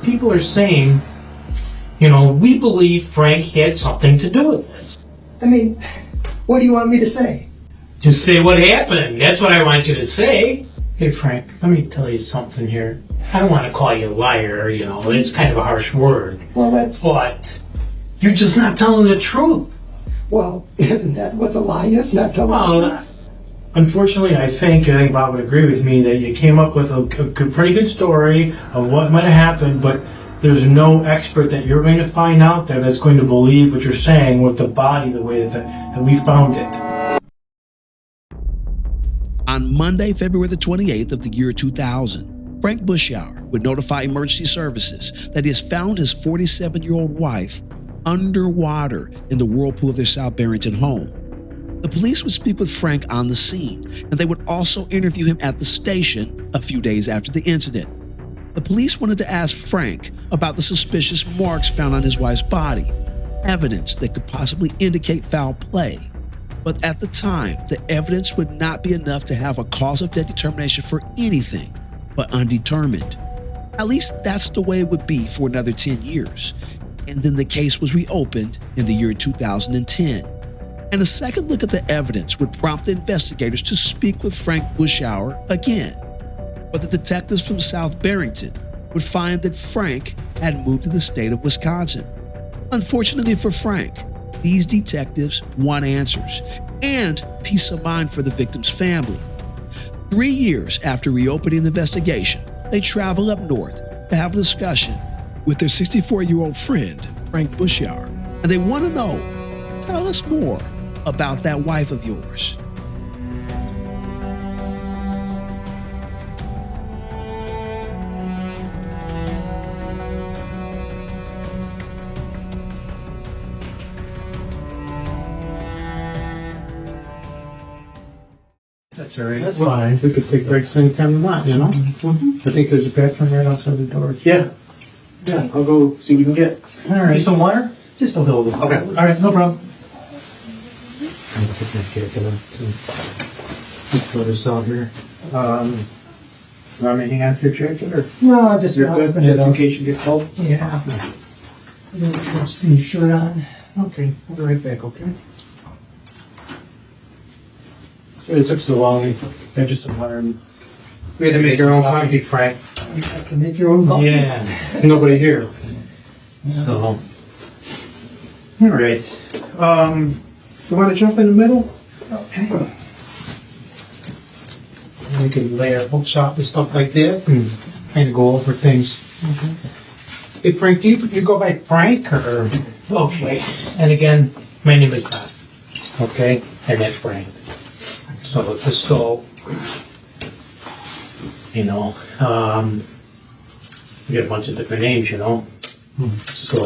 people are saying, we believe Frank had something to do with this. I mean, what do you want me to say? Just say what happened. That's what I want you to say. Hey, Frank, let me tell you something here. I don't want to call you a liar, it's kind of a harsh word. Well, But you're just not telling the truth. Well, isn't that what the lie is? Not telling the truth? Unfortunately, I think Bob would agree with me that you came up with a pretty good story of what might have happened, but there's no expert that you're going to find out there that's going to believe what you're saying with the body the way that we found it. On Monday, February the 28th of the year 2000, Frank Bushauer would notify emergency services that he has found his 47-year-old wife underwater in the whirlpool of their South Barrington home. The police would speak with Frank on the scene, and they would also interview him at the station a few days after the incident. The police wanted to ask Frank about the suspicious marks found on his wife's body, evidence that could possibly indicate foul play. But at the time, the evidence would not be enough to have a cause of death determination for anything but undetermined. At least that's the way it would be for another 10 years. And then the case was reopened in the year 2010. And a second look at the evidence would prompt the investigators to speak with Frank Bushauer again. But the detectives from South Barrington would find that Frank had moved to the state of Wisconsin. Unfortunately for Frank, these detectives want answers and peace of mind for the victim's family. 3 years after reopening the investigation, they travel up north to have a discussion with their 64-year-old friend, Frank Bushauer. And they want to know, tell us more about that wife of yours. That's all right. That's fine. We could take breaks anytime we want, I think there's a bathroom right outside the door. Yeah, I'll go see what we can get. All right. Need some water? Just a little bit. Okay. All right, no problem. I'm gonna put my jacket on too. Throw this out here. Want me to hang on to your jacket or? No, I just You're want to good, open it just in up. case you get cold? Yeah. I'm going to put Steve's shirt on. Okay, I'll be right back, okay? It took so long. I just learned. We had to make your own coffee, Frank. You can make your own coffee. Yeah, nobody here. So, all right. You want to jump in the middle? Okay. We can lay our books out and stuff like that and kind of go over things. Hey, Frank, do you go by Frank or? Okay. And again, my name is Bob. Okay? And that's Frank. So, just so, we got a bunch of different names, So,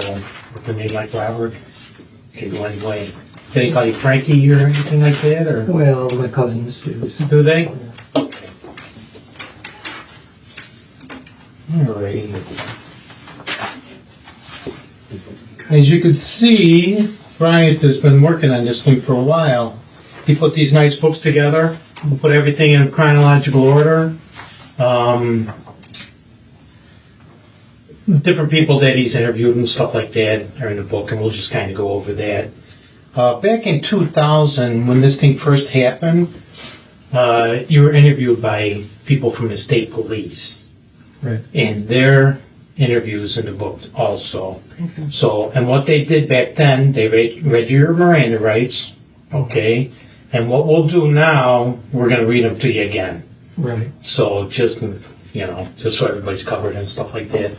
with a name like Robert, can go any way. Do they call you Frankie or anything like that, or? Well, my cousins do. So. Do they? Okay. Alrighty. As you can see, Bryant has been working on this thing for a while. He put these nice books together. We'll put everything in chronological order. Different people that he's interviewed and stuff like that are in the book, and we'll just kind of go over that. Back in 2000, when this thing first happened, you were interviewed by people from the state police. Right. And their interviews in the book also. Okay. So, and what they did back then, they read your Miranda rights, okay? And what we'll do now, we're going to read them to you again. Right. So just so everybody's covered and stuff like that.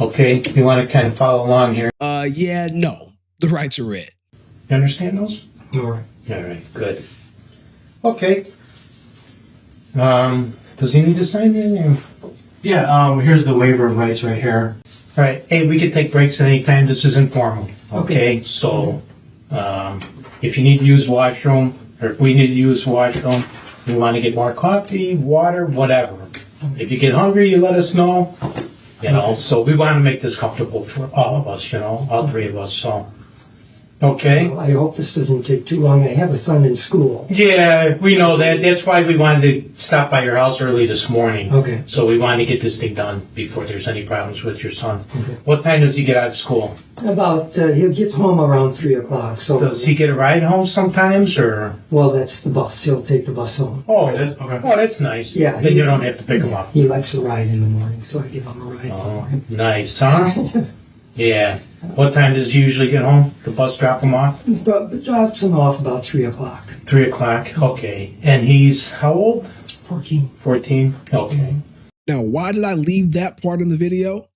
Okay, you want to kind of follow along here? No. The rights are read. You understand those? All right. All right, good. Okay. Does he need to sign anything? Yeah, here's the waiver of rights right here. All right, hey, we can take breaks at any time. This is informal. Okay, so if you need to use the washroom, or if we need to use the washroom, we want to get more coffee, water, whatever. If you get hungry, you let us know. So we want to make this comfortable for all of us, all three of us. So, Okay. I hope this doesn't take too long. I have a son in school. Yeah, we know that. That's why we wanted to stop by your house early this morning. Okay. So we wanted to get this thing done before there's any problems with your son. Okay. What time does he get out of school? About, he'll get home around 3 o'clock. So, Does he get a ride home sometimes, or? well, that's the bus. He'll take the bus home. Oh, Okay. oh, that's nice. Yeah, Then you don't have to pick him up. He likes to ride in the morning, so I give him a ride in the Oh, morning. nice, huh? Yeah. What time does he usually get home? The bus drop him off? But drops him off about 3 o'clock. 3 o'clock. Okay. And he's how old? 14. 14. Okay. Now, why did I leave that part in the video?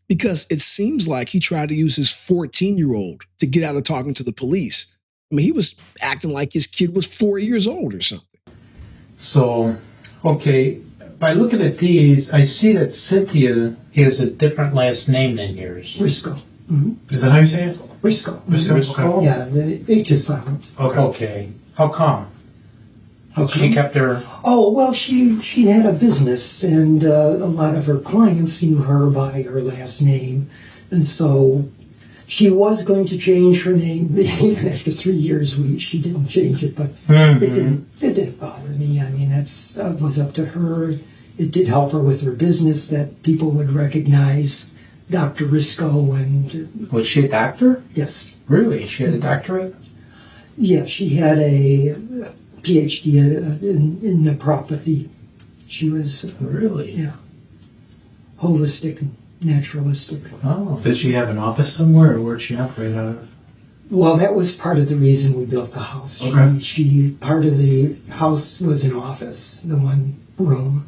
Because it seems like he tried to use his 14-year-old to get out of talking to the police. I mean, he was acting like his kid was 4 years old or something. So, okay. By looking at these, I see that Cynthia has a different last name than yours. Briscoe. Is that how you say it? Briscoe. Briscoe? Yeah, the H is silent. Okay. Okay. How come? How She come? kept her. Oh, well, she had a business, and a lot of her clients knew her by her last name. And so she was going to change her name. Even after 3 years, she didn't change it, but it didn't bother me. I mean, that's was up to her. It did help her with her business that people would recognize Dr. Risco, and Was she a doctor? yes. Really? She had a doctorate? Yeah, she had a PhD in naturopathy. She was, Really? yeah, holistic, naturalistic. Oh. Did she have an office somewhere, or where'd she operate out of? Well, that was part of the reason we built the house. Okay. She part of the house was an office, the one room.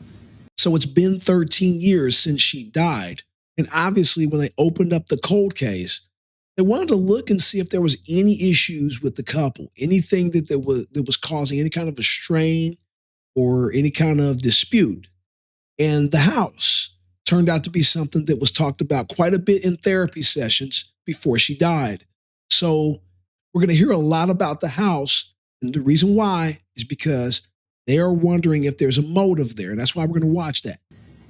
So it's been 13 years since she died. And obviously, when they opened up the cold case, they wanted to look and see if there was any issues with the couple, anything that was causing any kind of a strain or any kind of dispute. And the house turned out to be something that was talked about quite a bit in therapy sessions before she died. So we're going to hear a lot about the house. And the reason why is because they are wondering if there's a motive there. And that's why we're going to watch that.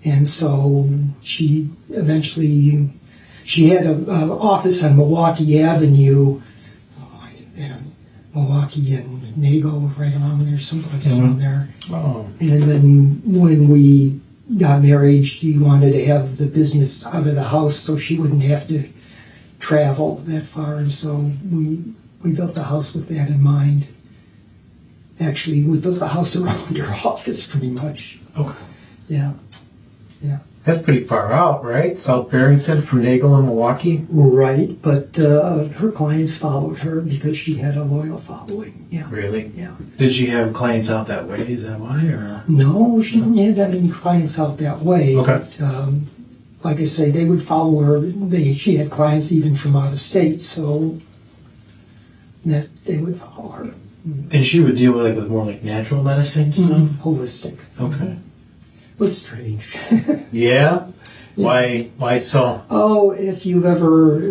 And so she eventually, she had an office on Milwaukee Avenue, Milwaukee and Nagel, right around there, someplace around there. Oh. And then when we got married, she wanted to have the business out of the house so she wouldn't have to travel that far. And so we built the house with that in mind. Actually, we built the house around her office pretty much. Okay. Yeah. Yeah. That's pretty far out, right? South Barrington from Nagel and Milwaukee? Right, but her clients followed her because she had a loyal following. Yeah. Really? Yeah. Did she have clients out that way? Is that why, or? No, she didn't have that many clients out that way. Okay. But, like I say, they would follow her. She had clients even from out of state, so that they would follow her. And she would deal with more like natural medicine stuff? Holistic. Okay. It was strange. Yeah? Why so? Oh, if you've ever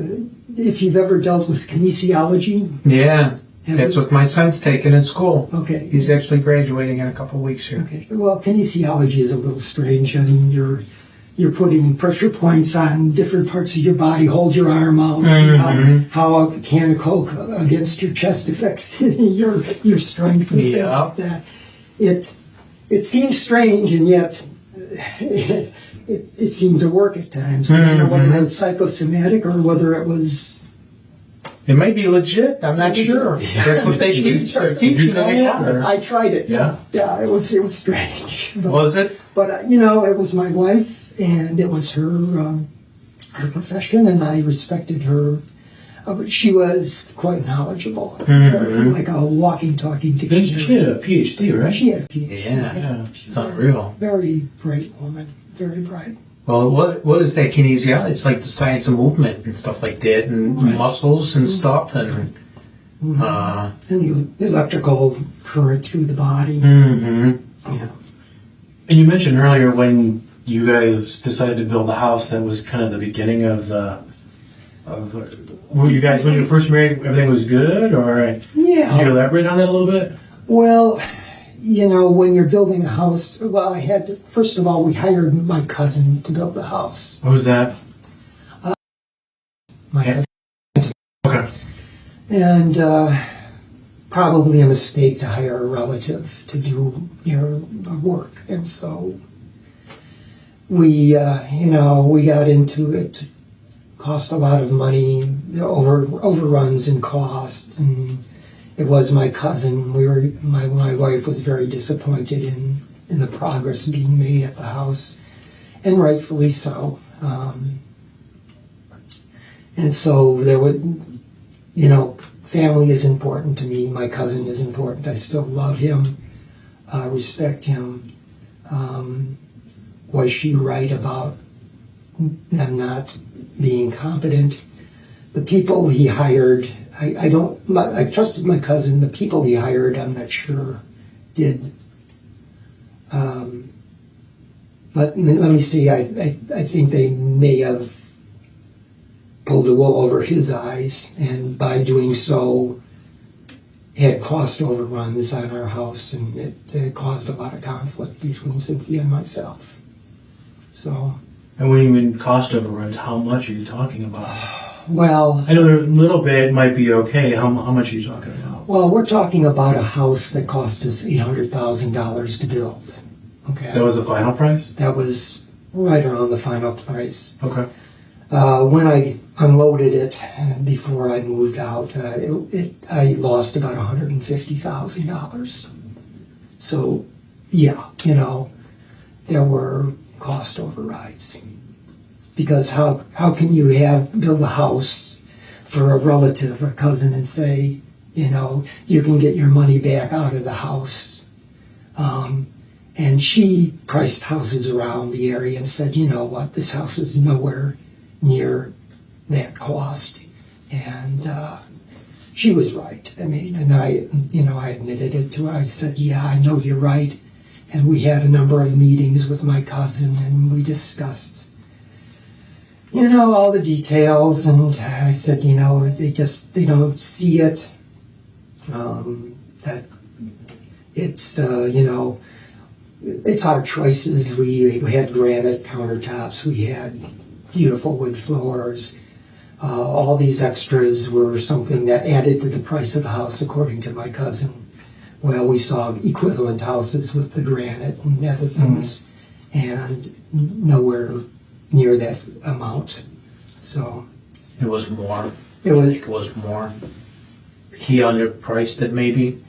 dealt with kinesiology. Yeah. That's what my son's taking in school. Okay. He's actually graduating in a couple of weeks here. Okay. Well, kinesiology is a little strange. I mean, you're putting pressure points on different parts of your body. Hold your arm out. See how a can of Coke against your chest affects your strength and things like that. It seems strange, and yet it seemed to work at times. I don't know whether it was psychosomatic or whether it was. It might be legit. I'm not sure. That's what they teach. They're teaching it. I tried it. Yeah? Yeah, it was strange. But, Was it? But it was my wife, and it was her profession, and I respected her. She was quite knowledgeable, like a walking, talking She dictionary. had a PhD, right? She had a PhD. Yeah. It's unreal. Very bright woman. Very bright. Well, what is that kinesiology? It's like the science of movement and stuff like that, and muscles and stuff, and And the electrical current through the body. Yeah. And you mentioned earlier when you guys decided to build the house, that was kind of the beginning of were you guys, when you were first married, everything was good, or could you elaborate on that a little bit? Well, when you're building a house, first of all, we hired my cousin to build the house. What was that? My cousin. Okay. And probably a mistake to hire a relative to do your work. And so we got into it. Cost a lot of money, overruns in cost, and it was my cousin. My wife was very disappointed in the progress being made at the house, and rightfully so. And so there would, family is important to me. My cousin is important. I still love him, respect him. Was she right about them not being competent? The people he hired, I trusted my cousin. The people he hired, I'm not sure did. But let me see, I think they may have pulled the wool over his eyes, and by doing so had cost overruns on our house, and it caused a lot of conflict between Cynthia and myself. So. And when you mean cost overruns, how much are you talking about? Well, I know a little bit might be okay. How much are you talking about? Well, we're talking about a house that cost us $800,000 to build. Okay. That was the final price? That was right around the final price. Okay. When I unloaded it before I moved out, I lost about $150,000. So, yeah, there were cost overrides. Because how can you build a house for a relative or cousin and say, you can get your money back out of the house? And she priced houses around the area and said, you know what, this house is nowhere near that cost. And she was right. I mean, and I admitted it to her. I said, yeah, I know you're right. And we had a number of meetings with my cousin, and we discussed, all the details. And I said, they don't see it. That it's, it's our choices. We had granite countertops. We had beautiful wood floors. All these extras were something that added to the price of the house, according to my cousin. Well, we saw equivalent houses with the granite and other things, and nowhere near that amount. So It was more. it was. It was more. He underpriced it, maybe.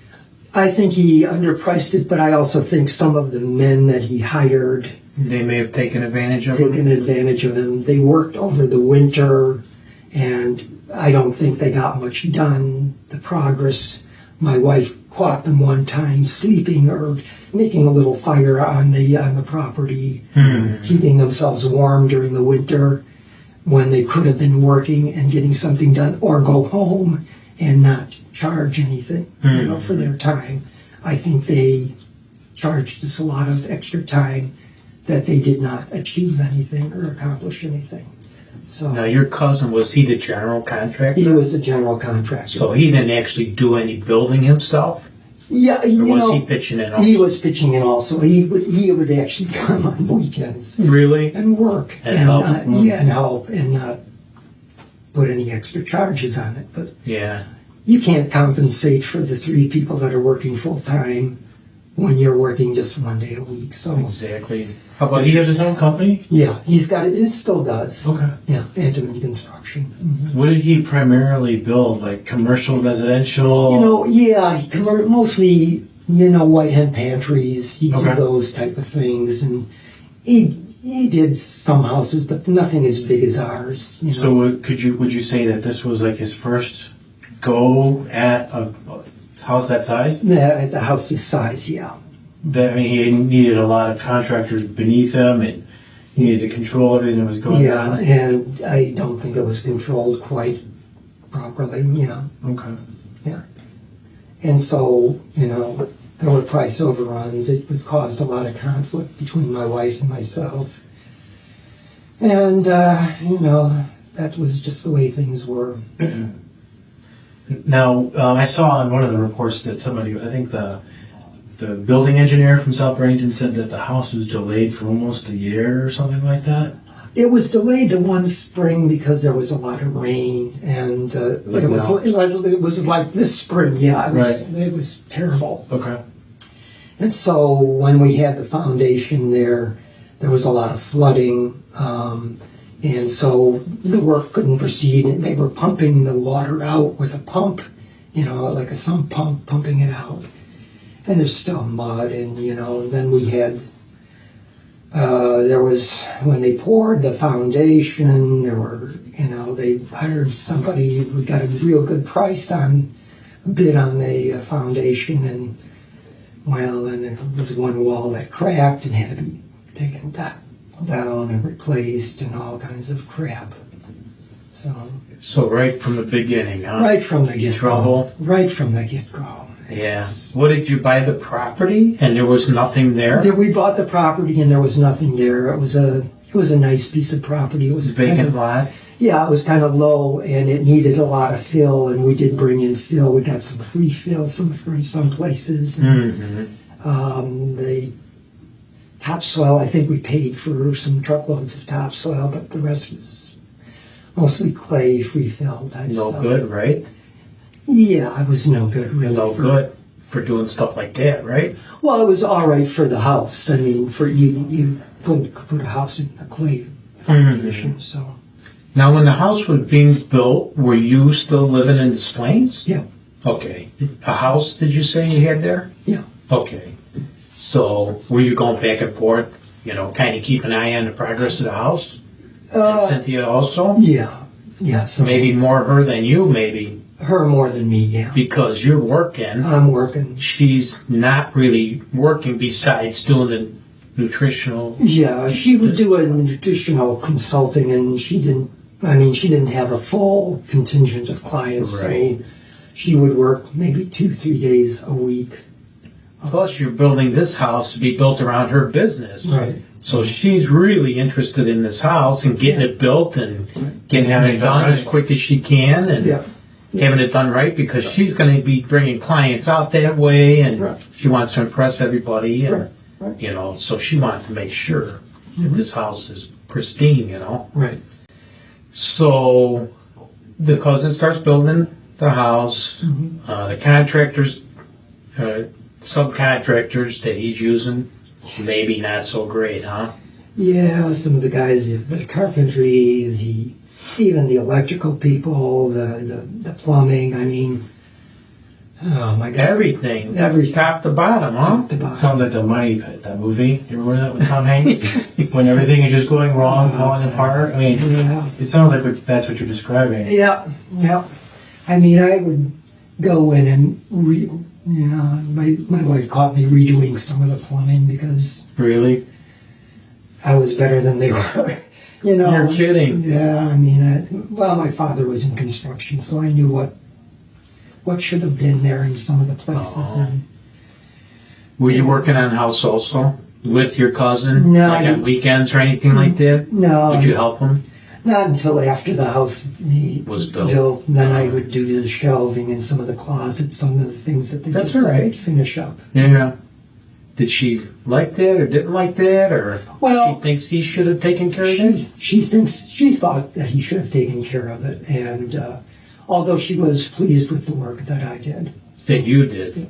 I think he underpriced it, but I also think some of the men that he hired They may have taken advantage of it. taken advantage of him. They worked over the winter, and I don't think they got much done. The progress. My wife caught them one time sleeping or making a little fire on the property, keeping themselves warm during the winter when they could have been working and getting something done, or go home and not charge anything, for their time. I think they charged us a lot of extra time that they did not achieve anything or accomplish anything. So Now, your cousin, was he the general contractor? he was a general contractor. So he didn't actually do any building himself? Yeah, Or was he pitching in? he was pitching in also. He would actually come on weekends Really? and work And help. and help and not put any extra charges on it. But Yeah. you can't compensate for the 3 people that are working full time when you're working just 1 day a week. So Exactly. How about he has his own company? yeah, he's got it. He still does. Okay. Yeah, Antomin Construction. What did he primarily build? Like commercial, residential? Mostly, white hen pantries. He did Okay. those type of things, and he did some houses, but nothing as big as ours. So would you say that this was like his first go at a house that size? At the house's size, yeah. He needed a lot of contractors beneath him, and he needed to control everything that was going Yeah, on. and I don't think it was controlled quite properly. Yeah, Okay. and so there were price overruns. It was caused a lot of conflict between my wife and myself, and that was just the way things were. Now, I saw in one of the reports that somebody, I think the building engineer from South Burlington, said that the house was delayed for almost a year or something like that. It was delayed to one spring because there was a lot of rain, and it was like this spring. Yeah, it was terrible. Okay. And so when we had the foundation there was a lot of flooding, and so the work couldn't proceed. And they were pumping the water out with a pump, like a sump pump, pumping it out. And there's still mud, and then we had. There was, when they poured the foundation, they hired somebody who got a real good price on bid on the foundation, and there was one wall that cracked and had to be taken down and replaced and all kinds of crap. So right from the beginning, huh? Right from the get-go. Trouble? Right from the get-go. Yeah. What, did you buy the property and there was nothing there? We bought the property and there was nothing there. It was a nice piece of property. It was Vacant lot? Yeah, it was kind of low and it needed a lot of fill, and we did bring in fill. We got some free fill from some places. The topsoil, I think we paid for some truckloads of topsoil, but the rest was mostly clay, free fill type No stuff. good, right? Yeah, it was no good, really. No good for doing stuff like that, right? Well, it was all right for the house. I mean, for you couldn't put a house in a clay foundation, so. Now, when the house was being built, were you still living in Des Plaines? Yeah. Okay. A house, did you say you had there? Yeah. Okay. So, were you going back and forth, kind of keep an eye on the progress of the house? And Cynthia also? Yeah. Yeah. So Maybe more her than you, maybe. her more than me, yeah. Because you're working. I'm working. She's not really working besides doing the nutritional. Yeah, she would do a nutritional consulting, and she didn't have a full contingent of clients, Right. so she would work maybe 2-3 days a week. Plus, you're building this house to be built around her business. Right. So she's really interested in this house and getting it built and getting it done as quick as she can and Yeah. having it done right, because she's going to be bringing clients out that way, and Right. she wants to impress everybody. And, Right. so she wants to make sure that this house is pristine, Right. So the cousin starts building the house. The contractors, subcontractors that he's using, maybe not so great, huh? Yeah, some of the guys, the carpentry, even the electrical people, the plumbing, oh my God. Everything. Everything. Top to bottom, huh? Top to bottom. Sounds like the Money Pit, that movie. You remember that with Tom Hanks? When everything is just going wrong, falling apart. Yeah. It sounds like that's what you're describing. Yeah. I would go in and my wife caught me redoing some of the plumbing because Really? I was better than they were. You're kidding. Yeah, my father was in construction, so I knew what should have been there in some of the places. And Were you working on house also with your cousin? No, Like I on weekends or anything like that? no, Would you help him? not until after the house Was built. and then I would do the shelving in some of the closets, some of the things that they That's just all right. would finish up. Yeah. Did she like that or didn't like that, or Well, she thinks he should have taken care of it? She's thought that he should have taken care of it, and although she was pleased with the work that I did, That you did.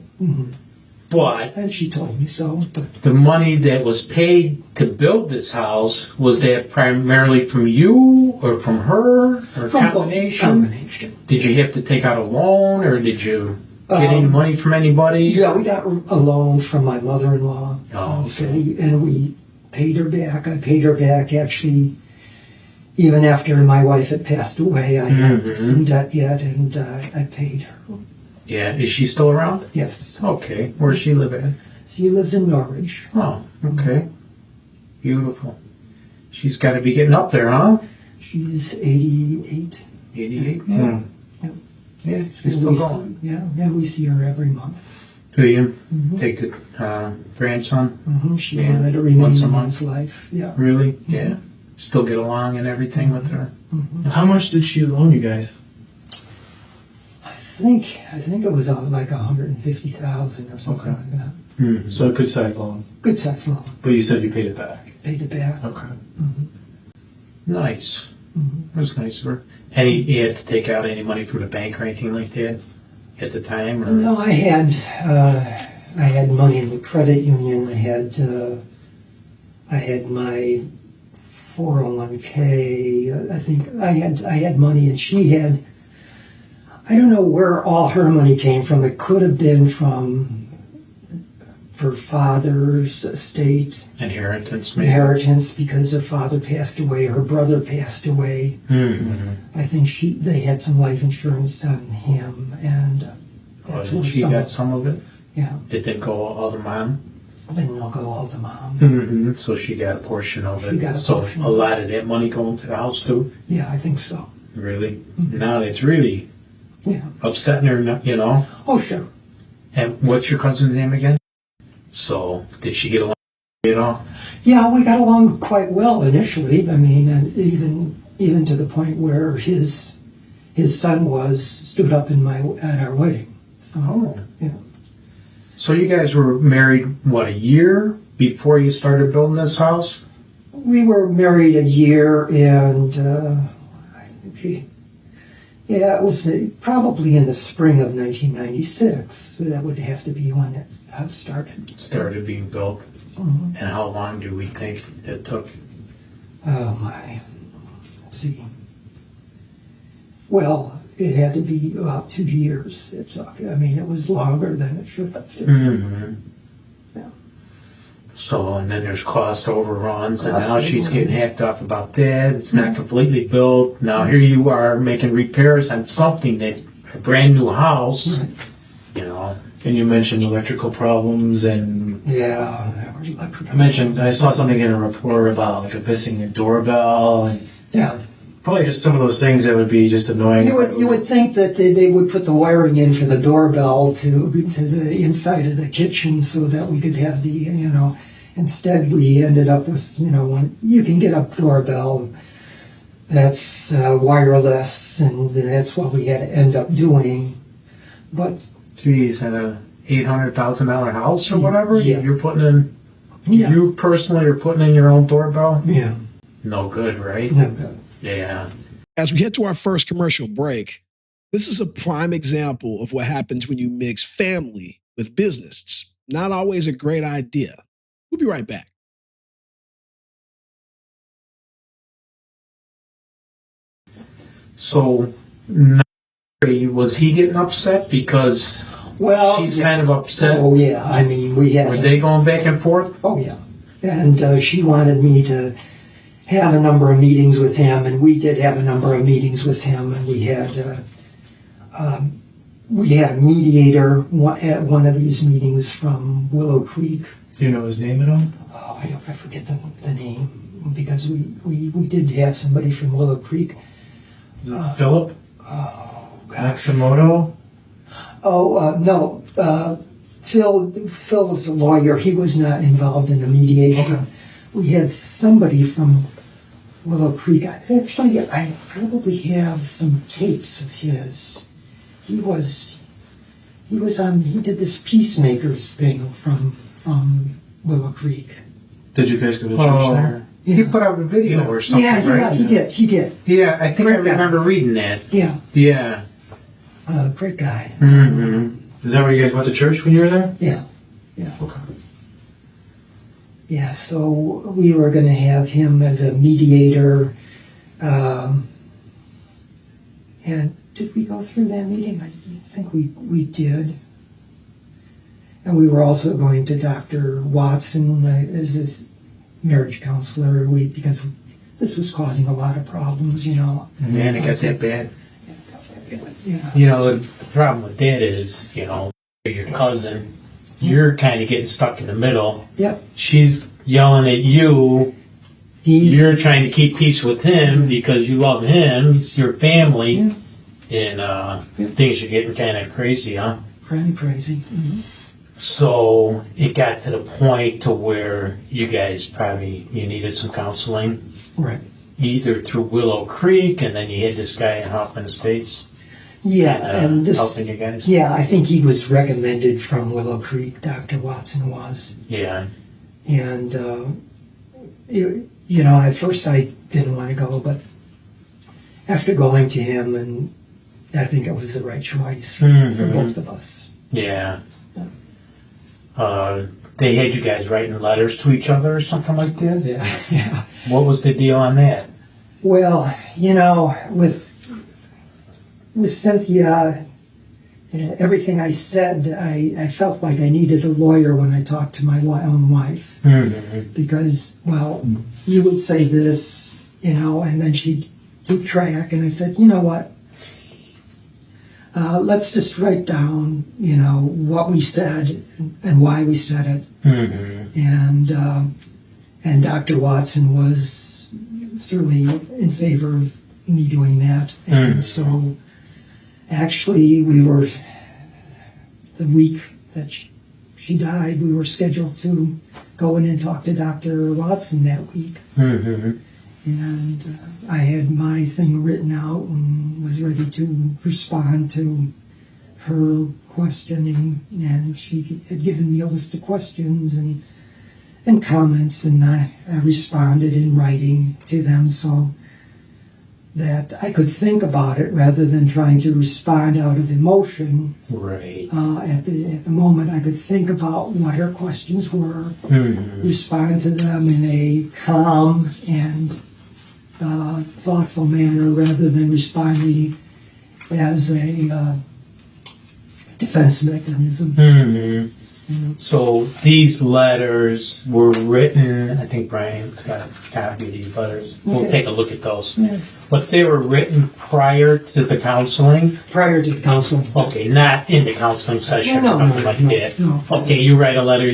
But and she told me so. But the money that was paid to build this house, was that primarily from you or from her or from combination? combination. Did you have to take out a loan, or did you get any money from anybody? Yeah, we got a loan from my mother-in-law. Oh, So okay. we paid her back. I paid her back actually. Even after my wife had passed away, I had some debt yet, and I paid her. Yeah. Is she still around? Yes, Okay. Where's she live at? she lives in Norwich. Oh, okay. Beautiful. She's got to be getting up there, huh? She's 88. 88? Yeah. Yeah, she's And still we going. we see her every month. Do you take the grandson? She Yeah, wanted to remain once a in month. his life. Yeah. Really? Yeah. Still get along and everything with her? How much did she loan you guys? I think it was like 150,000 or something Okay. like that. So a good size loan. Good size loan. But you said you paid it back. Paid it back. Okay. Nice. That's nice of her. And he had to take out any money from the bank or anything like that at the time? Or? No, I had money in the credit union. I had my 401k. I think I had money, and she had. I don't know where all her money came from. It could have been from her father's estate. Inheritance, maybe? Inheritance, because her father passed away, her brother passed away. Mm-hmm. I think they had some life insurance on him, and that's where she got some of it? Yeah. It didn't go all to mom? It didn't go all to mom. Mm-hmm. So she got a portion of it. She got a portion. So a lot of that money going to the house too? Yeah, I think so. Really? Mm-hmm. Now it's really upsetting her, you know? Oh, sure. And what's your cousin's name again? So, did she get along at all? Yeah, we got along quite well initially. I mean, and even to the point where his son stood up at our wedding. So, yeah. So you guys were married, what, a year before you started building this house? We were married a year, and I think it was probably in the spring of 1996. So that would have to be when it started. Started being built. Mm-hmm. And how long do we think it took? Oh my, let's see. Well, it had to be about 2 years it took. I mean, it was longer than it should have. Mm-hmm. Yeah. So, and then there's cost overruns, and now she's getting hacked off about that. It's not completely built. Now here you are making repairs on something that, a brand new house, you know. And you mentioned electrical problems and... Yeah, electrical. I saw something in a report about like a missing doorbell and... Yeah. Probably just some of those things that would be just annoying. You would think that they would put the wiring in for the doorbell to the inside of the kitchen so that we could have the, you know, instead we ended up with, you know, you can get a doorbell that's wireless, and that's what we had to end up doing. But geez, at a $800,000 house or whatever, yeah. You're putting in, you personally are putting in your own doorbell? Yeah. No good, right? No good. Yeah. As we head to our first commercial break, this is a prime example of what happens when you mix family with business. It's not always a great idea. We'll be right back. So, was he getting upset because she's kind of upset? Oh, yeah. I mean, we had... Were they going back and forth? Oh, yeah. And she wanted me to have a number of meetings with him, and we did have a number of meetings with him, and we had a mediator at one of these meetings from Willow Creek. Do you know his name at all? Oh, I forget the name, because we did have somebody from Willow Creek. Philip? Oh, gosh. Maximoto? Oh, no. Phil was a lawyer. He was not involved in the mediation. Okay. We had somebody from Willow Creek. Actually, I probably have some tapes of his. He did this Peacemakers thing from Willow Creek. Did you guys go to church there? Yeah. He put out a video or something, right? He did. Yeah, I think Great I remember reading that. Yeah. Yeah. Great guy. Mm-hmm. Is that where you guys went to church when you were there? Yeah. Okay. Yeah, so we were going to have him as a mediator. And did we go through that meeting? I think we did. And we were also going to Dr. Watson as his marriage counselor, because this was causing a lot of problems, you know. Man, it got that bad. Yeah. You know, the problem with that is, you know, your cousin, you're kind of getting stuck in the middle. Yep. She's yelling at you. You're trying to keep peace with him because you love him. It's your family. And things are getting kind of crazy, huh? Pretty crazy. Mm-hmm. So it got to the point to where you guys you needed some counseling. Right. Either through Willow Creek, and then you had this guy in Hoffman Estates. Yeah, and this helping you guys. Yeah, I think he was recommended from Willow Creek. Dr. Watson was. Yeah. And you know, at first I didn't want to go, but after going to him, and I think it was the right choice for both of us. Yeah. They had you guys writing letters to each other or something like that? Yeah. What was the deal on that? Well, with Cynthia, everything I said, I felt like I needed a lawyer when I talked to my own wife. Because, well, you would say this, and then she'd keep track. And I said, you know what? Let's just write down, what we said and why we said it. And Dr. Watson was certainly in favor of me doing that. And so actually the week that she died, we were scheduled to go in and talk to Dr. Watson that week. And I had my thing written out and was ready to respond to her questioning, and she had given me a list of questions and comments, and I responded in writing to them so that I could think about it rather than trying to respond out of emotion. Right. At the moment, I could think about what her questions were, respond to them in a calm and thoughtful manner rather than responding as a defense mechanism. So these letters were written, I think Brian's got a copy of these letters. We'll take a look at those. But they were written prior to the counseling? Prior to the counseling. Okay, not in the counseling session No, or something like that. No. Okay, you write a letter,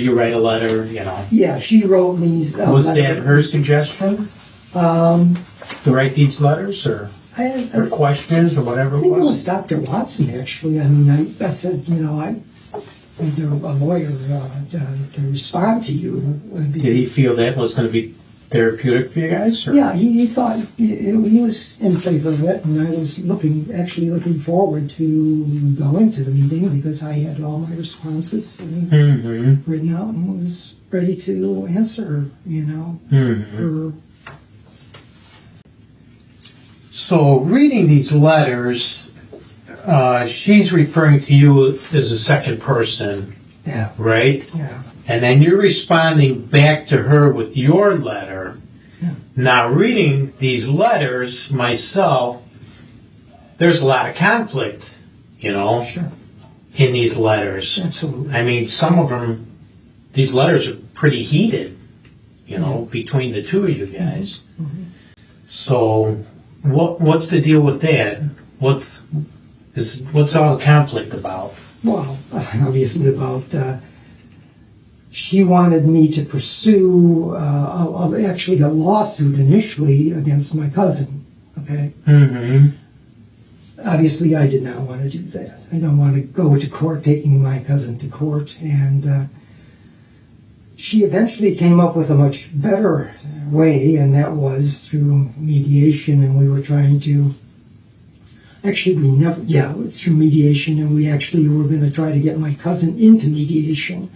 Yeah, she wrote me. Was that her suggestion? To write these letters, or questions, or whatever I it think it was? was Dr. Watson, actually. I mean, I said, I need a lawyer to respond to you. Did he feel that was going to be therapeutic for you guys? Or? Yeah, he thought he was in favor of it, and I was looking forward to going to the meeting because I had all my responses written out and was ready to answer, her. So, reading these letters, she's referring to you as a second person, right? Yeah. And then you're responding back to her with your letter. Yeah. Now, reading these letters myself, there's a lot of conflict, Sure. in these letters. Absolutely. I mean, some of them, these letters are pretty heated, between the two of you guys. So, what's the deal with that? What's all the conflict about? Well, obviously about she wanted me to pursue actually a lawsuit initially against my cousin. Okay. Obviously, I did not want to do that. I don't want to go to court, taking my cousin to court, and she eventually came up with a much better way, and that was through mediation, and we were trying to. Actually, through mediation, and we actually were going to try to get my cousin into mediation.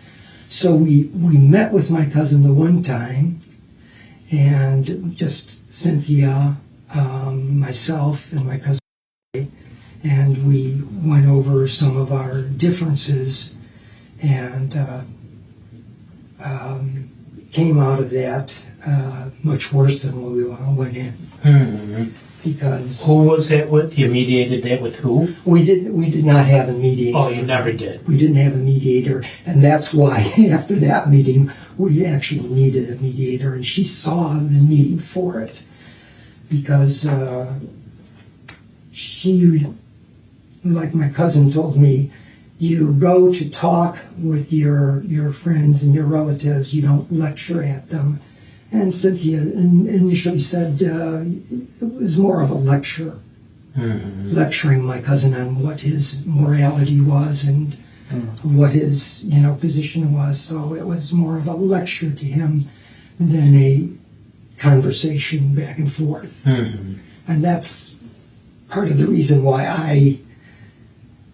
So we met with my cousin the one time, and just Cynthia, myself, and my cousin, and we went over some of our differences, and came out of that much worse than when we went in. Because who was that with? You mediated that with who? We did not have a mediator. Oh, you never did. We didn't have a mediator, and that's why after that meeting we actually needed a mediator, and she saw the need for it because she, like my cousin told me, you go to talk with your friends and your relatives. You don't lecture at them. And Cynthia initially said it was more of a lecture, lecturing my cousin on what his morality was and what his position was. So it was more of a lecture to him than a conversation back and forth. And that's part of the reason why I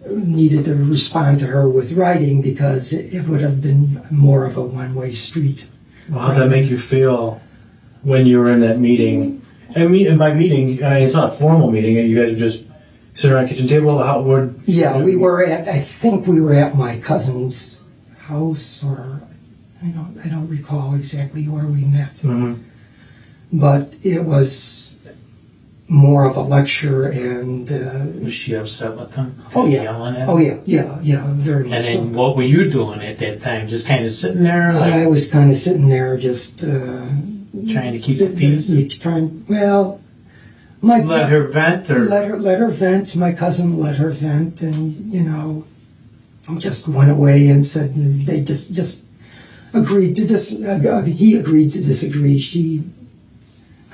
needed to respond to her with writing, because it would have been more of a one-way street. Well, how'd that make you feel when you were in that meeting And by meeting, it's not a formal meeting. You guys are just sitting around a kitchen table. How would? Yeah, we were at. I think we were at my cousin's house, or I don't recall exactly where we met. Mm-hmm. But it was more of a lecture, and Was she upset with them? oh yeah, Yelling at oh them? yeah, very much And so. then what were you doing at that time? Just kind of sitting there, I was kind of sitting there, just trying to keep the sitting peace? there, trying. Well, my Let her vent, or let her vent. My cousin let her vent, and just went away and said they just agreed to he agreed to disagree.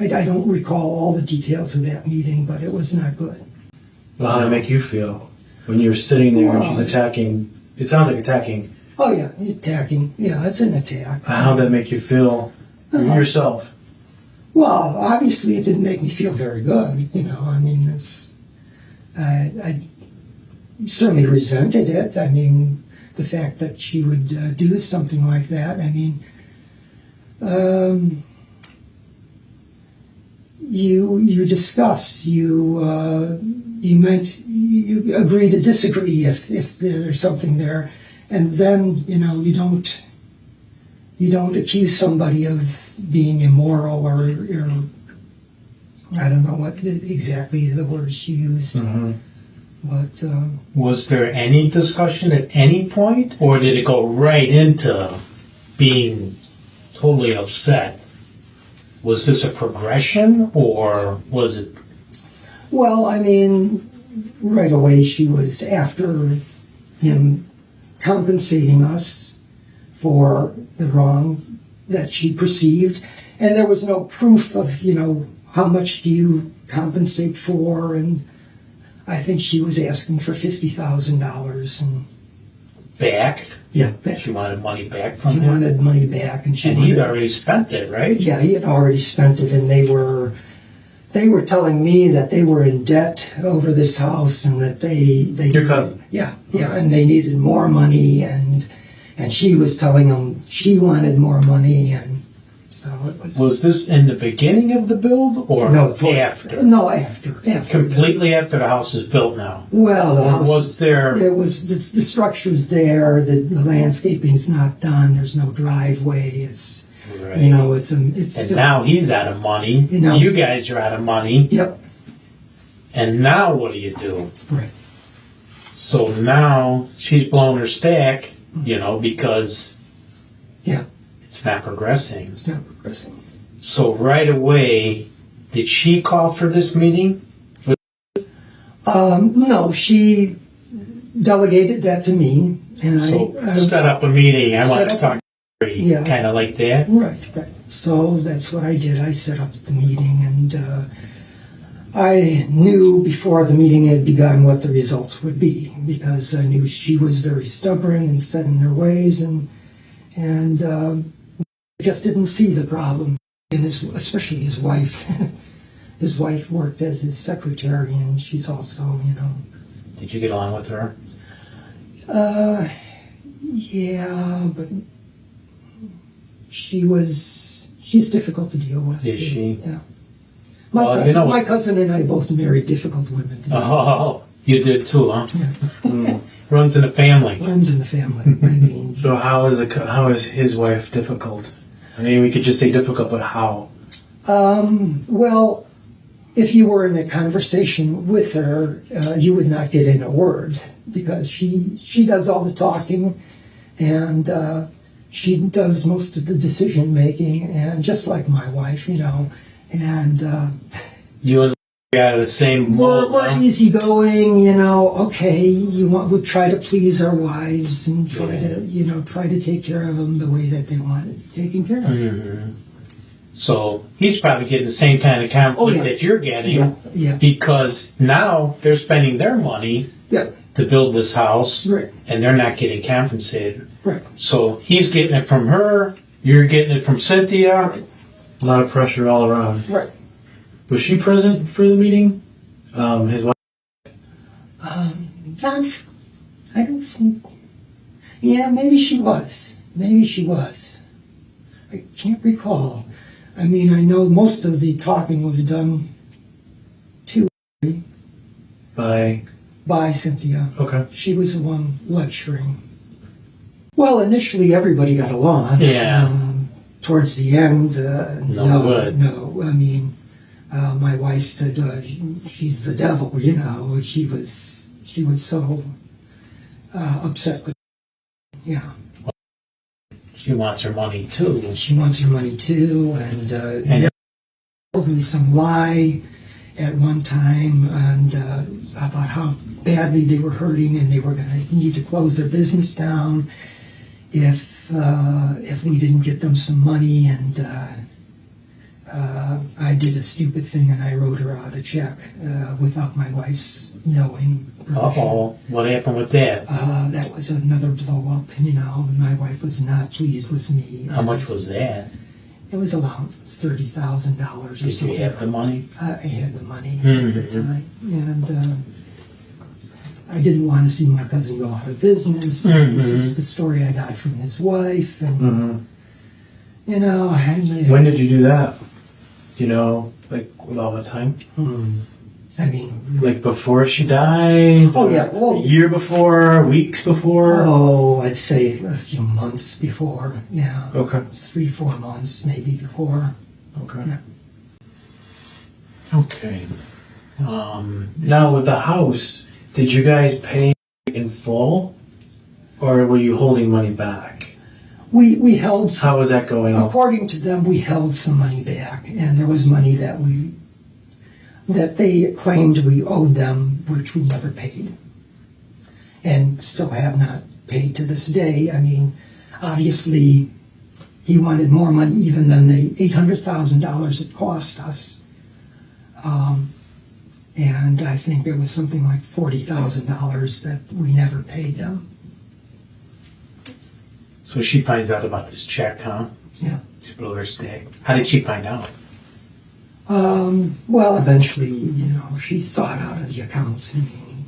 I don't recall all the details of that meeting, but it was not good. Well, how did that make you feel when you're sitting there and she's attacking? It sounds like attacking. Oh yeah, attacking. Yeah, it's an attack. How did that make you feel yourself? Well, obviously it didn't make me feel very good. I mean, I certainly resented it. I mean, the fact that she would do something like that. I mean, you discuss, you agree to disagree if there's something there, and then you don't accuse somebody of being immoral or I don't know what exactly the words she used. Mm-hmm. But was there any discussion at any point, or did it go right into being totally upset? Was this a progression, or was it? well, I mean, right away she was after him compensating us for the wrong that she perceived, and there was no proof of how much do you compensate for, and I think she was asking for $50,000, and Back? yeah, back. She wanted money back She from him? wanted money back, and she And wanted, he'd already spent it, right? yeah, he had already spent it, and they were telling me that they were in debt over this house, and that they Your cousin? yeah, and they needed more money, and she was telling them she wanted more money, and so it was. Was this in the beginning of the build, or No, after? No, after. Completely after the house is built now? Well, the Or house. was there? It was the structure's there. The landscaping's not done. There's no driveway. It's Right. it's And still. now he's out of money. You guys are out of money. Yep. And now what do you do? Right. So now she's blown her stack, because Yeah. it's not progressing. It's not progressing. So right away, did she call for this meeting? No, she delegated that to me, and So I set up a meeting. I want to set up- talk to her. Yeah. Kind of like that. Right. So that's what I did. I set up the meeting, and I knew before the meeting had begun what the results would be, because I knew she was very stubborn and set in her ways, and just didn't see the problem. And especially his wife. His wife worked as his secretary, and she's also, Did you get along with her? Yeah, but she's difficult to deal with. Is she? Yeah. Well, My cousin and I both married difficult women. To deal Oh, you did too, huh? with. Yeah. Runs in the family. Runs in the family. I mean, So how is his wife difficult? I mean, we could just say difficult, but how? well, if you were in a conversation with her, you would not get in a word, because she does all the talking, and she does most of the decision making, and just like my wife, and You and out of the same mold, we're huh? easygoing, okay, we try to please our wives and try to take care of them the way that they want to be taken care of. Mhm. So he's probably getting the same kind of conflict yeah. that you're getting, Yeah. because now they're spending their money Yeah. to build this house, Right. and they're not getting compensated. Right. So he's getting it from her, you're getting it from Cynthia. A lot of pressure all around. Right. Was she present for the meeting? His wife? I don't think. Yeah, maybe she was. I can't recall. I mean, I know most of the talking was done By Cynthia. okay. She was the one lecturing. Well, initially everybody got along. Yeah. Towards the end, No good. No. I mean, my wife said she's the devil. You know, she was so upset with. Yeah. She wants her money too. She wants her money too, and told me some lie at one time and about how badly they were hurting and they were going to need to close their business down if we didn't get them some money. And I did a stupid thing and I wrote her out a check without my wife's knowing. Uh-oh. What happened with that? That was another blow up. You know, my wife was not pleased with me. How much was that? It was around $30,000 or something. Did you have the money? I had the money at the time, and I didn't want to see my cousin go out of business. This is the story I got from his wife, and you know. When did you do that? Do you know, like, about what time? I mean, Like before she died? Oh, yeah. Well, a year before? Weeks before? oh, I'd say a few months before. Yeah, Okay. 3-4 months maybe before. Okay. Yeah. Okay. Now with the house, did you guys pay in full, or were you holding money back? We held. How was that going? According to them, we held some money back, and there was money that they claimed we owed them, which we never paid, and still have not paid to this day. I mean, obviously, he wanted more money even than the $800,000 it cost us, and I think it was something like $40,000 that we never paid them. So she finds out about this check, huh? Yeah. To blow her stay. How did she find out? Well, eventually, you know, she saw it out of the account. I mean,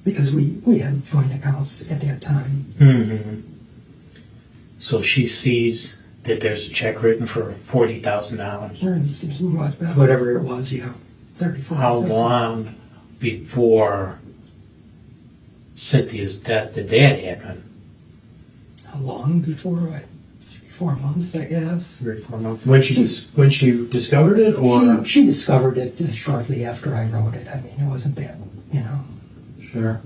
because we had joint accounts at that time. Mm-hmm. So she sees that there's a check written for $40,000. Whatever it was, yeah. 34. How long before Cynthia's death did that happen? How long before? 3-4 months, I guess. 3 or 4 months. When she discovered it, or She discovered it shortly after I wrote it. I mean, it wasn't that, you know. Sure.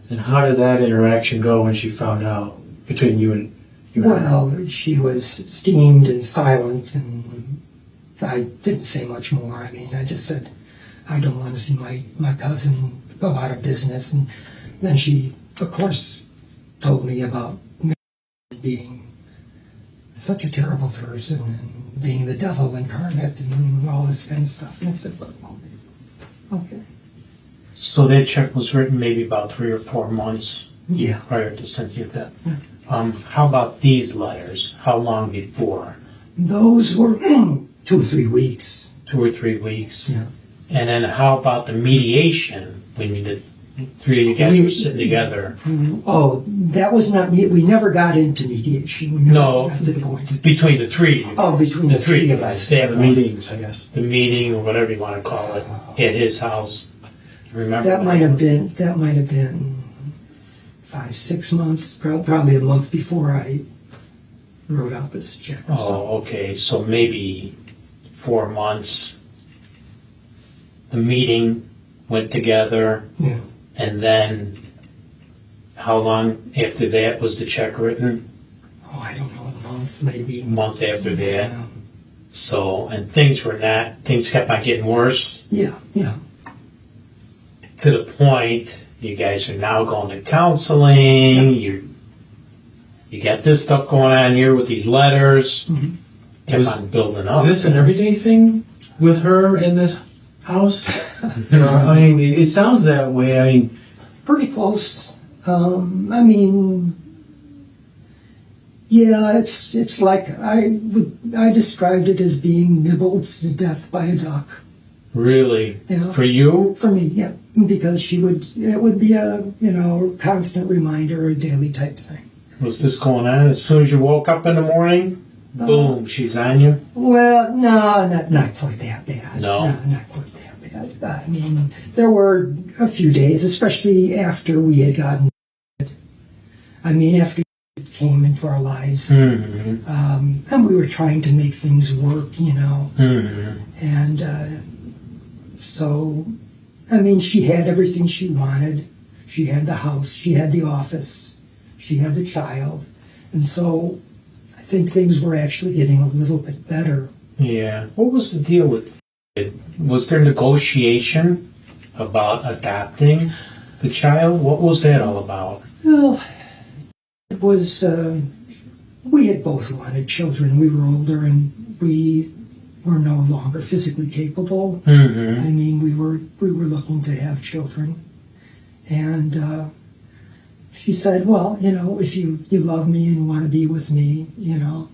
And how did that interaction go when she found out between you and Well, she was steamed and silent, and I didn't say much more. I mean, I just said, I don't want to see my cousin go out of business. And then she, of course, told me about me being such a terrible person and being the devil incarnate and all this kind of stuff. And I said, well, okay. so that check was written maybe about 3 or 4 months Yeah. prior to Cynthia's death. Yeah. How about these letters? How long before? Those were 2 or 3 weeks. 2 or 3 weeks. Yeah. And then how about the mediation when the 3 of you guys were sitting together? Oh, that was not me. We never got into mediation. We never No, got to the point. between the 3 of you. Oh, between the three of us. They have the a meetings, I guess? the meeting or whatever you want to call it at his house. Remember That might have been 5-6 months, probably a month before I wrote out this check. Or something. Oh, okay. So maybe 4 months. The meeting went together, Yeah. and then how long after that was the check written? Oh, I don't know, a month maybe. A month after that. Yeah. So, and things kept on getting worse Yeah. Yeah. to the point you guys are now going to counseling. You got this stuff going on here with these letters. Kept on building up. Is this an everyday thing with her in this house? I mean, it sounds that way. I mean, Pretty close. I mean, yeah, it's like I described it as being nibbled to death by a duck. Really? Yeah. For you? For me, yeah, because it would be a constant reminder, a daily type thing. Was this going on as soon as you woke up in the morning? boom, she's on you? Well, no, not quite that bad. No? Not quite that bad. I mean, there were a few days, especially after we had gotten married. I mean, after it came into our lives. Mm-hmm. And we were trying to make things work, you know. Mm-hmm. And so, I mean, she had everything she wanted. She had the house, she had the office, she had the child. And so I think things were actually getting a little bit better. Yeah. What was the deal with it? Was there negotiation about adopting the child? What was that all about? Well, it was, we had both wanted children. We were older and we were no longer physically capable. Mm-hmm. I mean, we were looking to have children. And she said, well, you know, if you love me and want to be with me, you know,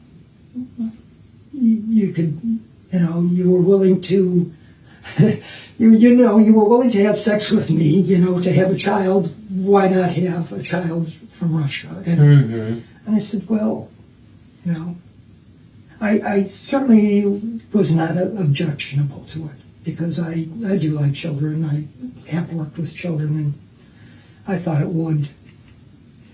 you could, you know, you were willing to, you were willing to have sex with me, you know, to have a child. Why not have a child from Russia? And I said, well, you know, I certainly was not objectionable to it because I do like children. I have worked with children, and I thought it would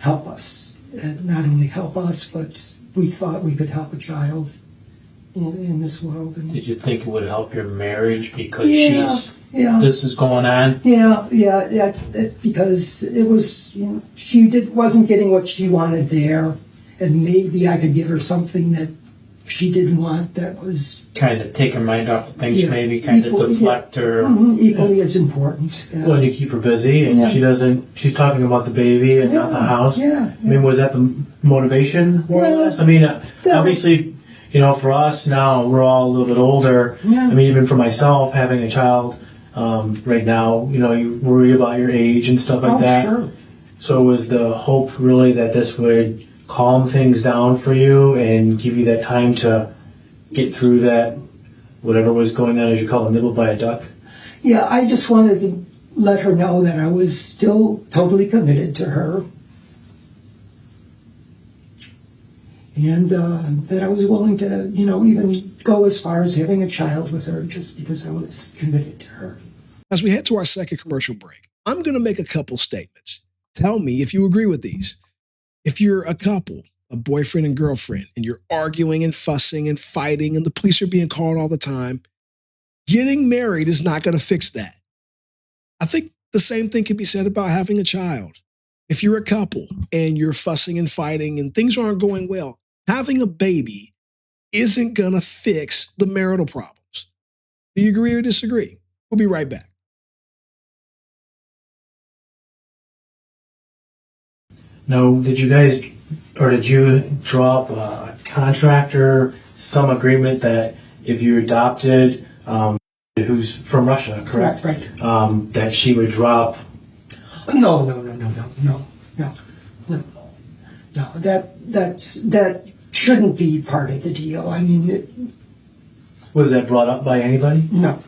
help us. And not only help us, but we thought we could help a child in this world. And Did you think it would help your marriage because yeah. this is going on? Yeah, it's because it was, you know, wasn't getting what she wanted there, and maybe I could give her something that she didn't want that was Kind of take her mind off of things, Yeah. maybe kind of deflect her. equally as important. Yeah. Well, you keep her busy, and Yeah. she's talking about the baby and not the house. Yeah. I mean, was that the motivation, more or Well, less? I mean, that- obviously, you know, for us now, we're all a little bit older. Yeah. I mean, even for myself, having a child right now, you know, you worry about your age and stuff like Oh, that. sure. So was the hope really that this would calm things down for you and give you that time to get through that, whatever was going on, as you call it, nibbled by a duck? Yeah, I just wanted to let her know that I was still totally committed to her. And that I was willing to, you know, even go as far as having a child with her just because I was committed to her. As we head to our second commercial break, I'm going to make a couple statements. Tell me if you agree with these. If you're a couple, a boyfriend and girlfriend, and you're arguing and fussing and fighting and the police are being called all the time, getting married is not going to fix that. I think the same thing can be said about having a child. If you're a couple and you're fussing and fighting and things aren't going well, having a baby isn't going to fix the marital problems. Do you agree or disagree? We'll be right back. No, did you draw up a contract or some agreement that if you adopted, who's from Russia, correct? Right. That she would drop. No. That shouldn't be part of the deal. I mean, Was that brought up by anybody? no.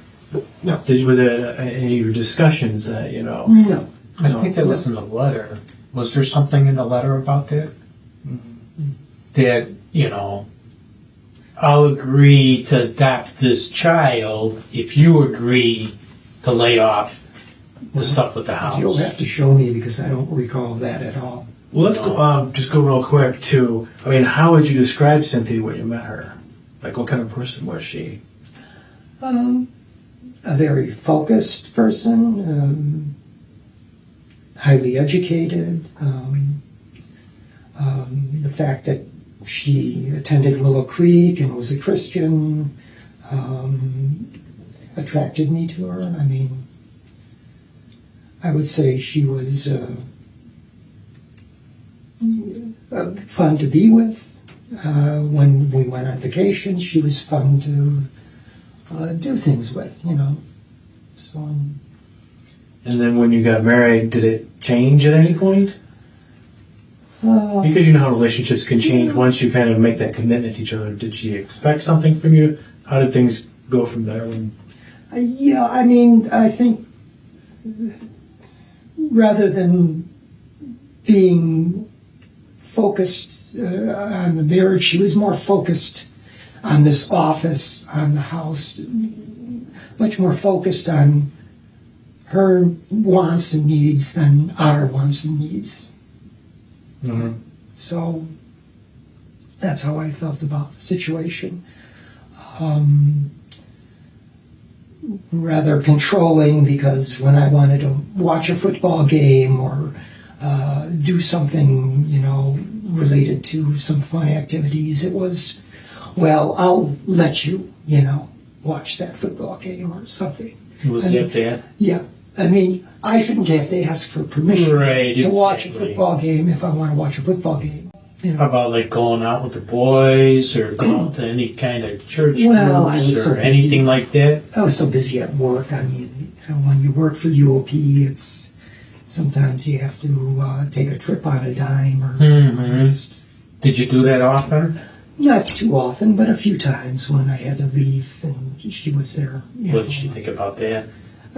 Was there any discussions that, you know? No. I think that was in the letter. Was there something in the letter about that? That, you know, I'll agree to adopt this child if you agree to lay off the stuff with the house. You'll have to show me because I don't recall that at all. Well, let's go, just go real quick to, I mean, how would you describe Cynthia when you met her? Like, what kind of person was she? A very focused person, highly educated. The fact that she attended Willow Creek and was a Christian attracted me to her. I mean, I would say she was fun to be with. When we went on vacation, she was fun to do things with, you know. So, And then when you got married, did it change at any point? Because you know how relationships can change once you kind of make that commitment to each other. Did she expect something from you? How did things go from there? yeah, I mean, I think rather than being focused on the marriage. She was more focused on this office, on the house, much more focused on her wants and needs than our wants and needs. Mhm. So that's how I felt about the situation. Rather controlling, because when I wanted to watch a football game or do something, related to some fun activities, it was, well, I'll let you, watch that football game or something. Was it that? Yeah. I mean, I shouldn't have to ask for permission Right, to watch a exactly. football game if I want to watch a football game. How about like going out with the boys or going to any kind of church Well, I was groups so or busy. anything like that? I was so busy at work. I mean, when you work for UOP, it's sometimes you have to take a trip on a dime or just Did you do that often? not too often, but a few times when I had to leave and she was there. What did she think about that?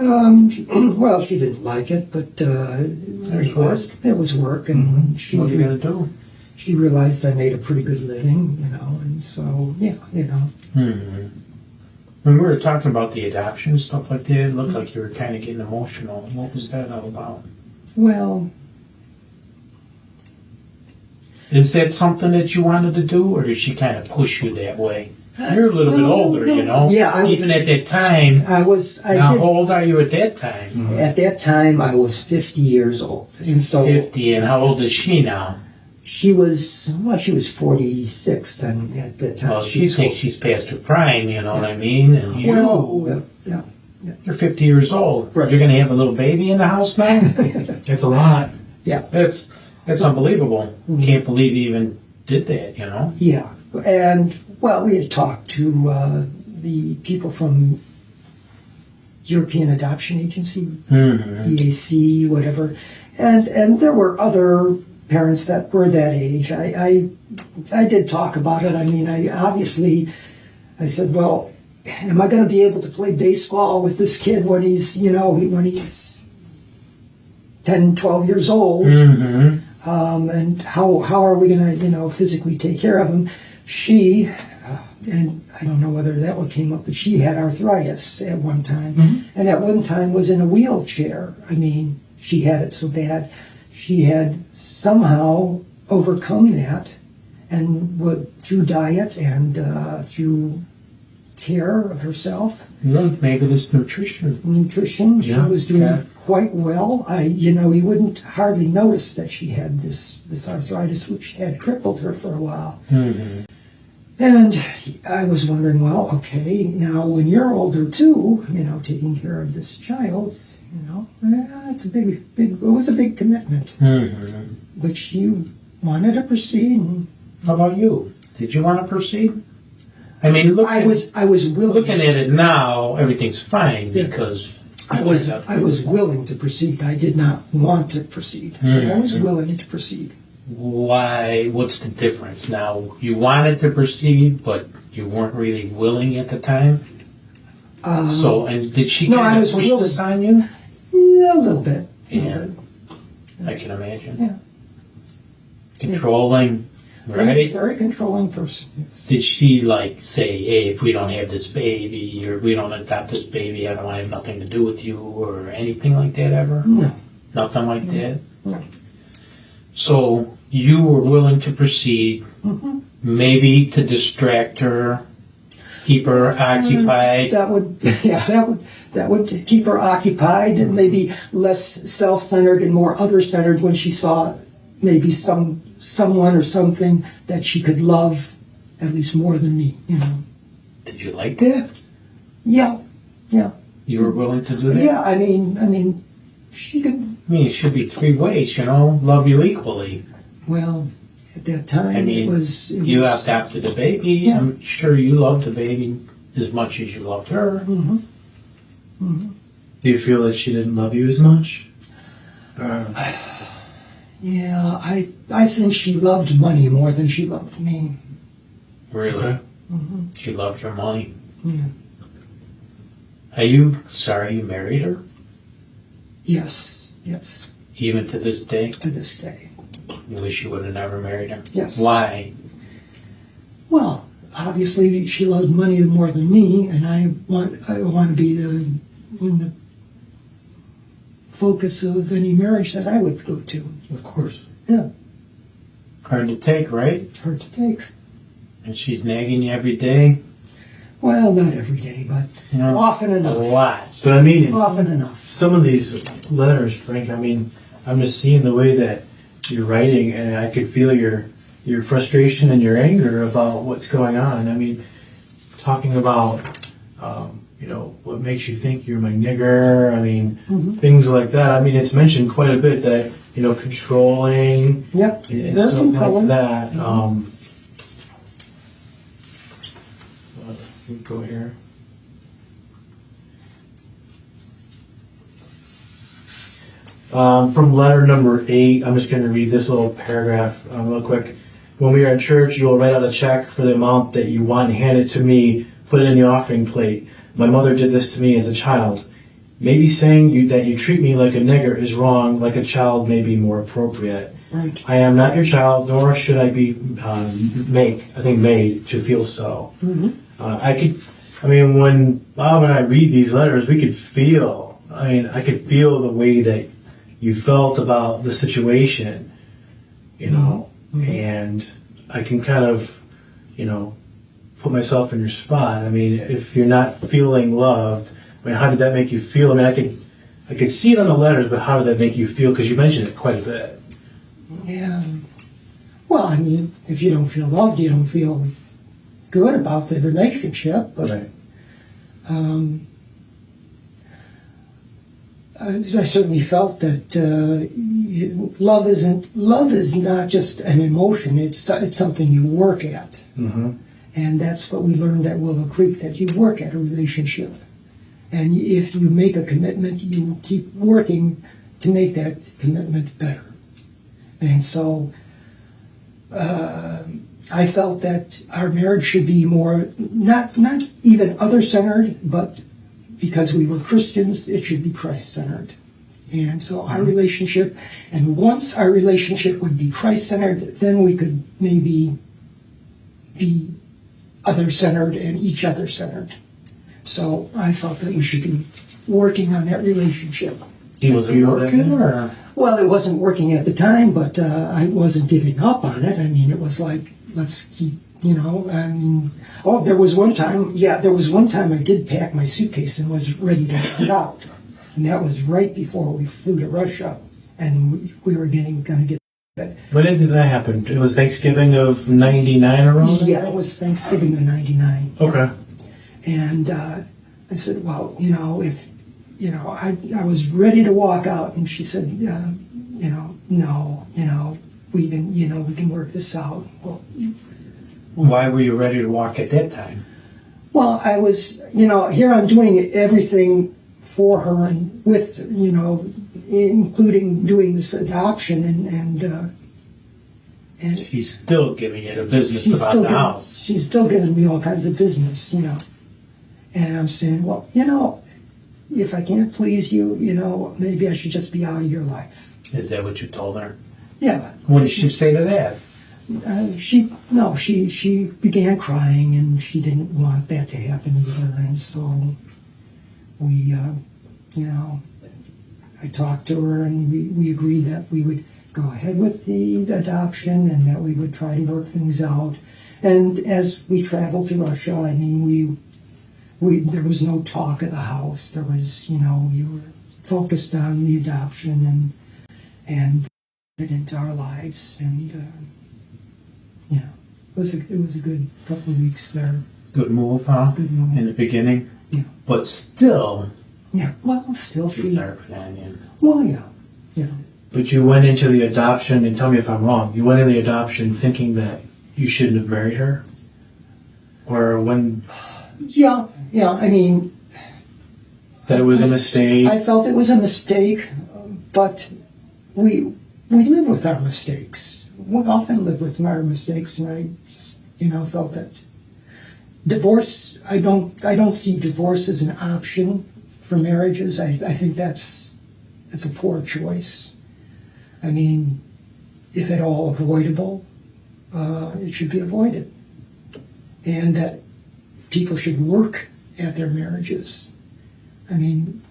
Well, she didn't like it, but it was work, and she What are you going to do? she realized I made a pretty good living, and so When we were talking about the adoption and stuff like that, it looked like you were kind of getting emotional. What was that all about? Well, Is that something that you wanted to do, or did she kind of push you that way? You're a little bit older, no. Yeah, I was- Even at that time. I Now, did. how old are you at that time? At that time, I was 50 years old, and so 50, and how old is she now? she was 46 then at that time. Well, she thinks she's past her prime, you know what I mean? And you, well, yeah. you're 50 years old. Right. You're going to have a little baby in the house now? It's a lot. That's unbelievable. Can't believe you even did that, Yeah, and well, we had talked to the people from European Adoption Agency, EAC, whatever, and there were other parents that were that age. I did talk about it. I mean, I said, well, am I going to be able to play baseball with this kid when he's 10, 12 years old? And how are we going to, physically take care of him? She, and I don't know whether that one came up, but she had arthritis at one time, and at one time was in a wheelchair. I mean, she had it so bad. She had somehow overcome that, and through diet and through care of herself. Well, maybe this nutrition. She was doing quite well. You wouldn't hardly notice that she had this arthritis, which had crippled her for a while. And I was wondering, well, okay, now when you're older too, taking care of this child, it's it was a big commitment. But she wanted to proceed. And How about you? Did you want to proceed? I mean, I was willing. looking at it now, everything's fine because I was willing to proceed. I did not want to proceed, but I was willing to proceed. Why? What's the difference now? You wanted to proceed, but you weren't really willing at the time. And did she No, kind I of was push willing. this on you? Yeah, a little bit. Yeah. I can imagine. Yeah. Controlling, right? Very controlling person. Yes. Did she say, hey, if we don't have this baby or we don't adopt this baby, I don't want to have nothing to do with you or anything like that ever? No. Nothing like that? No. So you were willing to proceed, maybe to distract her, keep her occupied. That would keep her occupied and maybe less self-centered and more other-centered when she saw maybe someone or something that she could love at least more than me. Did you like that? Yeah. You were willing to do that? Yeah. I mean, she could. I mean, it should be three ways, love you equally. Well, at that time, I mean, it was. You adopted a baby. Yeah. I'm sure you loved the baby as much as you loved her. Do you feel that she didn't love you as much? Yeah, I think she loved money more than she loved me. Really? Okay. She loved your money. Yeah. Are you sorry you married her? Yes. Even to this day? To this day. You wish you would have never married her? Yes. Why? Well, obviously she loved money more than me, and I want to be in the focus of any marriage that I would go to. Of course. Yeah, Hard to take, right? hard to take. And she's nagging you every day? Well, not every day, but Yeah. often A enough. lot. But I mean, it's, Often enough. some of these letters, Frank, I mean, I'm just seeing the way that you're writing, and I could feel your frustration and your anger about what's going on. I mean, talking about, what makes you think you're my nigger, I mean, things like that. I mean, it's mentioned quite a bit that, controlling Yep, and very stuff like controlling. that. Let me go here. From letter number 8, I'm just going to read this little paragraph real quick. When we are in church, you will write out a check for the amount that you want and hand it to me, put it in the offering plate. My mother did this to me as a child. Maybe saying that you treat me like a nigger is wrong, like a child may be more appropriate. Right. I am not your child, nor should I be made to feel so. When Bob and I read these letters, we could feel, I could feel the way that you felt about the situation, and I can kind of, put myself in your spot. If you're not feeling loved, how did that make you feel? I could see it on the letters, but how did that make you feel? Because you mentioned it quite a bit. Yeah. Well, if you don't feel loved, you don't feel good about the relationship. But Right. I certainly felt that love is not just an emotion. It's something you work at, and that's what we learned at Willow Creek. That you work at a relationship, and if you make a commitment, you keep working to make that commitment better. And so I felt that our marriage should be more, not even other-centered, but because we were Christians, it should be Christ-centered. And so our relationship, and once our relationship would be Christ-centered, then we could maybe be other-centered and each other-centered. So I felt that we should be working on that relationship. Do you feel that? Or? Well, it wasn't working at the time, but I wasn't giving up on it. It was like, let's keep, there was one time I did pack my suitcase and was ready to head out. And that was right before we flew to Russia, and we were going to get it. When did that happen? It was Thanksgiving of '99 around? Yeah, it was Thanksgiving of '99. Okay. And I said, well, I was ready to walk out, and she said, no, we can work this out. Well, Why were you ready to walk at that time? well, I was, here I'm doing everything for her and with, including doing this adoption and She's still giving you the business about the house. She's still giving me all kinds of business, And I'm saying, well, if I can't please you, maybe I should just be out of your life. Is that what you told her? Yeah. What did she say to that? She began crying, and she didn't want that to happen either. And so we, I talked to her, and we agreed that we would go ahead with the adoption and that we would try to work things out. And as we traveled to Russia, there was no talk of the house. There was, we were focused on the adoption and it into our lives. And it was a good couple of weeks there. Good move, huh? Good move. In the beginning? Yeah. But still, Yeah. Well, still she's our companion. Well, yeah. Yeah. But you went into the adoption, and tell me if I'm wrong, you went into the adoption thinking that you shouldn't have married her? Or when... Yeah. That it was a mistake? I felt it was a mistake, but we live with our mistakes. We often live with our mistakes, and I just, felt that divorce. I don't see divorce as an option for marriages. I think that's a poor choice. if at all avoidable, it should be avoided. And that people should work at their marriages. I mean,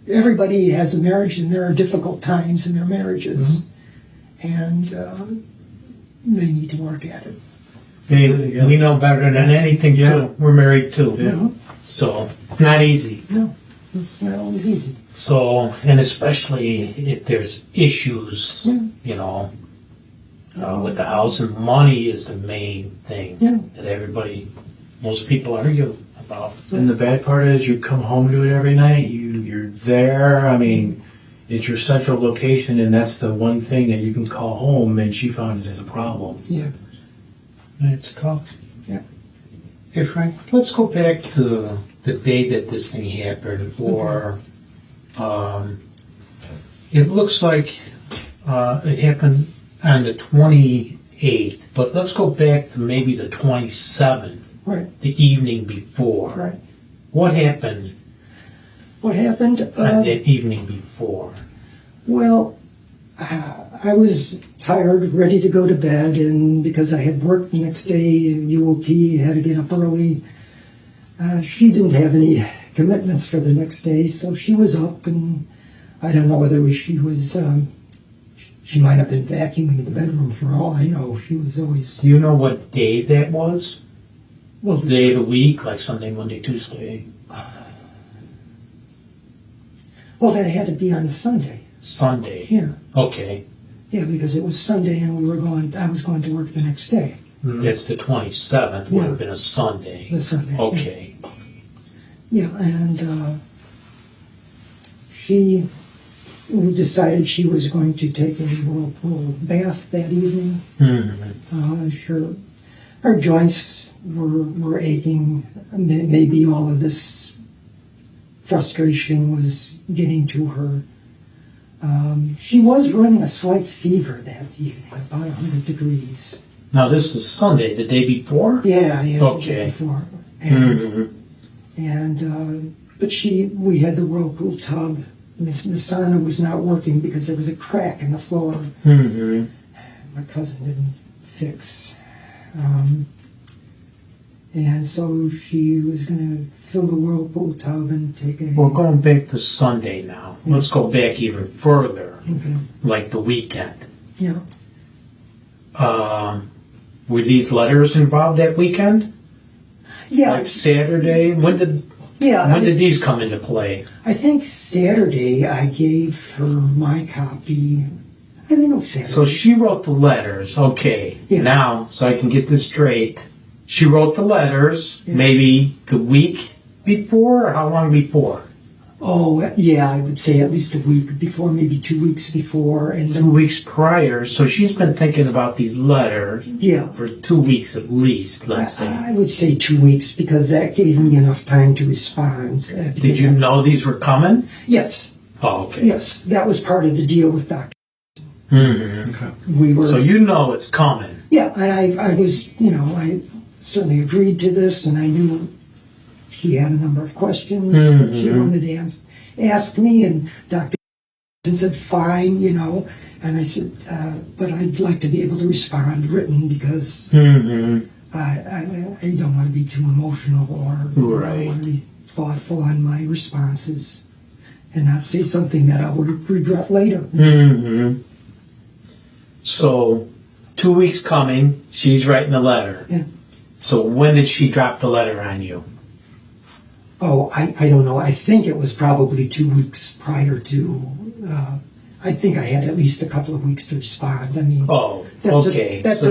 everybody has a marriage, and there are difficult times in their marriages, and they need to work at it. Hey, we know better than anything, too. We're married, too. Yeah. So, it's not easy. No, it's not always easy. So, and especially if there's issues, Yeah. you know, with the house, and money is the main thing Yeah. that most people argue about. And the bad part is you come home to it every night, you're there, I mean, it's your central location, and that's the one thing that you can call home, and she found it as a problem. Yeah. It's tough. Yeah. Hey, Frank, let's go back to the day that this thing happened, or it looks like it happened on the 28th, but let's go back to maybe the 27th, Right. the evening before. Right. What happened What happened? on that evening before? Well, I was tired, ready to go to bed, and because I had work the next day, UOP, had to get up early. She didn't have any commitments for the next day, so she was up, and I don't know whether she was, she might have been vacuuming the bedroom for all I know. She was always, Do you know what day that was? well, Day of the week, like Sunday, Monday, Tuesday, well, that had to be on a Sunday. Sunday. Yeah, Okay, yeah, because it was Sunday, and I was going to work the next day, that's the 27th. Would have been a Sunday. the Sunday. Okay. Yeah, and she decided she was going to take a whirlpool bath that evening. Her joints were aching. Maybe all of this frustration was getting to her. She was running a slight fever that evening, about 100 degrees. Now this is Sunday, the day before? Yeah, the day Okay. before. Mm-hmm. But we had the whirlpool tub. The sauna was not working because there was a crack in the floor. Mm-hmm. My cousin didn't fix. And so she was going to fill the whirlpool tub and take a... We're going back to Sunday now. Let's go back even further, Okay. like the weekend. Yeah. Were these letters involved that weekend? Yeah. Like Saturday? When did these come into play? I think Saturday I gave her my copy. I think it was Saturday. So she wrote the letters. Okay. Yeah. Now, so I can get this straight. She wrote the letters Yeah. maybe the week before, or how long before? Oh, yeah, I would say at least a week before, maybe 2 weeks before. And 2 then, weeks prior. So she's been thinking about these letters yeah. for 2 weeks at least, let's say. I would say 2 weeks because that gave me enough time to respond. Did you know these were coming? Yes, Oh, okay. yes. That was part of the deal with Dr. Mm-hmm. Okay. We were... So you know it's coming. Yeah, and I was, I certainly agreed to this, and I knew she had a number of questions that she wanted to ask me, and Dr. said, fine, and I said, but I'd like to be able to respond written because Mm-hmm. I don't want to be too emotional or I Right. want to be thoughtful on my responses and not say something that I would regret later. Mm-hmm. So, 2 weeks coming, she's writing a letter. Yeah. So when did she drop the letter on you? Oh, I don't know. I think it was probably 2 weeks prior to. I think I had at least a couple of weeks to respond. I mean, Oh, that okay. that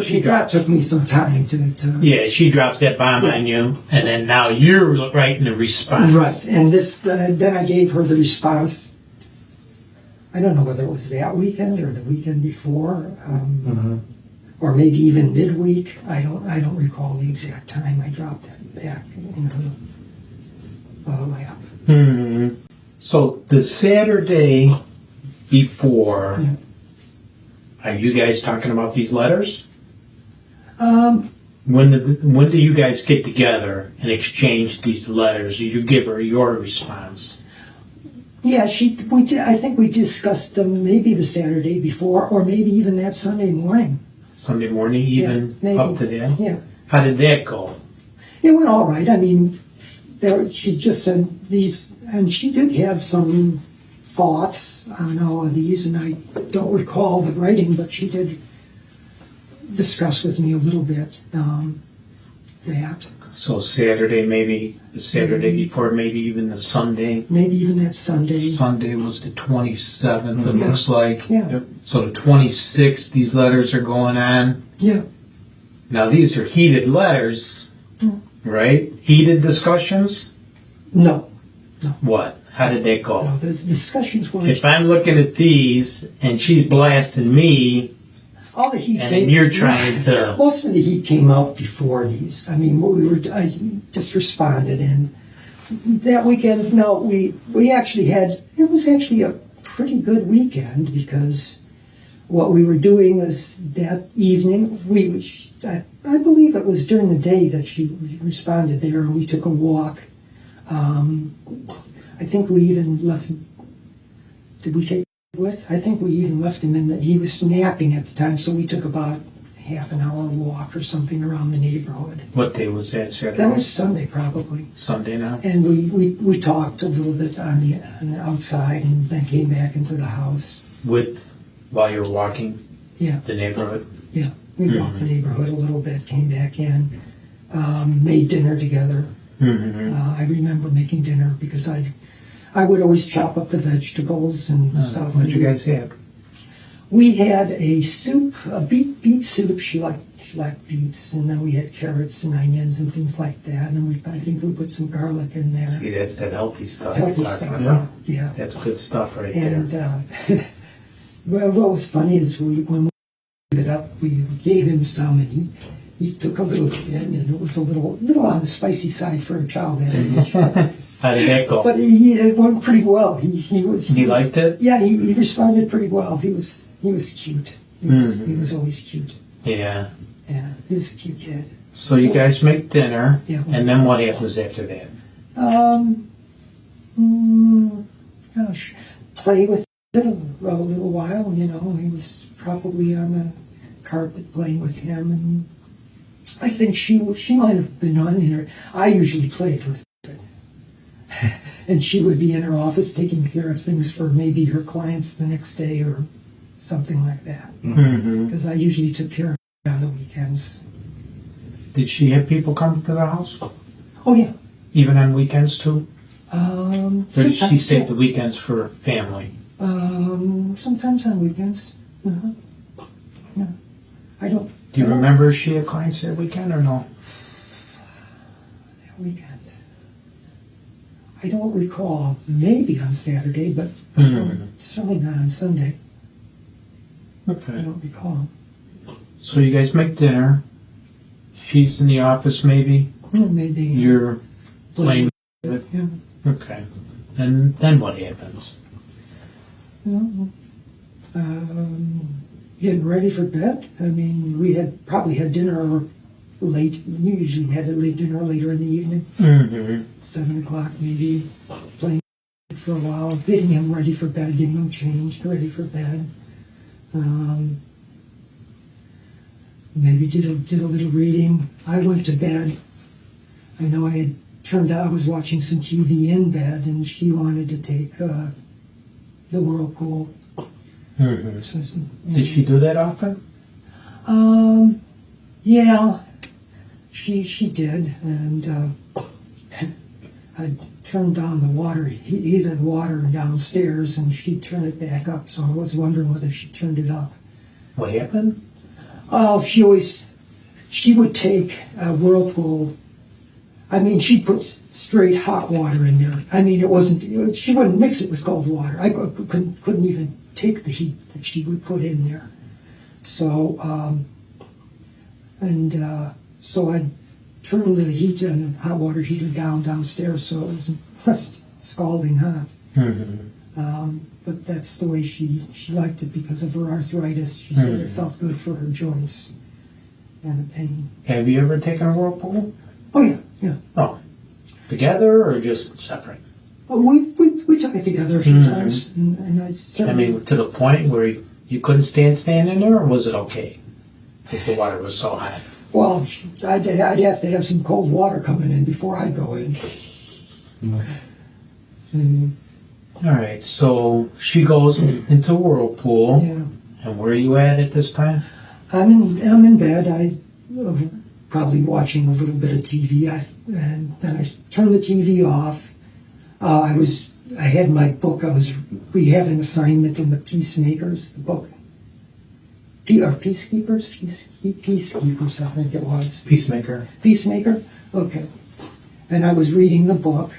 took me some time to. Yeah, she drops that bomb Yeah. on you, and then now you're writing the response. Right, and then I gave her the response. I don't know whether it was that weekend or the weekend before, or maybe even midweek. I don't recall the exact time I dropped that back in her lap. Mm-hmm. So the Saturday before, Yeah. are you guys talking about these letters? Um, When do you guys get together and exchange these letters? Or you give her your response? Yeah, we did. I think we discussed them maybe the Saturday before, or maybe even that Sunday morning. Sunday morning, even maybe. up to that? Yeah. How did that go? It went all right. I mean, she just said these, and she did have some thoughts on all of these, and I don't recall the writing, but she did discuss with me a little bit that. So Saturday, maybe the Saturday before, maybe even the Sunday. Maybe even that Sunday. Sunday was the 27th, it looks like. Yeah. Yep. So the 26th, these letters are going on. Yeah. Now these are heated letters, right? Heated discussions? No. What? How did that go? No, the discussions weren't. If I'm looking at these and she's blasting me, All the heat and came, you're trying to... Most of the heat came out before these. I mean, I just responded, and that weekend, no, we actually had, it was actually a pretty good weekend, because what we were doing was that evening, I believe it was during the day that she responded there, and we took a walk. I think we even left, did we take with? I think we even left him he was napping at the time, so we took about half an hour walk or something around the neighborhood. What day was that, Saturday? That was Sunday, probably. Sunday now? And we talked a little bit on the outside, and then came back into the house. While you were walking Yeah. the neighborhood? Yeah. We walked the neighborhood a little bit, came back in, made dinner together. I remember making dinner because I would always chop up the vegetables and stuff. What did you guys have? We had a soup, a beet soup. She liked beets, and then we had carrots and onions and things like that. And I think we put some garlic in there. See, that's that healthy stuff. Healthy you're stuff, talking about. yeah. That's good stuff right And there. well, what was funny is when we gave it up, we gave him some, and he took a little bit, and it was a little on the spicy side for a child that age. How did that go? But it went pretty well. He liked it? Yeah, he responded pretty well. He was cute. He was always cute. Yeah. Yeah, he was a cute kid. So you guys make dinner, Yeah. and then what happens after that? Gosh, play with him a little while. You know, he was probably on the carpet playing with him, and I think she might have been on in her. I usually played with her, and she would be in her office taking care of things for maybe her clients the next day or something like that. Because I usually took care of her on the weekends. Did she have people come to the house? Oh yeah. Even on weekends too? Or did she Sometimes, save yeah. the weekends for family? Sometimes on weekends. Yeah. I don't. Do you remember if she had clients that weekend or no? That weekend. I don't recall. Maybe on Saturday, but certainly not on Sunday. I Okay. don't recall. So you guys make dinner. She's in the office maybe. Maybe. You're playing with it. Yeah. Okay. And then what happens? Getting ready for bed. I mean, we had probably had dinner late. You usually had to leave dinner later in the evening, 7 o'clock maybe. Playing for a while, getting him ready for bed, getting him changed, ready for bed. Maybe did a little reading. I went to bed. I know I was watching some TV in bed, and she wanted to take the whirlpool. So, Did she do that often? Yeah, she did, and I turned down the water, heated water downstairs, and she'd turn it back up. So I was wondering whether she turned it up. What happened? Oh, she would take a whirlpool. I mean, she'd put straight hot water in there. I mean, she wouldn't mix it with cold water. I couldn't even take the heat that she would put in there. So, so I turned the heat and hot water heater downstairs so it wasn't scalding hot. But that's the way she liked it because of her arthritis. She said it felt good for her joints and the pain. Have you ever taken a whirlpool? Oh, yeah. Oh. Together or just separate? We took it together a few times, and I I certainly. mean, to the point where you couldn't stand staying in there, or was it okay? If the water was so hot. Well, I'd have to have some cold water coming in before I go in. All right, so she goes into whirlpool, Yeah, and where are you at this time? I'm in bed. I probably watching a little bit of TV. And then I turned the TV off. I had my book. We had an assignment in the Peacemakers, the book. Peacekeepers, I think it was. Peacemaker. Peacemaker? Okay. And I was reading the book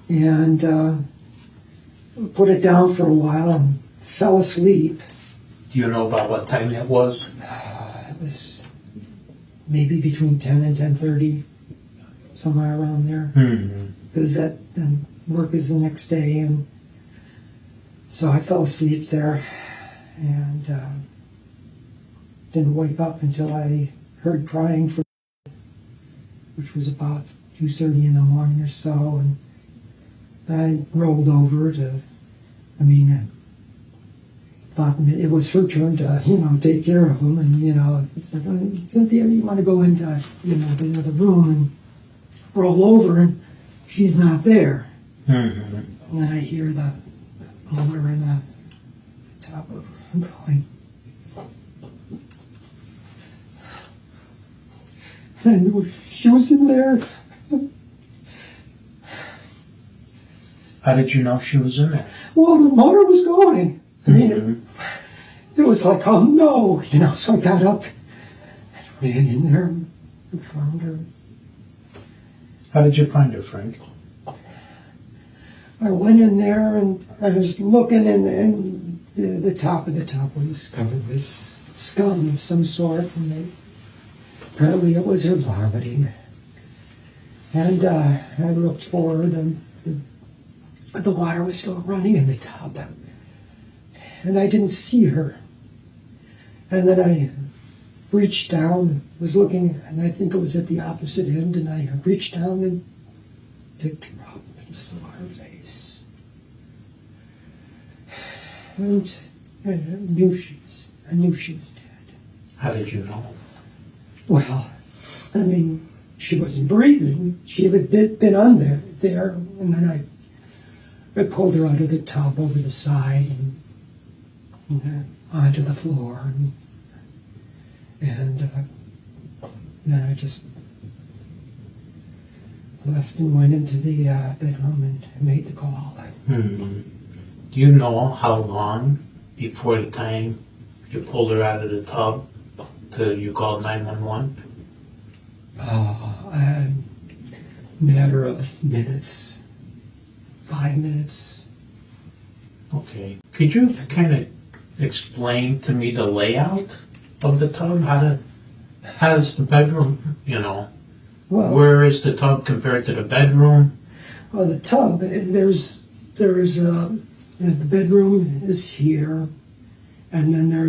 and put it down for a while and fell asleep. Do you know about what time that was? It was maybe between 10 and 10:30, somewhere around there. Because then work is the next day. And so I fell asleep there and didn't wake up until I heard crying from, which was about 2:30 in the morning or so, and I rolled over I thought it was her turn to, take care of him, and, it's like, Cynthia, you want to go into, the other room and roll over, and she's not there. And then I hear the motor in the top going. I knew she was in there. How did you know she was in there? Well, the motor was going. I mean, it was like, oh no, so I got up and ran in there and found her. How did you find her, Frank? I went in there and I was looking, and the top of the tub was covered with scum of some sort, and apparently it was her vomiting. And I looked for her, the water was still running in the tub, and I didn't see her. And then I reached down, was looking, and I think it was at the opposite end, and I reached down and picked her up and saw her face. And I knew she was dead. How did you know? Well, I mean, she wasn't breathing. She had been on there, and then I pulled her out of the tub over the side and onto the floor, and then I just left and went into the bedroom and made the call. Do you know how long before the time you pulled her out of the tub till you called 911? A matter of minutes, 5 minutes. Okay. Could you kind of explain to me the layout of the tub? How does the bedroom, Well, where is the tub compared to the bedroom? well, the tub, the bedroom is here, and then there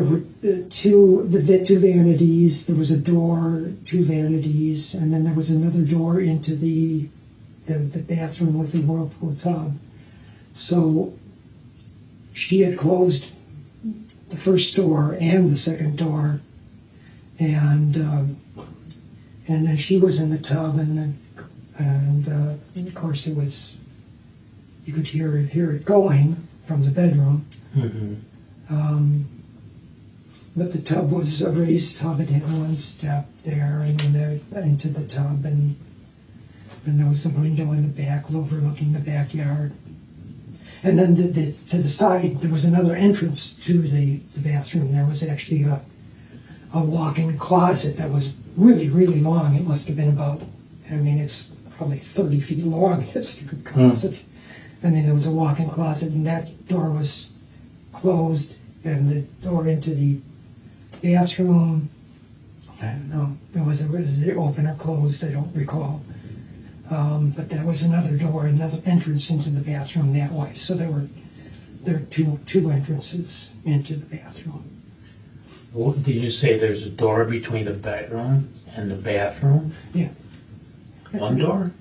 were two vanities. There was a door, two vanities, and then there was another door into the bathroom with the whirlpool tub. So she had closed the first door and the second door, and then she was in the tub, and of course you could hear it going from the bedroom. But the tub was a raised tub. It had one step there, and then there into the tub, and then there was a window in the back overlooking the backyard. And then to the side, there was another entrance to the bathroom. There was actually a walk-in closet that was really, really long. It must have been it's probably 30 feet long, this stupid closet. There was a walk-in closet, and that door was closed, and the door into the bathroom, I don't know, was it open or closed? I don't recall. But there was another door, another entrance into the bathroom that way. So there are two entrances into the bathroom. Did you say there's a door between the bedroom and the bathroom? Yeah. One door?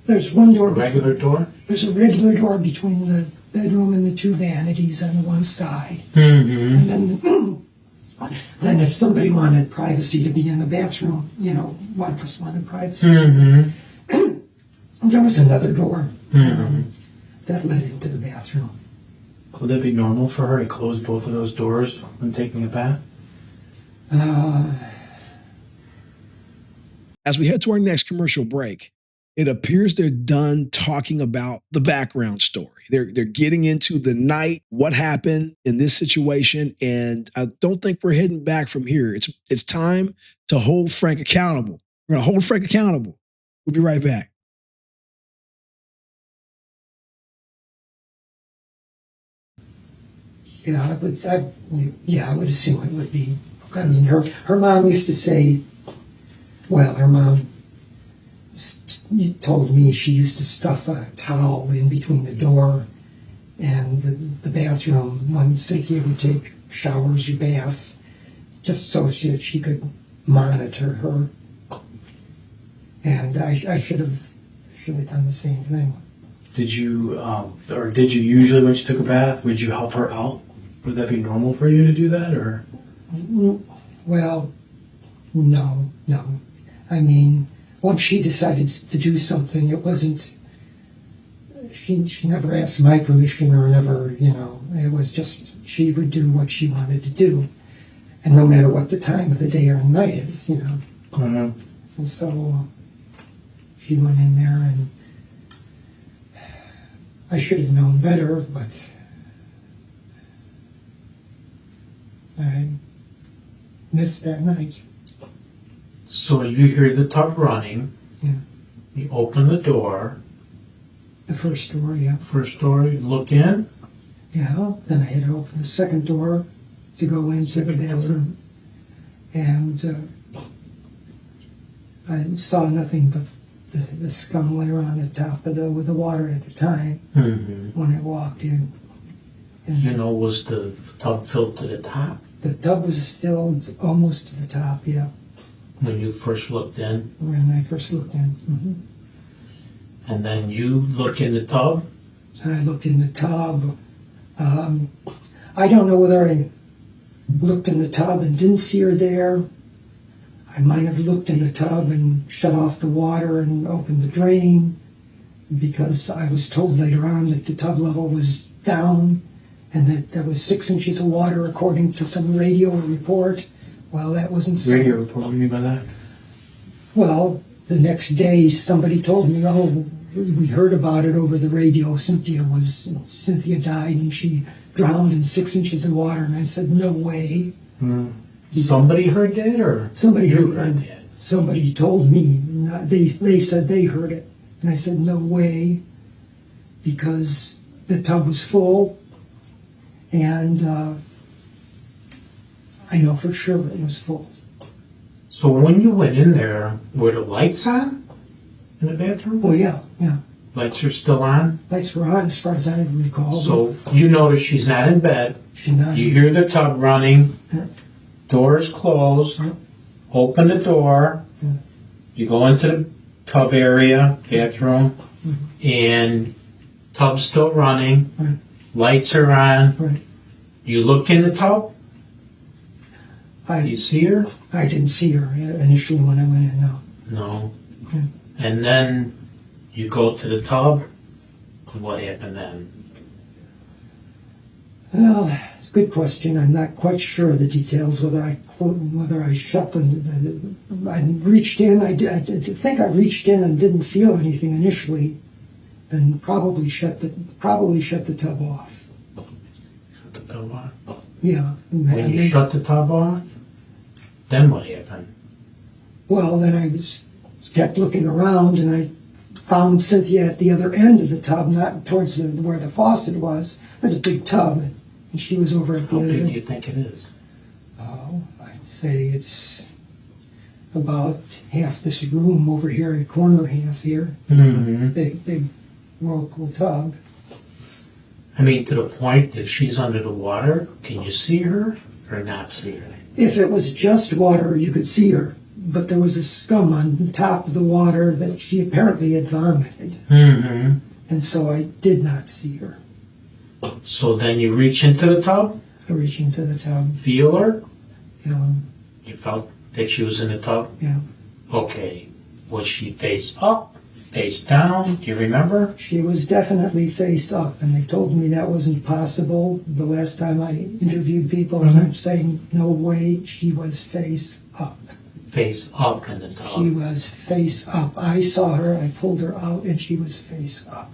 There's one door. A regular door? There's a regular door between the bedroom and the two vanities on the one side. Mm-hmm. And then if somebody wanted privacy to be in the bathroom, one of us wanted privacy. Mm-hmm. There was another door that led into the bathroom. Would that be normal for her to close both of those doors when taking a bath? As we head to our next commercial break, it appears they're done talking about the background story. They're getting into the night, what happened in this situation, and I don't think we're heading back from here. It's time to hold Frank accountable. We're going to hold Frank accountable. We'll be right back. Yeah, I would assume it would be. I mean, her mom used to say, her mom told me she used to stuff a towel in between the door and the bathroom when Cynthia would take showers or baths, just so she could monitor her. And I should have done the same thing. Did you usually when she took a bath, would you help her out? Would that be normal for you to do that, or? Well, no. I mean, once she decided to do something, it wasn't, she never asked my permission or never, it was just, she would do what she wanted to do. And no matter what the time of the day or night is, Mm-hmm. And so she went in there, and I should have known better, but I missed that night. So you hear the tub running. Yeah. You open the door. The first door, yeah. First door, you look in. Yeah. Then I had to open the second door to go into the bathroom. And I saw nothing but the scum layer on the top of with the water at the time when I walked in. And Was the tub filled to the top the tub was filled almost to the top, yeah, when you first looked in? when I first looked in. And then you look in the tub? And I looked in the tub. I don't know whether I looked in the tub and didn't see her there. I might have looked in the tub and shut off the water and opened the drain, because I was told later on that the tub level was down and that there was 6 inches of water according to some radio report. Well, that wasn't so. Radio report, what do you mean by that? Well, the next day somebody told me, we heard about it over the radio. Cynthia died and she drowned in 6 inches of water. And I said, no way. Somebody heard that, or Somebody you heard that? Somebody told me. They said they heard it. And I said, no way, because the tub was full, and I know for sure it was full. So when you went in there, were the lights on in the bathroom? Well, yeah. Lights are still on? Lights were on as far as I recall. So you notice she's not in bed. She's not. You hear the tub running. Yeah. Doors closed. Yeah. Open the door. Yeah. You go into the tub area, bathroom, and tub's still running. Right. Lights are on. Right. You look in the tub. You see her? I didn't see her initially when I went in, no. No. Okay. And then you go to the tub. What happened then? Well, it's a good question. I'm not quite sure of the details, whether I shut I reached in. I think I reached in and didn't feel anything initially, and probably shut the tub off. Shut the tub off? Yeah. When you shut the tub off, then what happened? Well, then I kept looking around, and I found Cynthia at the other end of the tub, not towards where the faucet was. There's a big tub, and she was over at the How other big end. do you think it is? Oh, I'd say it's about half this room over here, the corner half here. Mm-hmm. Big whirlpool tub. I mean, to the point if she's under the water, can you see her or not see her? If it was just water, you could see her. but there was a scum on top of the water that she apparently had vomited. Mm-hmm. And so I did not see her. So then you reach into the tub, I reached into the tub. feel her. You You felt that she was in the tub? Yeah. Okay. Was she face up, face down? Do you remember? She was definitely face up, and they told me that wasn't possible the last time I interviewed people, and I'm saying, no way, she was face up. Face up in the tub. She was face up. I saw her, I pulled her out, and she was face up.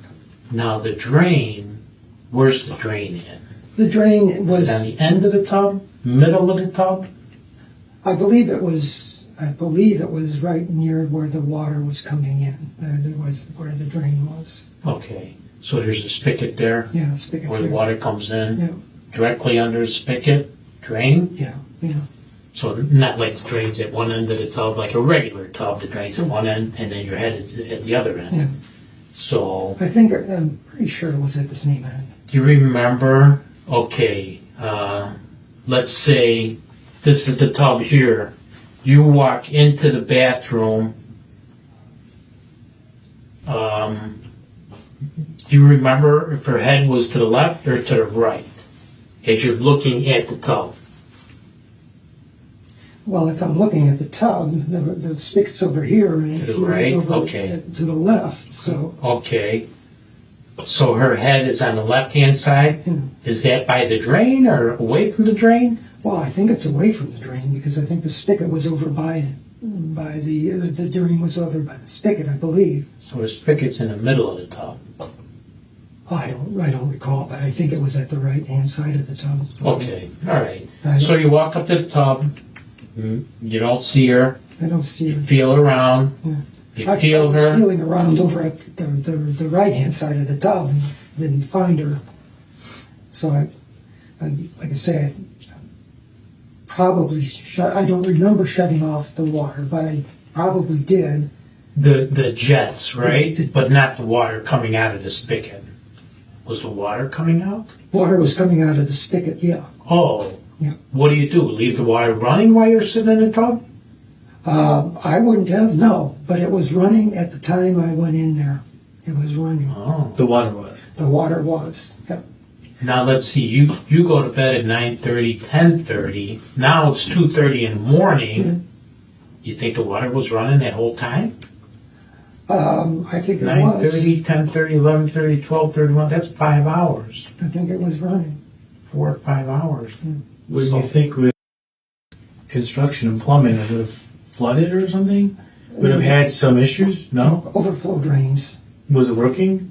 Now the drain, where's the drain in? The drain Is was, it on the end of the tub? Middle of the tub? I believe it was right near where the water was coming in. There was where the drain was. Okay. So there's a spigot there Yeah, spigot where the there. water comes in. Yeah. Directly under the spigot, drain. Yeah. So not like the drain's at one end of the tub, like a regular tub, the drain's at one end and then your head is at the other end. Yeah. So, I'm pretty sure it was at the same end. do you remember, okay, let's say this is the tub here. You walk into the bathroom. Do you remember if her head was to the left or to the right as you're looking at the tub? Well, if I'm looking at the tub, the spigot's over here, and To the she was right? over Okay. to the left. So Okay. So her head is on the left-hand side. Yeah. Is that by the drain or away from the drain? well, I think it's away from the drain because I think the spigot was over by the drain was over by the spigot, I believe. So the spigot's in the middle of the tub. I don't recall, but I think it was at the right hand side of the tub. Okay, all right. I, So you walk up to the tub. You don't see her. I don't see You her. feel around. Yeah. You I feel was her. feeling around over at the right hand side of the tub and didn't find her. So I like I say, I probably I don't remember shutting off the water, but I probably did. The jets, right? The- But not the water coming out of the spigot. Was the water coming out? Water was coming out of the spigot, yeah. Oh. Yeah. What do you do? Leave the water running while you're sitting in the tub? I wouldn't have, no, but it was running at the time I went in there. It was running. Oh. The water was. The water was, yep. Now let's see, you go to bed at 9:30, 10:30. Now it's 2:30 in the morning. You think the water was running that whole time? I think it 9:30, was. 10:30, 11:30, 12:31. That's 5 hours. I think it was running. 4 or 5 hours. Would So- you think with construction and plumbing, it would have flooded or something? Would have had some issues? No? Overflow drains. Was it working?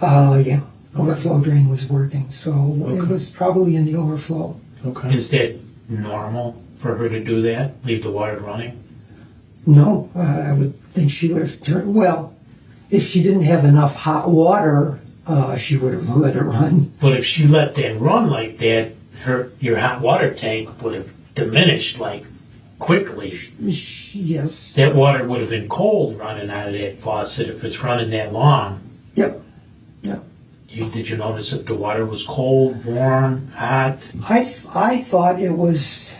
Yeah. Overflow drain was working, so it Okay. was probably in the overflow. Okay. Is that normal for her to do that? Leave the water running? No, I would think she would have turned. Well, if she didn't have enough hot water, she would have let it run. But if she let that run like that, your hot water tank would have diminished like quickly. Yes. That water would have been cold running out of that faucet if it's running that long. Yep. Did you notice if the water was cold, warm, hot? I thought it was.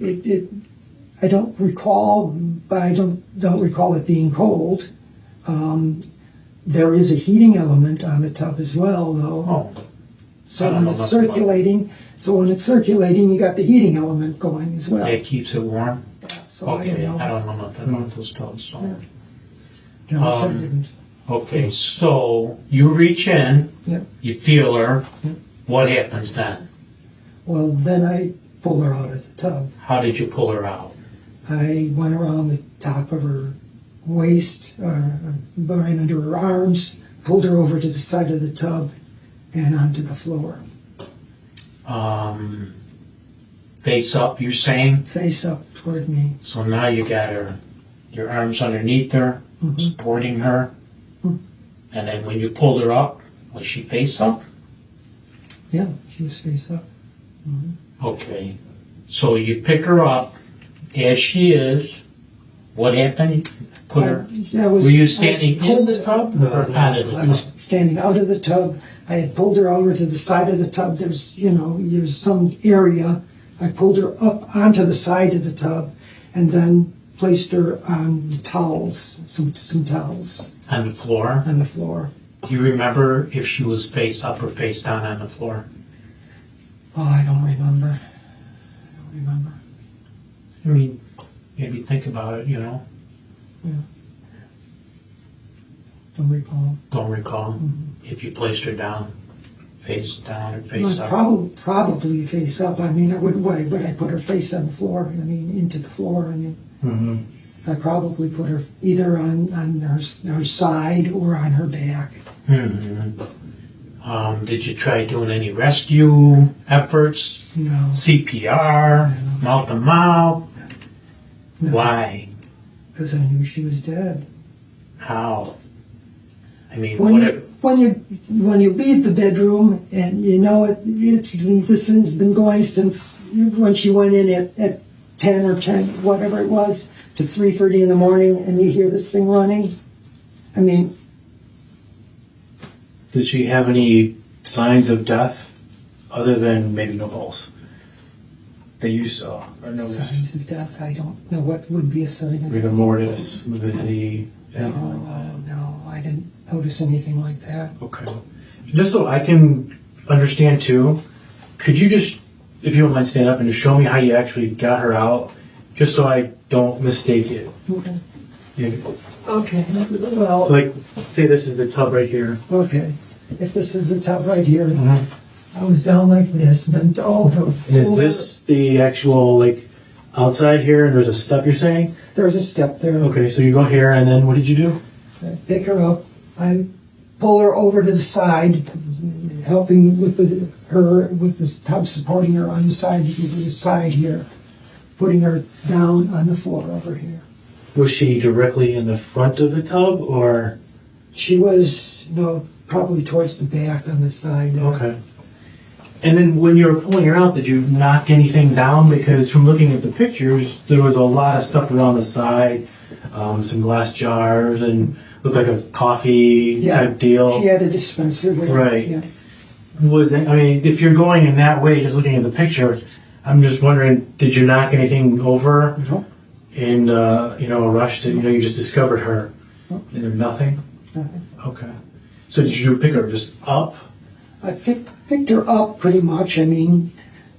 I don't recall, but I don't recall it being cold. There is a heating element on the tub as well, though. Oh, So I don't when know it's nothing about circulating, you got the heating element going as well. that keeps it warm? So I don't Okay, know. I don't know nothing about those tubs. So. Yeah. No, I didn't. Okay, so you reach in, Yep. you feel her. What happens then? Well, then I pulled her out of the tub. How did you pull her out? I went around the top of her waist, right under her arms, pulled her over to the side of the tub, and onto the floor. Face up, you're saying? Face up toward me. So now you got her, your arms underneath her, supporting her. And then when you pulled her up, was she face up? Yeah, she was face up. Okay. So you pick her up as she is. What happened? Put her. Were you standing in the tub No, or out of the I was tub? standing out of the tub. I had pulled her over to the side of the tub. There's some area I pulled her up onto the side of the tub and then placed her on the towels, some towels On the floor? on the floor. Do you remember if she was face up or face down on the floor? Oh, I don't remember. I mean, maybe think about it, you know? Don't recall. Don't recall if you placed her down or face up. Probably face up. I mean, I wouldn't wait, but I put her face on the floor. I mean, into the floor. I mean, I probably put her either on her side or on her back. Did you try doing any rescue efforts? No. CPR? Mouth to mouth? No. Why? Because I knew she was dead. How? I mean, When you leave the bedroom and you know this has been going since when she went in at 10 or 10, whatever it was, to 3:30 in the morning, and you hear this thing running. I mean, Did she have any signs of death other than maybe no pulse that you saw or noticed? signs of death. I don't know what would be a sign of Rigor death. mortis, morbidity, anything like that? No, I didn't notice anything like that. Okay. Just so I can understand too, could you just, if you don't mind, stand up and just show me how you actually got her out, just so I don't mistake it. Okay. Yeah. Okay. So Well, like, say this is the tub right here. okay. If this is the tub right here, I was down like this, bent over. Is this the actual like outside here and there's a step you're saying? There's a step there. Okay, so you go here and then what did you do? I pick her up. I pull her over to the side, helping with her with this tub, supporting her on the side here, putting her down on the floor over here. Was she directly in the front of the tub or? She was probably towards the back on the side. There. Okay. And then when you were pulling her out, did you knock anything down? Because from looking at the pictures, there was a lot of stuff around the side, some glass jars, and looked like a coffee type deal. She had a dispenser there. Right. Yeah. Was it, I mean, if you're going in that way, just looking at the picture, I'm just wondering, did you knock anything over No. in a rush to, you just discovered her? No. And there nothing? Nothing. Okay. So did you pick her just up? I picked her up pretty much. I mean,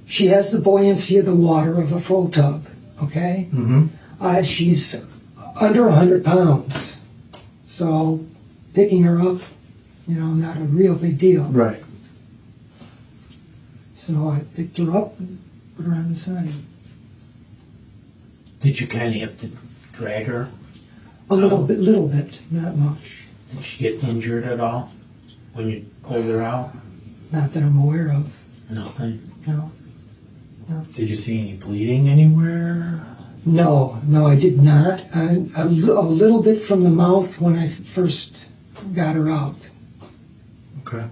she has the buoyancy of the water of a full tub. Okay. Mm-hmm. She's under 100 pounds, so picking her up, not a real big deal. Right. So I picked her up and put her on the side. Did you kind of have to drag her? A little bit, not much. Did she get injured at all when you pulled her out? Not that I'm aware of. Nothing. No. Did you see any bleeding anywhere? No, I did not. A little bit from the mouth when I first got her out. Okay.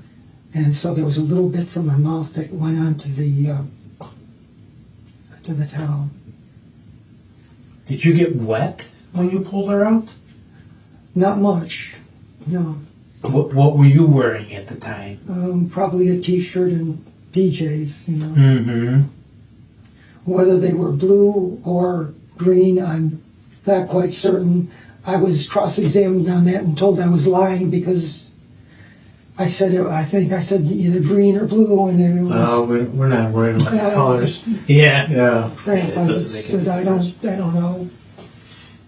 And so there was a little bit from her mouth that went onto the towel. Did you get wet when you pulled her out? Not much, no. What were you wearing at the time? Probably a t-shirt and PJs, Mm-hmm. Whether they were blue or green, I'm not quite certain. I was cross-examined on that and told I was lying because I think I said either green or blue, and it was We're not worried about colors. Yeah. Yeah. crap. it I doesn't make any said I don't know.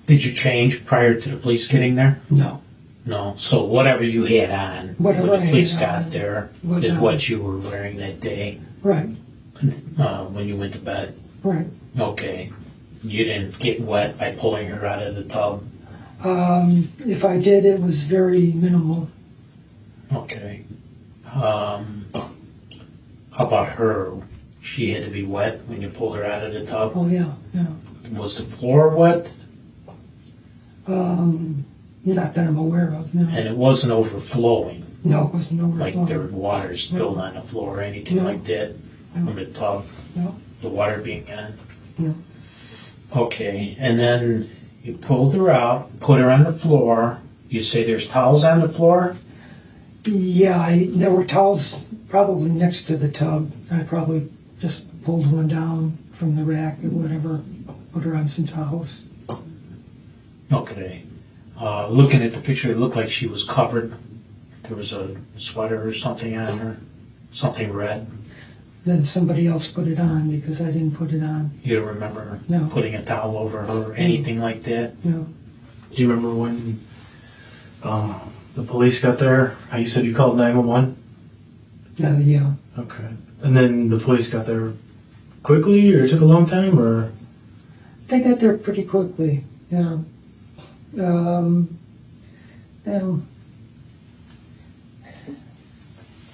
Did you change prior to the police getting there? No. No. So whatever you had on Whatever when I the police had got on there was is on. what you were wearing that day Right. when you went to bed. Right. Okay. You didn't get wet by pulling her out of the tub. If I did, it was very minimal. Okay. How about her? She had to be wet when you pulled her out of the tub. Oh yeah. Was the floor wet? Not that I'm aware of. No. And it wasn't overflowing, No, it wasn't like overflowing. there was water spilled on the floor or anything No. like that from the tub. No. The water being on. No. Okay, and then you pulled her out, put her on the floor. You say there's towels on the floor? Yeah, there were towels probably next to the tub. I probably just pulled one down from the rack or whatever, put her on some towels. Okay. Looking at the picture, it looked like she was covered. There was a sweater or something on her, something red. Then somebody else put it on because I didn't put it on. You don't remember No. putting a towel over her or anything like that? No. Do you remember when the police got there? How you said you called 911? Yeah. Okay. And then the police got there quickly, or it took a long time, or? They got there pretty quickly. Yeah.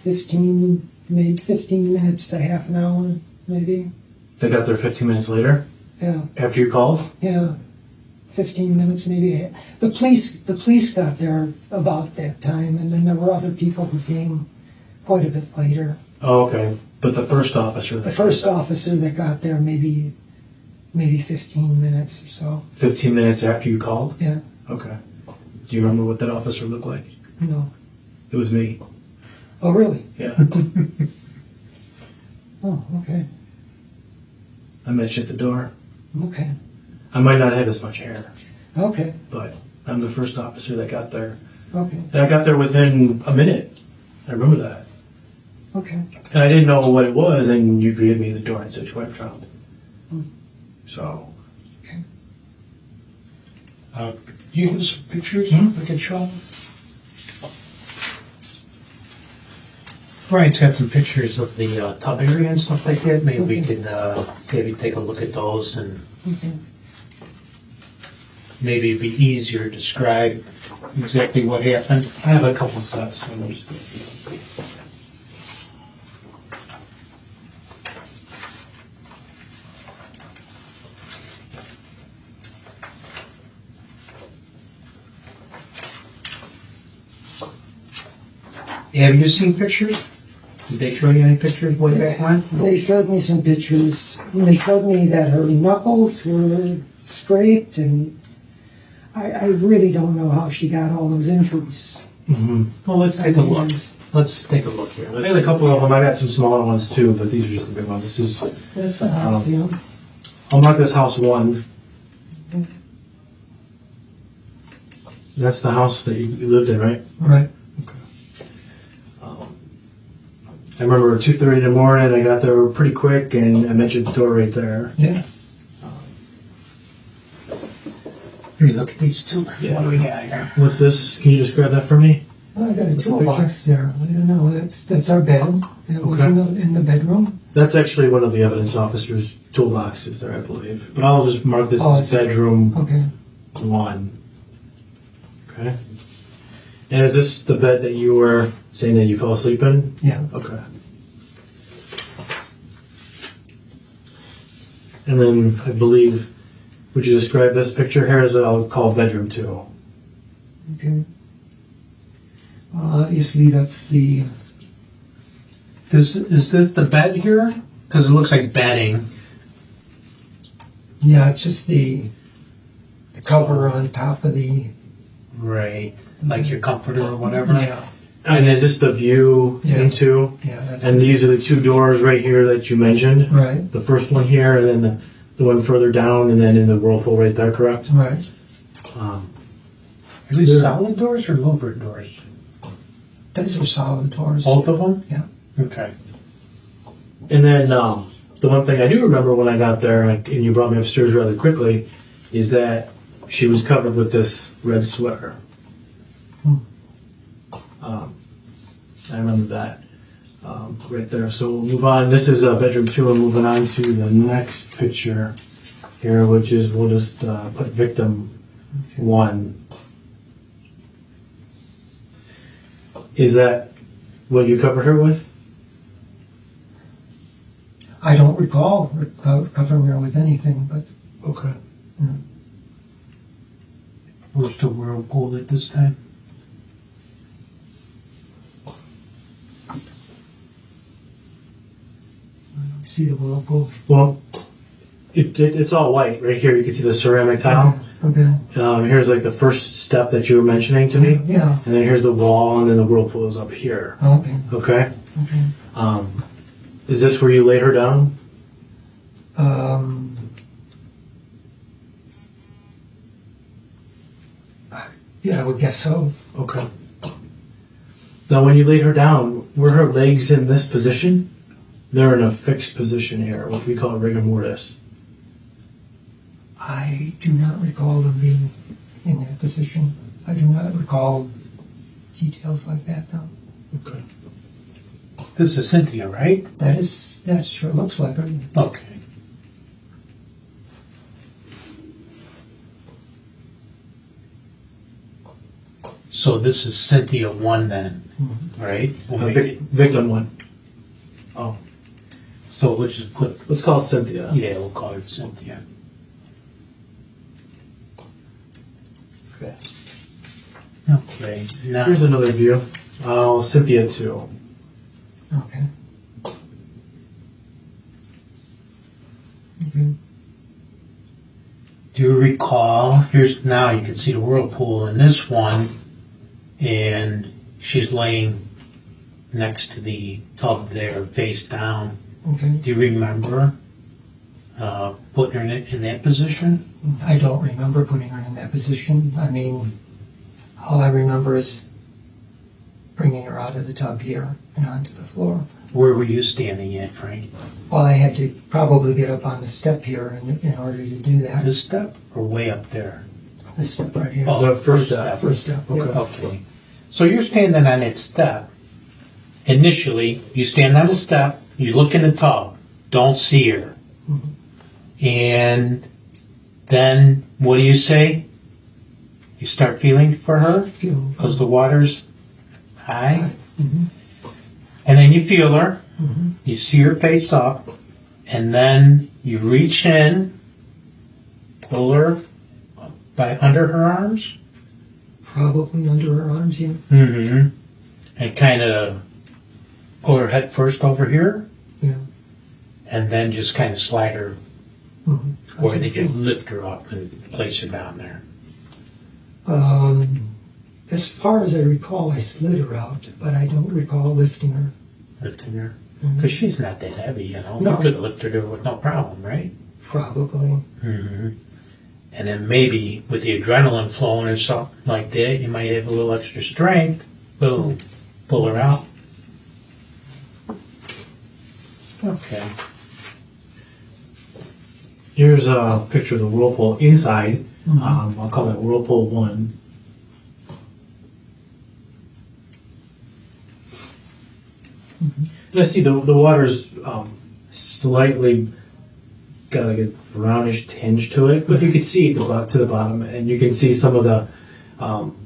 15 minutes to half an hour, maybe. They got there 15 minutes later? Yeah. After you called? Yeah. 15 minutes, maybe. The police got there about that time, and then there were other people who came quite a bit later. Oh, okay. But the first officer? The first officer that got there, maybe 15 minutes or so. 15 minutes after you called? Yeah. Okay. Do you remember what that officer looked like? No. It was me. Oh, really? Yeah. Oh, okay. I met you at the door. Okay. I might not have as much hair, Okay. but I'm the first officer that got there. Okay. And I got there within a minute. I remember that. Okay. And I didn't know what it was, and you greeted me at the door and said your wife drowned. So, You have some pictures I can show? Brian's got some pictures of the tub area and stuff like that. Maybe we could maybe take a look at those, and maybe it'd be easier to describe exactly what happened. I have a couple of thoughts. So I'm just Have you seen pictures? Did they show you any pictures way back when? They showed me some pictures. They showed me that her knuckles were scraped, and I really don't know how she got all those injuries. Well, let's take a look. Let's take a look here. I had a couple of them. I got some smaller ones too, but these are just the big ones. This is, That's the house, yeah. I'll mark this house 1. That's the house that you lived in, right? Right. I remember 2:30 in the morning. I got there pretty quick, and I met you at the door right there. Yeah. Here, look at these two. Yeah. What do we got here? What's this? Can you describe that for me? Oh, I got a the toolbox there. I don't know. That's our bed. It was in the bedroom. That's actually one of the evidence officer's toolboxes there, I believe. But I'll just mark this as Okay. bedroom Okay. 1. Okay. And is this the bed that you were saying that you fell asleep in? Yeah. Okay. And then I believe, would you describe this picture here as what I'll call bedroom 2? Okay. Well, obviously that's the. Is this the bed here? Because it looks like bedding. Yeah, it's just the cover on top of the. Right. Like your comforter or whatever? Yeah. And is this the view Yeah. into? Yeah. That's And these are the 2 doors right here that you mentioned? right. The first one here, and then the one further down, and then in the whirlpool right there, correct? Right. Are these solid doors or louvered doors? Those are solid doors. Both of them? Yeah. Okay. And then the one thing I do remember when I got there, and you brought me upstairs rather quickly, is that she was covered with this red sweater. I remember that right there. So we'll move on. This is bedroom 2. and moving on to the next picture here, which is, we'll just put victim 1. Is that what you covered her with? I don't recall covering her with anything, but Okay. Where's the whirlpool at this time? see the whirlpool. Well, it's all white right here. You can see the ceramic tile. Okay. Here's like the first step that you were mentioning to me, Yeah. and then here's the wall, and then the whirlpool is up here. Okay. Okay. Okay. Is this where you laid her down? Yeah, I would guess so. Okay. Now, when you laid her down, were her legs in this position? They're in a fixed position here, what we call rigor mortis. I do not recall them being in that position. I do not recall details like that, no. Okay. This is Cynthia, right? That sure looks like her. Okay. So this is Cynthia 1 then, right? We'll make it- Victim one. Oh. So we'll just put, Let's call it Cynthia. yeah, we'll call her Cynthia. Okay. Okay. Now, Here's another view. Oh, Cynthia 2. Okay. Okay. do you recall, here's, now you can see the whirlpool in this one, and she's laying next to the tub there, face down. Okay. Do you remember putting her in that position? I don't remember putting her in that position. I mean, all I remember is bringing her out of the tub here and onto the floor. Where were you standing at, Frank? Well, I had to probably get up on the step here in order to do that. This step or way up there? This step right here. Oh, The first step. First step. Yeah. Okay. So you're standing on that step. Initially, you stand on the step, you look in the tub, don't see her. And then what do you say? You start feeling for her Feel. because the water's high. Mhm. And then you feel her, you see her face up, and then you reach in, pull her by under her arms. Probably under her arms, yeah. Mm-hmm. And kind of pull her head first over here, Yeah. and then just kind of slide her, Mm-hmm. or did you lift her up and place her down there? As far as I recall, I slid her out, but I don't recall lifting her. Lifting her? Mhm. Because she's not that heavy, you know. No. You could lift her there with no problem, right? Probably. Mm-hmm. And then maybe with the adrenaline flowing or something like that, you might have a little extra strength. Boom. Pull her out. Okay. Here's a picture of the whirlpool inside. I'll call that whirlpool 1. And I see the water's slightly got like a brownish tinge to it, but you can see to the bottom, and you can see some of the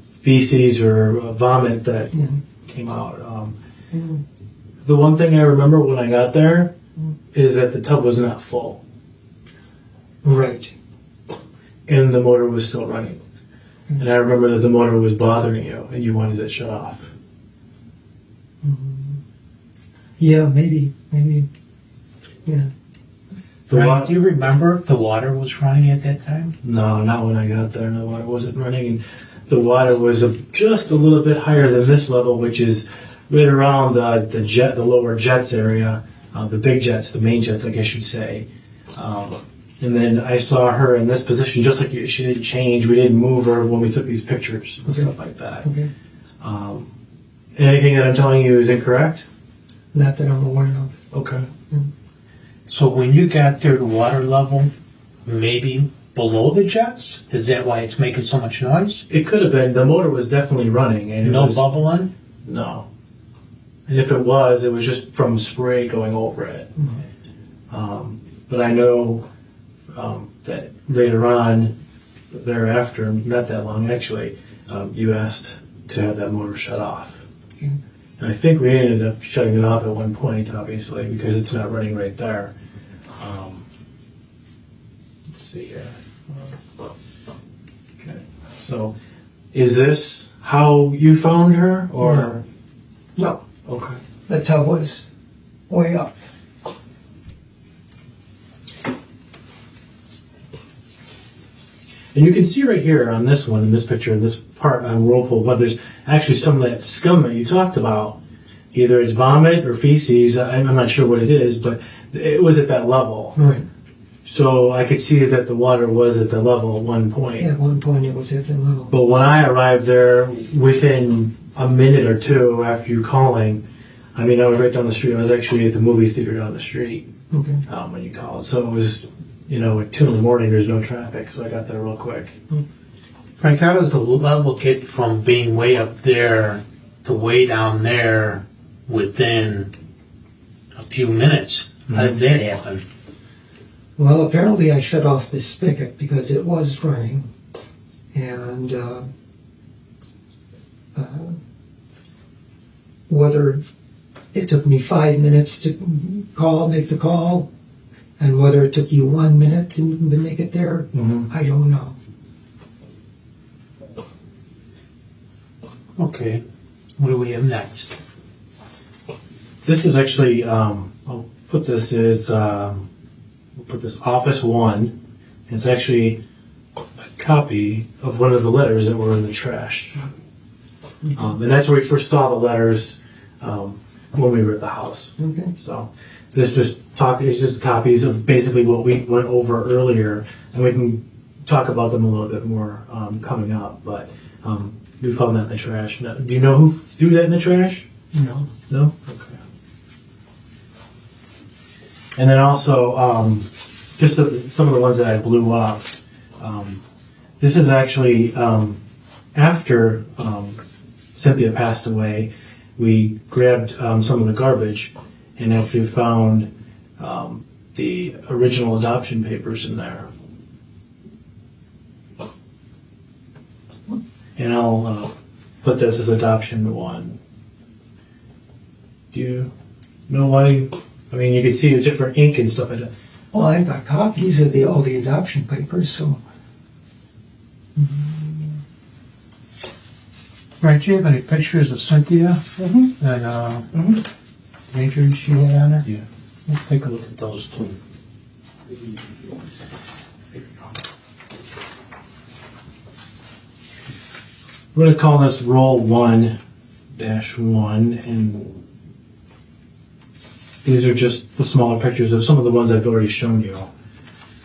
feces or vomit that came out. The one thing I remember when I got there is that the tub was not full, Right. and the motor was still running. And I remember that the motor was bothering you, and you wanted it shut off. Yeah, maybe. Yeah. Frank, do you remember if the water was running at that time? No, not when I got there. The water wasn't running, and the water was just a little bit higher than this level, which is right around the lower jets area, the big jets, the main jets, I guess you'd say. And then I saw her in this position, just like she didn't change. We didn't move her when we took these pictures and stuff like that. Okay. Anything that I'm telling you is incorrect? Not that I'm aware of. Okay. So when you got there, the water level maybe below the jets? Is that why it's making so much noise? It could have been. The motor was definitely running, and it No was, bubbling? No. And if it was just from spray going over it. But I know that later on, thereafter, not that long actually, you asked to have that motor shut off. Okay. And I think we ended up shutting it off at one point, obviously, because it's not running right there. Let's see here. Okay. So, is this how you found her, or? No, Okay. the tub was way up. And you can see right here on this one, in this picture, this part on Whirlpool, but there's actually some of that scum that you talked about. Either it's vomit or feces, I'm not sure what it is, but it was at that level. Right. So I could see that the water was at the level at one point. At one point, it was at the level. But when I arrived there, within a minute or two after you calling, I mean, I was right down the street. I was actually at the movie theater down the street Okay. when you called. So it was, at 2 in the morning, there's no traffic. So I got there real quick. Frank, how does the level get from being way up there to way down there within a few minutes? How does that happen? Well, apparently I shut off the spigot because it was running, and whether it took me 5 minutes to make the call, and whether it took you 1 minute to make it there, I don't know. Okay. What do we have next? This is actually, I'll put this as, we'll put this Office 1. It's actually a copy of one of the letters that were in the trash. And that's where we first saw the letters when we were at the house. Okay. So this it's just copies of basically what we went over earlier, and we can talk about them a little bit more coming up. But we found that in the trash. Now, do you know who threw that in the trash? No. No? Okay. And then also, just some of the ones that I blew up. This is actually after Cynthia passed away. We grabbed some of the garbage and actually found the original adoption papers in there. And I'll put this as adoption 1. Do you know why? I mean, you can see the different ink and stuff like that. Well, I've got copies of all the adoption papers, so Frank, do you have any pictures of Cynthia and majors she had on her? Yeah. Let's take a look at those too. We're going to call this roll 1-1, and these are just the smaller pictures of some of the ones I've already shown you.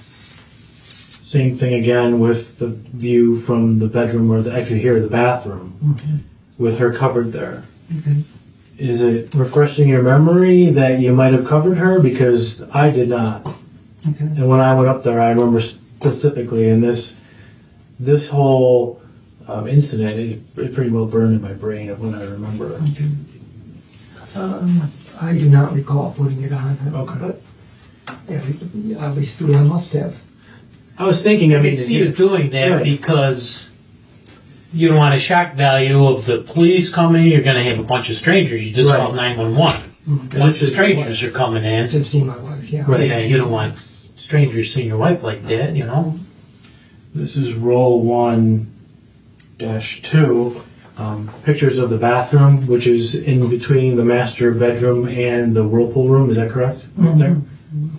Same thing again with the view from the bedroom, or actually here, the bathroom, with her covered there. okay. Is it refreshing your memory that you might have covered her? Because I did not. Okay. And when I went up there, I remember specifically, and this whole incident is pretty well burned in my brain of when I remember it. I do not recall putting it on her, Okay. but obviously I must have. I was thinking, I I mean, can see you doing that Right. because you don't want a shock value of the police coming. You're going to have a bunch of strangers. You just Right. called 911. A bunch of strangers are coming in. To see my wife, yeah. Right. Yeah, you don't want strangers seeing your wife like that, you know? This is roll 1-2. Pictures of the bathroom, which is in between the master bedroom and the whirlpool room. Is that correct? Right there?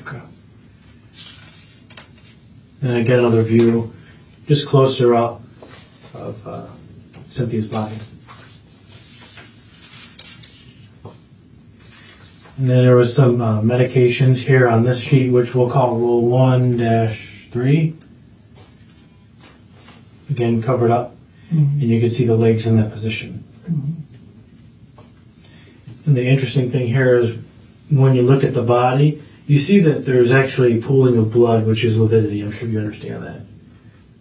Okay. And again, another view just closer up of Cynthia's body. And then there was some medications here on this sheet, which we'll call roll 1-3. Again, covered up. And you can see the legs in that position. And the interesting thing here is when you look at the body, you see that there's actually pooling of blood, which is lividity. I'm sure you understand that.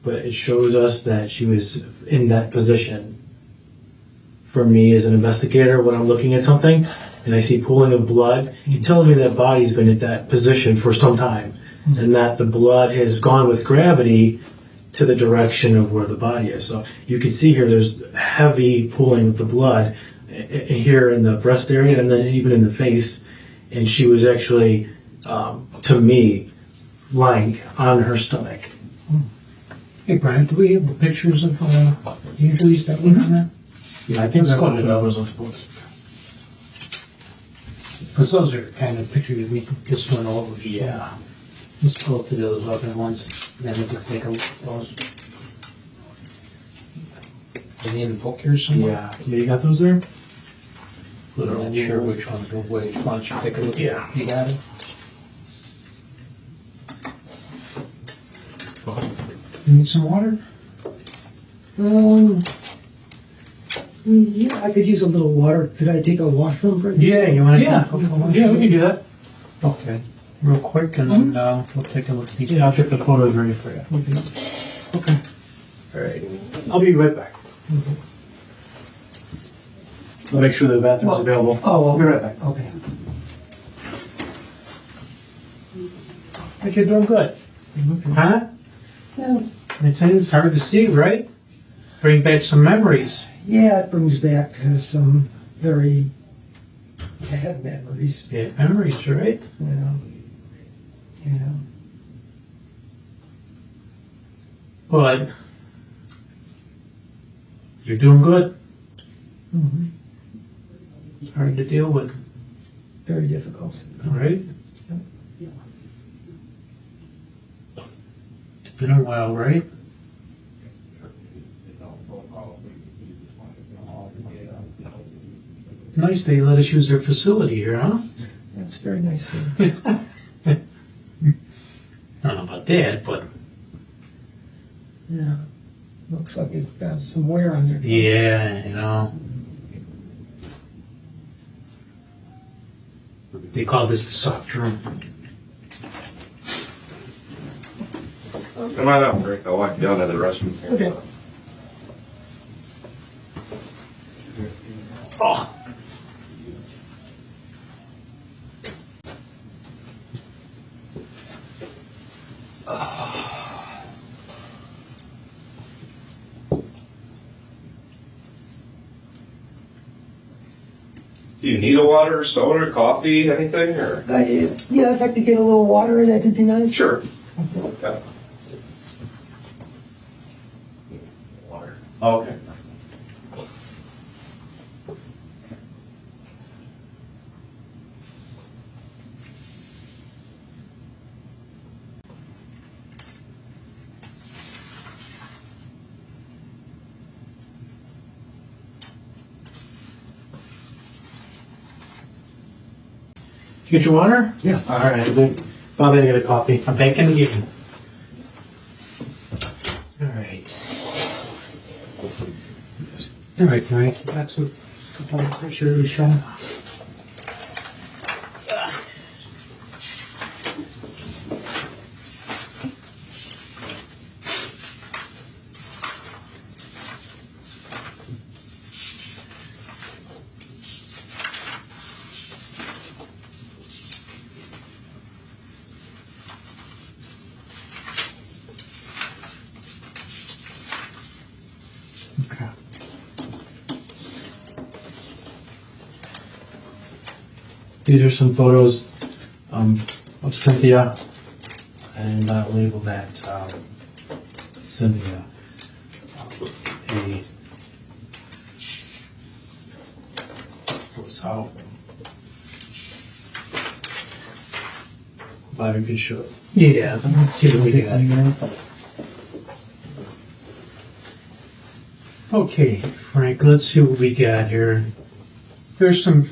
But it shows us that she was in that position. For me as an investigator, when I'm looking at something and I see pooling of blood, it tells me that body's been at that position for some time. And that the blood has gone with gravity to the direction of where the body is. So you can see here there's heavy pooling of the blood here in the breast area and then even in the face. And she was actually, to me, lying on her stomach. Hey, Brian, do we have the pictures of the injuries that were on there? Yeah, I think Let's go to those. Because those are kind of pictures that we just went over. Yeah. Let's go to those other ones, and then we can take a look at those. Are they in the book here somewhere? Yeah. You got those there? I'm not sure which one to go with. Why don't you take a look? Yeah. You got it? Need some water? Yeah, I could use a little water. Could I take a washroom break? Yeah, you want to? Yeah, yeah, we can do that. Okay. Real quick, and then we'll take a look at these. Yeah, I'll get the photos ready for you. Okay. All right. I'll be right back. I'll make sure the bathroom's available. Oh, I'll be right back. Okay. I think you're doing good. Huh? Yeah, It's hard to see, right? Bring back some memories. yeah, it brings back some very bad memories. Yeah, memories, right? You know. Yeah. But you're doing good. Mm-hmm. It's hard to deal with, Very difficult. right? It's been a while, right? Nice they let us use their facility here, huh? That's very nice of you. I don't know about that, but Yeah. Looks like they've got some wear on their clothes. yeah, you know. They call this the soft room. Come on up, Rick. I'll walk you down to the restroom. Okay. Oh, Do you need a water, soda, coffee, anything, or? Yeah, if I could get a little water, that'd be nice. Sure. Okay. Water. Oh, okay. you get your water? Yes. All right, then. Bob, I get a coffee. I'm back in the game. All right. All right, Frank. That's a couple of pictures to show. Okay. These are some photos of Cynthia, and label that Cynthia. What's out? But you can show it. Yeah, let's see what we got. Okay, Frank, let's see what we got here. There's some,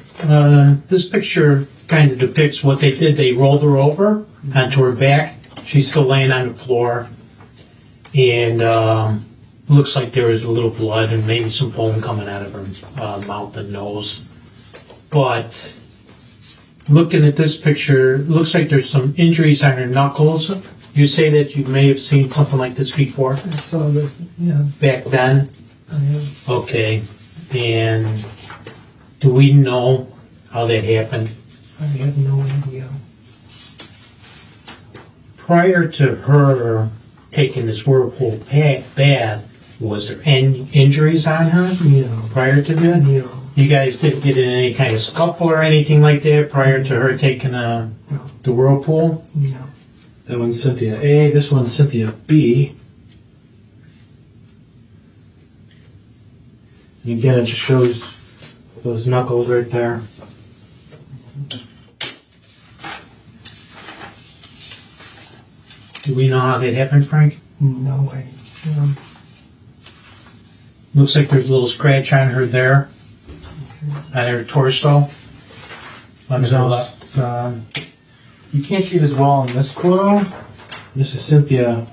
this picture kind of depicts what they did. They rolled her over onto her back. She's still laying on the floor. And looks like there was a little blood and maybe some foam coming out of her mouth and nose. But looking at this picture, it looks like there's some injuries on her knuckles. You say that you may have seen something like this before, I saw that, yeah. back then? I have. Okay, and do we know how that happened? I have no idea. Prior to her taking this whirlpool bath, was there any injuries on her No. prior to that? No. You guys didn't get in any kind of scuffle or anything like that prior to her taking No. the whirlpool? No. That one's Cynthia A. This one's Cynthia B. And again, it just shows those knuckles right there. Do we know how that happened, Frank? No way. Looks like there's a little scratch on her there, on her torso. On There's her a left. You can't see this well in this photo. This is Cynthia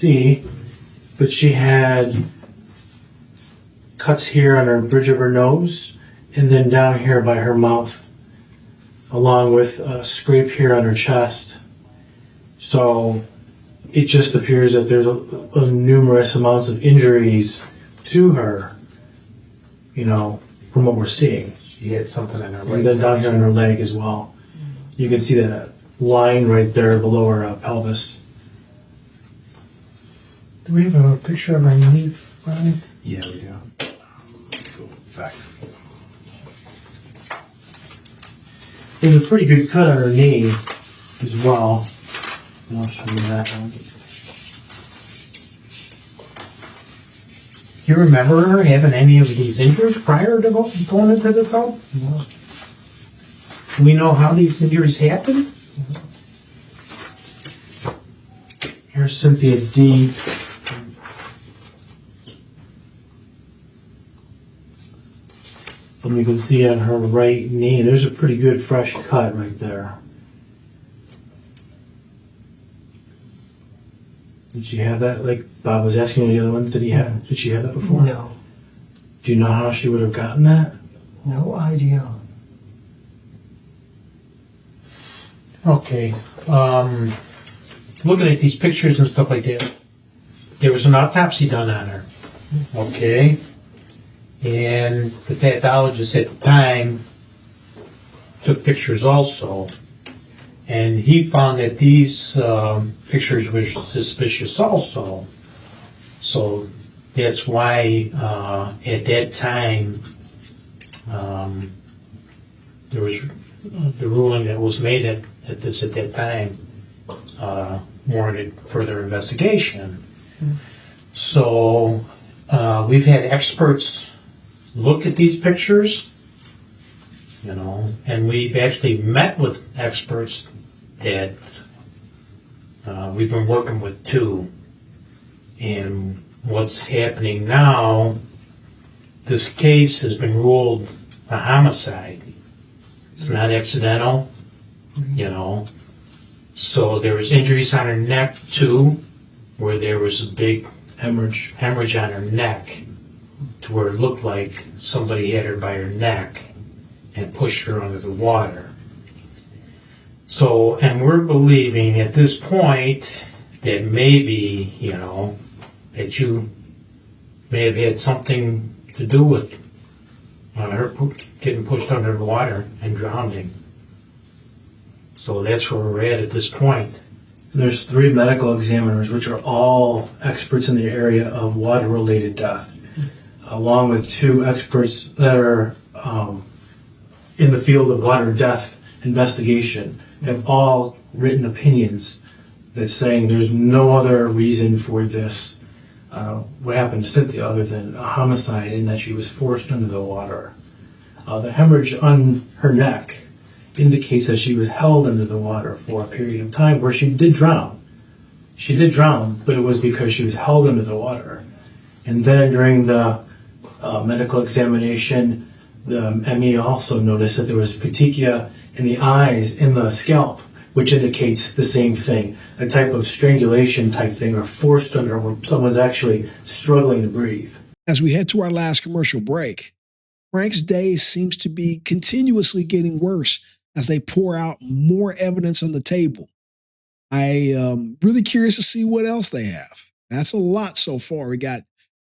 see, but she had cuts here on her bridge of her nose, and then down here by her mouth, along with a scrape here on her chest. So it just appears that there's a numerous amounts of injuries to her, you know, from what we're seeing. She had something in her And leg. then down here on her leg as well. You can see that line right there below her pelvis. Do we have a picture of her knee, Ronnie? Yeah, we do. Go back. There's a pretty good cut on her knee as well. And I'll show you that one. Do you remember her having any of these injuries prior to going into the tub? No. Do we know how these injuries happened? Here's Cynthia D. And you can see on her right knee, there's a pretty good fresh cut right there. Did she have that? Like Bob was asking you the other ones, did she have that before? No, Do you know how she would have gotten that? no idea. Okay. Looking at these pictures and stuff like that, there was an autopsy done on her. Okay. And the pathologist at the time took pictures also. And he found that these pictures were suspicious also. So that's why at that time there was the ruling that was made at that time warranted further investigation. So we've had experts look at these pictures, you know, and we've actually met with experts that we've been working with too. And what's happening now, this case has been ruled a homicide. It's not accidental, you know. So there was injuries on her neck too, where there was a big hemorrhage on her neck, to where it looked like somebody had her by her neck and pushed her under the water. So, and we're believing at this point that maybe, you know, that you may have had something to do with her getting pushed under the water and drowning. So that's where we're at this point. There's 3 medical examiners, which are all experts in the area of water-related death, along with 2 experts that are in the field of water death investigation, have all written opinions that's saying there's no other reason for this, what happened to Cynthia, other than a homicide in that she was forced under the water. The hemorrhage on her neck indicates that she was held under the water for a period of time where she did drown. She did drown, but it was because she was held under the water. And then during the medical examination, the ME also noticed that there was petechia in the eyes, in the scalp, which indicates the same thing, a type of strangulation type thing, or forced under where someone's actually struggling to breathe. As we head to our last commercial break, Frank's day seems to be continuously getting worse as they pour out more evidence on the table. I am really curious to see what else they have. That's a lot so far. We got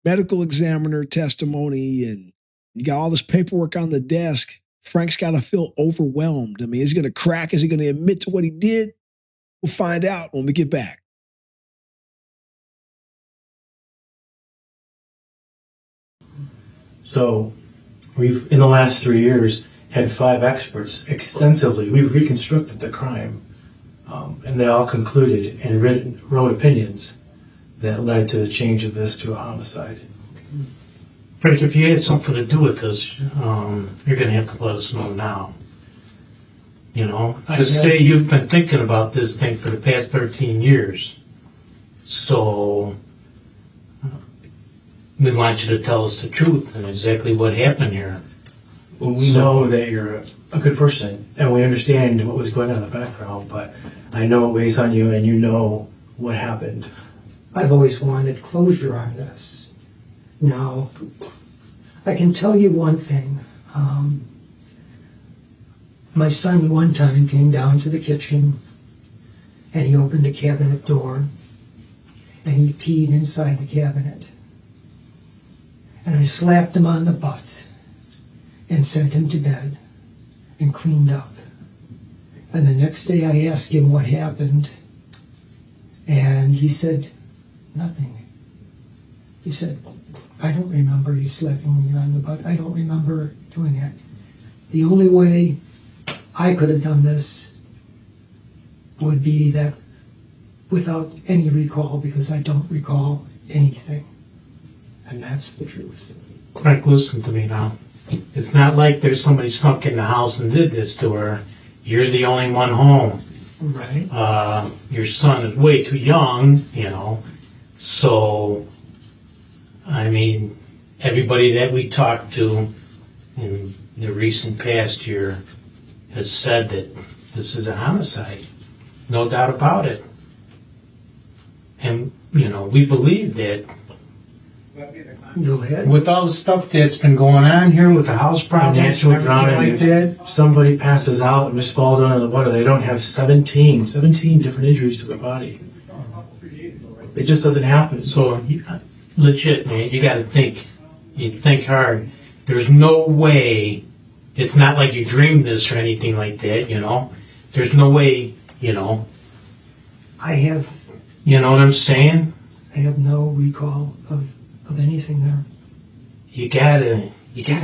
medical examiner testimony, and you got all this paperwork on the desk. Frank's got to feel overwhelmed. I mean, is he going to crack? Is he going to admit to what he did? We'll find out when we get back. So we've, in the last 3 years, had 5 experts extensively. We've reconstructed the crime, and they all concluded and wrote opinions that led to the change of this to a homicide. Frank, if you had something to do with this, you're going to have to let us know now. You know, just say you've been thinking about this thing for the past 13 years. So we want you to tell us the truth and exactly what happened here. Well, we know that you're a good person, and we understand what was going on in the background, but I know it weighs on you, and you know what happened. I've always wanted closure on this. Now, I can tell you one thing. My son one time came down to the kitchen and he opened a cabinet door and he peed inside the cabinet. And I slapped him on the butt and sent him to bed and cleaned up. And the next day I asked him what happened, and he said, nothing. He said, I don't remember you slapping me on the butt. I don't remember doing that. The only way I could have done this would be that without any recall, because I don't recall anything. And that's the truth. Frank, listen to me now. It's not like there's somebody snuck in the house and did this to her. You're the only one home. Right. Your son is way too young, So, I mean, everybody that we talked to in the recent past year has said that this is a homicide. No doubt about it. And, we believe that Go ahead. with all the stuff that's been going on here with the house problems and Natural everything drowning. like that, If somebody passes out and just falls down in the water, they don't have 17 different injuries to their body. It just doesn't happen. so legit, man, you got to think. You think hard. There's no way. It's not like you dreamed this or anything like that. There's no way. I have You know what I'm saying? no recall of anything there. You gotta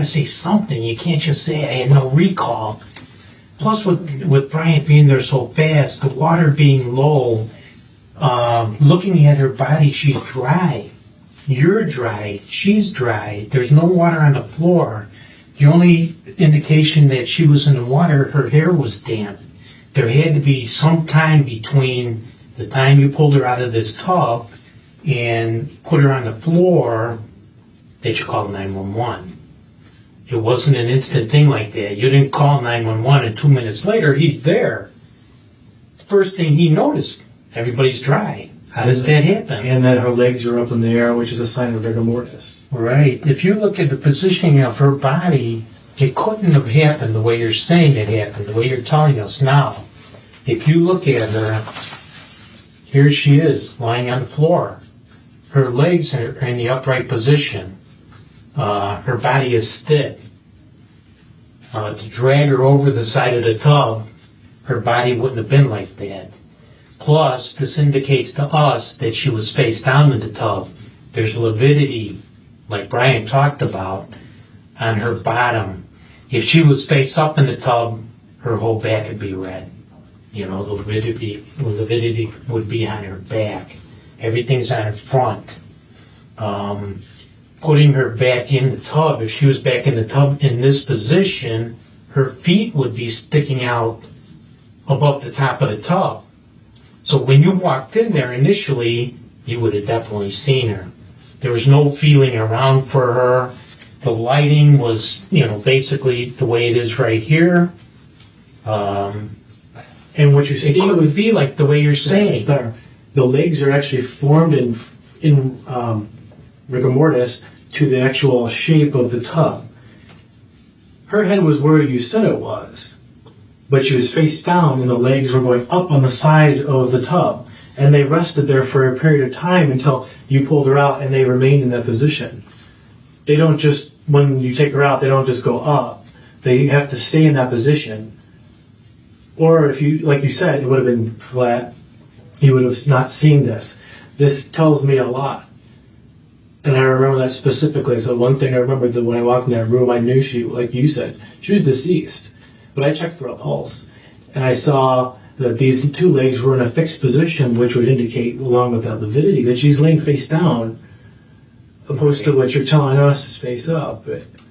say something. You can't just say I had no recall. Plus, with Bryant being there so fast, the water being low, looking at her body, she's dry. You're dry. She's dry. There's no water on the floor. The only indication that she was in the water, her hair was damp. There had to be some time between the time you pulled her out of this tub and put her on the floor that you called 911. It wasn't an instant thing like that. You didn't call 911 and 2 minutes later, he's there. First thing he noticed, everybody's dry. How does that happen? And that her legs are up in the air, which is a sign of rigor mortis. Right. If you look at the positioning of her body, it couldn't have happened the way you're saying it happened, the way you're telling us now. If you look at her, here she is, lying on the floor. Her legs are in the upright position. Her body is stiff. To drag her over the side of the tub, her body wouldn't have been like that. Plus, this indicates to us that she was face down in the tub. There's lividity, like Brian talked about, on her bottom. If she was face up in the tub, her whole back would be red. The lividity would be on her back. Everything's on her front. Putting her back in the tub, if she was back in the tub in this position, her feet would be sticking out above the top of the tub. So when you walked in there initially, you would have definitely seen her. There was no feeling around for her. The lighting was, basically the way it is right here. And what you It see would be like the way you're saying. the legs are actually formed in rigor mortis to the actual shape of the tub. Her head was where you said it was, but she was face down and the legs were going up on the side of the tub. And they rested there for a period of time until you pulled her out and they remained in that position. They don't just, when you take her out, they don't just go up. They have to stay in that position. Or if you, like you said, it would have been flat, you would have not seen this. This tells me a lot. And I remember that specifically. So one thing I remember that when I walked in that room, I knew she, like you said, she was deceased. But I checked for a pulse. And I saw that these two legs were in a fixed position, which would indicate, along with that lividity, that she's laying face down, opposed to what you're telling us is face up.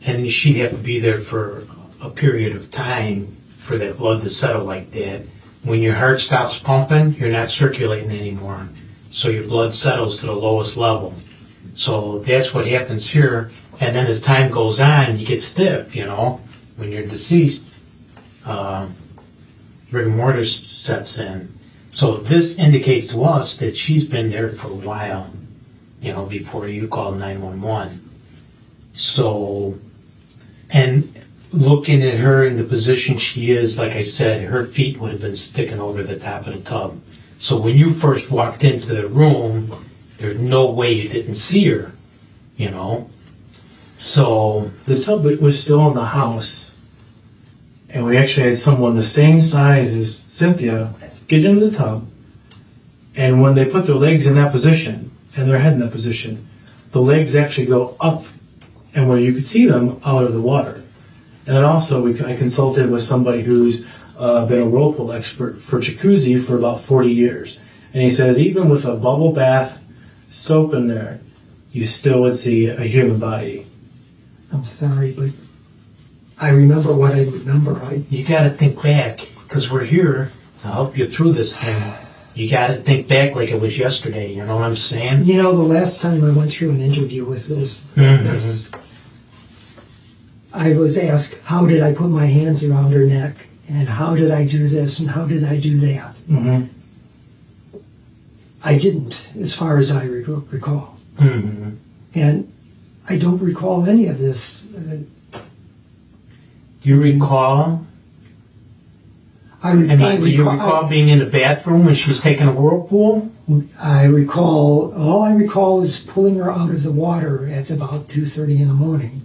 And she'd have to be there for a period of time for that blood to settle like that. When your heart stops pumping, you're not circulating anymore. So your blood settles to the lowest level. So that's what happens here. And then as time goes on, you get stiff, when you're deceased. Rigor mortis sets in. So this indicates to us that she's been there for a while, you know, before you called 911. So, and looking at her in the position she is, like I said, her feet would have been sticking over the top of the tub. So when you first walked into the room, there's no way you didn't see her, you know? So, The tub was still in the house, and we actually had someone the same size as Cynthia get into the tub, and when they put their legs in that position, and their head in that position, the legs actually go up, and where you could see them out of the water. And then also, I consulted with somebody who's been a whirlpool expert for jacuzzi for about 40 years. And he says even with a bubble bath soap in there, you still would see a human body. I'm sorry, but I remember what I remember. you gotta think back, because we're here to help you through this thing. You gotta think back like it was yesterday, you know what I'm saying? You know, the last time I went through an interview with this, I was asked, how did I put my hands around her neck? And how did I do this? And how did I do that? Mm-hmm. I didn't, as far as I recall. Mm-hmm. And I don't recall any of this. Do you recall? Do you recall being in the bathroom when she was taking a whirlpool? I recall, all I recall is pulling her out of the water at about 2:30 in the morning.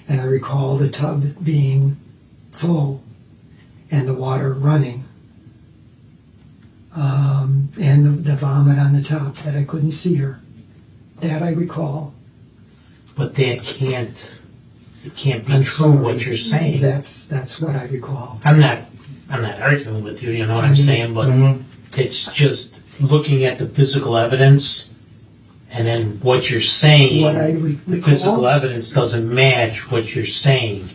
And I recall the tub being full and the water running. And the vomit on the top that I couldn't see her. That I recall. But that can't be I'm true sorry. what you're saying. That's what I recall. I'm not arguing with you, you know what I'm saying, but it's just looking at the physical evidence, and then what you're saying, What I the recall. physical evidence doesn't match what you're saying.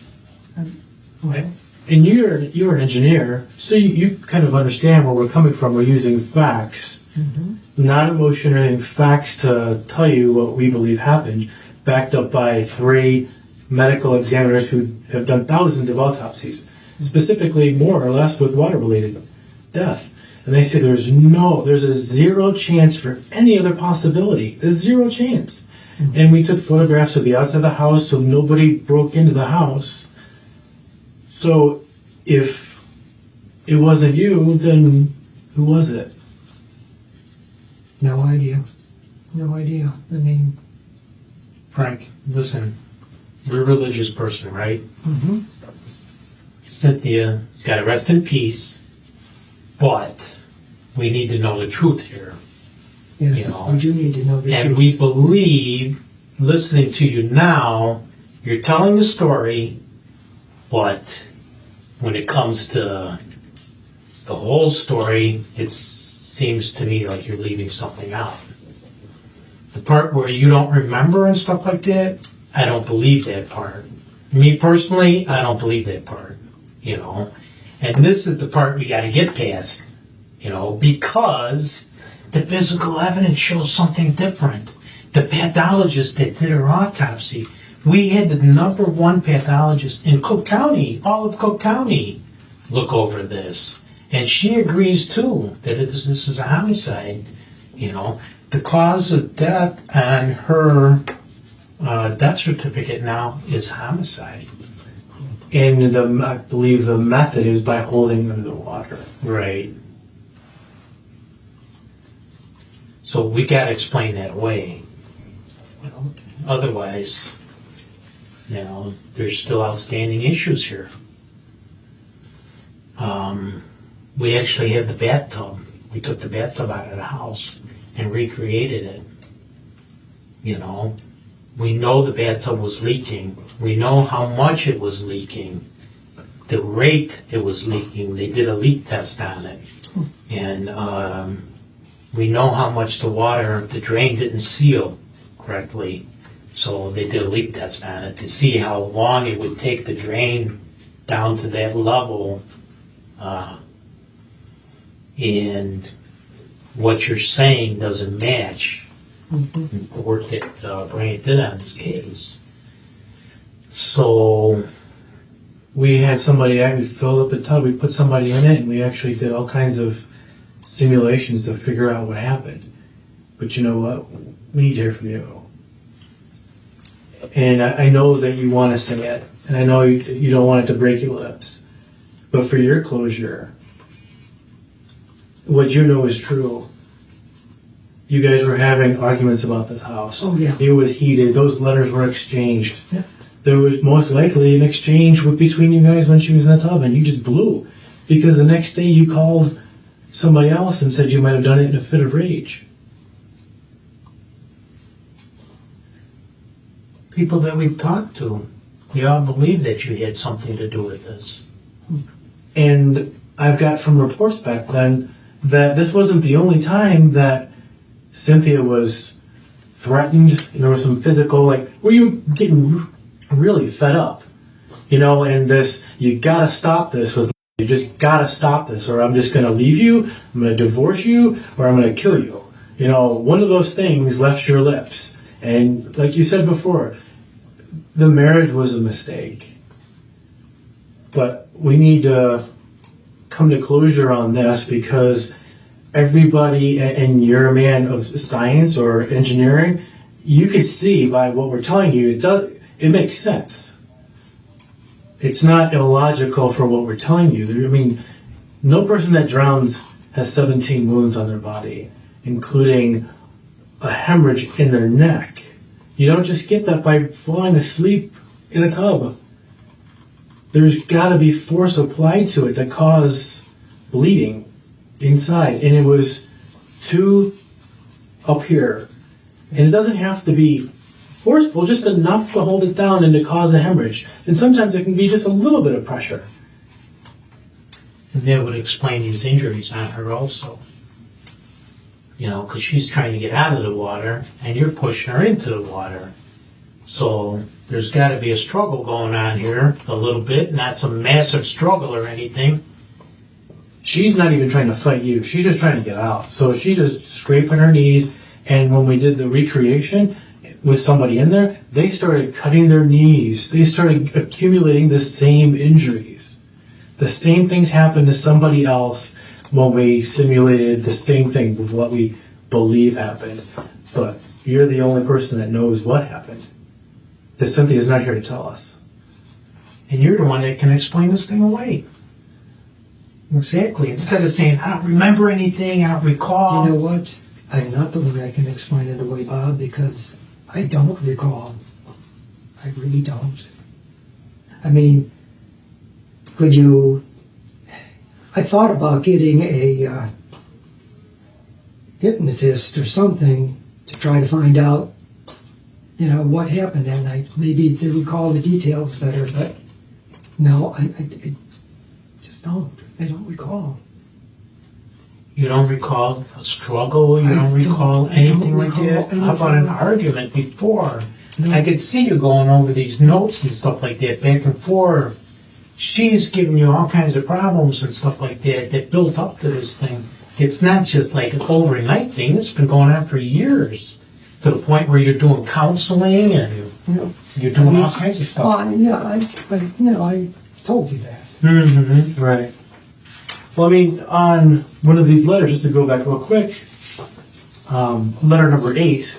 Well, And you're an engineer, so you kind of understand where we're coming from. We're using facts, not emotion or anything, facts to tell you what we believe happened, backed up by 3 medical examiners who have done thousands of autopsies, specifically more or less with water-related death. And they say there's a 0 chance for any other possibility. There's 0 chance. And we took photographs of the outside of the house so nobody broke into the house. So if it wasn't you, then who was it? no idea. No idea. I mean, Frank, listen, you're a religious person, right? mm-hmm. Cynthia's got to rest in peace, but we need to know the truth here. Yes, You know, we do need to know the And truth. we believe, listening to you now, you're telling the story, but when it comes to the whole story, it seems to me like you're leaving something out. The part where you don't remember and stuff like that, I don't believe that part. Me personally, I don't believe that part, you know. And this is the part we got to get past, you know, because the physical evidence shows something different. The pathologist that did her autopsy, we had the #1 pathologist in Cook County, all of Cook County, look over this. And she agrees too that this is a homicide, you know. The cause of death on her death certificate now is homicide. And I believe the method is by holding under the water. Right. So we got to explain that away. Well, Otherwise, you know, there's still outstanding issues here. We actually had the bathtub. We took the bathtub out of the house and recreated it. You know, we know the bathtub was leaking. We know how much it was leaking. The rate it was leaking, they did a leak test on it. And we know how much the drain didn't seal correctly. So they did a leak test on it to see how long it would take the drain down to that level. And what you're saying doesn't match the work that Brian did on this case. So, We had somebody, we filled up the tub, we put somebody in it, and we actually did all kinds of simulations to figure out what happened. But you know what? We need to hear from you. And I know that you want to say it, and I know you don't want it to break your lips. But for your closure, what you know is true. You guys were having arguments about this house. Oh, yeah. It was heated. Those letters were exchanged. Yeah. There was most likely an exchange between you guys when she was in the tub, and you just blew. Because the next day you called somebody else and said you might have done it in a fit of rage. People that we've talked to, they all believe that you had something to do with this. And I've got from reports back then that this wasn't the only time that Cynthia was threatened. There was some physical, like, were you getting really fed up? You know, and this, you gotta stop this with, you just gotta stop this, or I'm just gonna leave you, I'm gonna divorce you, or I'm gonna kill you. You know, one of those things left your lips. And like you said before, the marriage was a mistake. But we need to come to closure on this because everybody, and you're a man of science or engineering, you can see by what we're telling you, it makes sense. It's not illogical for what we're telling you. I mean, no person that drowns has 17 wounds on their body, including a hemorrhage in their neck. You don't just get that by falling asleep in a tub. There's got to be force applied to it to cause bleeding inside. And it was 2 up here. And it doesn't have to be forceful, just enough to hold it down and to cause a hemorrhage. And sometimes it can be just a little bit of pressure. And that would explain these injuries on her also. You know, because she's trying to get out of the water, and you're pushing her into the water. So there's got to be a struggle going on here, a little bit, not some massive struggle or anything. She's not even trying to fight you. She's just trying to get out. So she's just scraping her knees. And when we did the recreation with somebody in there, they started cutting their knees. They started accumulating the same injuries. The same things happened to somebody else when we simulated the same thing with what we believe happened. But you're the only person that knows what happened. Because Cynthia's not here to tell us. And you're the one that can explain this thing away. Exactly. Instead of saying, I don't remember anything, I don't recall. You know what? I'm not the one that can explain it away, Bob, because I don't recall. I really don't. I mean, could you... I thought about getting a hypnotist or something to try to find out, you know, what happened that night. Maybe to recall the details better, but no, I just don't. I don't recall. You don't recall a struggle? You don't recall anything like that? How about an argument before? No. I could see you going over these notes and stuff like that, back and forth. She's giving you all kinds of problems and stuff like that that built up to this thing. It's not just like an overnight thing. It's been going on for years, to the point where you're doing counseling and you're doing all kinds of stuff. Well, yeah, I told you that. Mm-hmm. Right. Well, I mean, on one of these letters, just to go back real quick, letter number 8,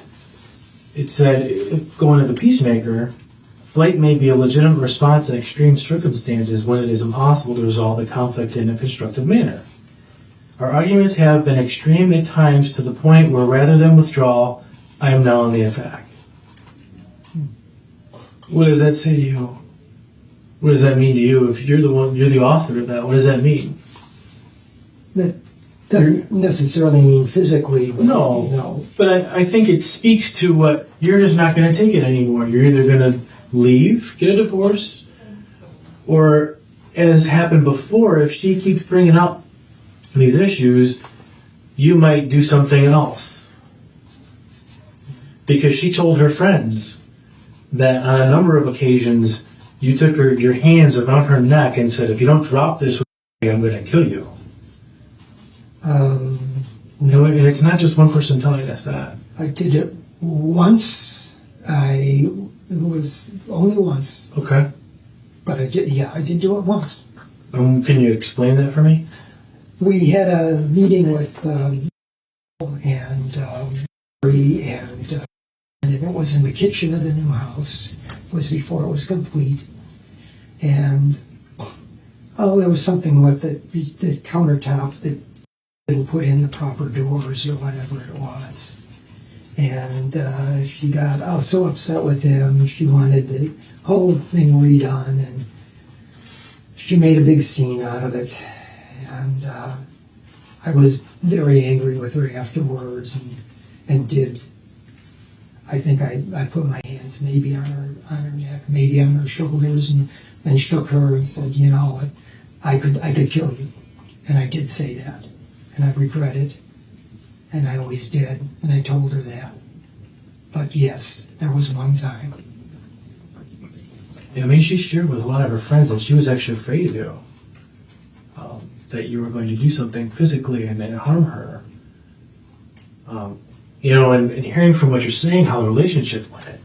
it said, going to the peacemaker, flight may be a legitimate response in extreme circumstances when it is impossible to resolve the conflict in a constructive manner. Our arguments have been extreme at times to the point where rather than withdrawal, I am now on the attack. What does that say to you? What does that mean to you? If you're the author of that, what does that mean? That doesn't necessarily mean physically. But, No. you know, But I think it speaks to what you're just not going to take it anymore. You're either going to leave, get a divorce, or, as happened before, if she keeps bringing up these issues, you might do something else. Because she told her friends that on a number of occasions you took your hands around her neck and said, if you don't drop this, I'm going to kill you. no, And it's not just one person telling us that. I did it once. It was only once, Okay. but I did do it once. Can you explain that for me? we had a meeting with and it was in the kitchen of the new house. It was before it was complete. And there was something with the countertop that didn't put in the proper doors or whatever it was. And she got so upset with him. She wanted the whole thing redone, and she made a big scene out of it. And I was very angry with her afterwards, and did. I think I put my hands maybe on her neck, maybe on her shoulders, and shook her and said, you know, I could kill you. And I did say that. And I regret it. And I always did. And I told her that. But yes, there was one time. I mean, she shared with a lot of her friends that she was actually afraid of you. That you were going to do something physically and then harm her. You know, and hearing from what you're saying, how the relationship went,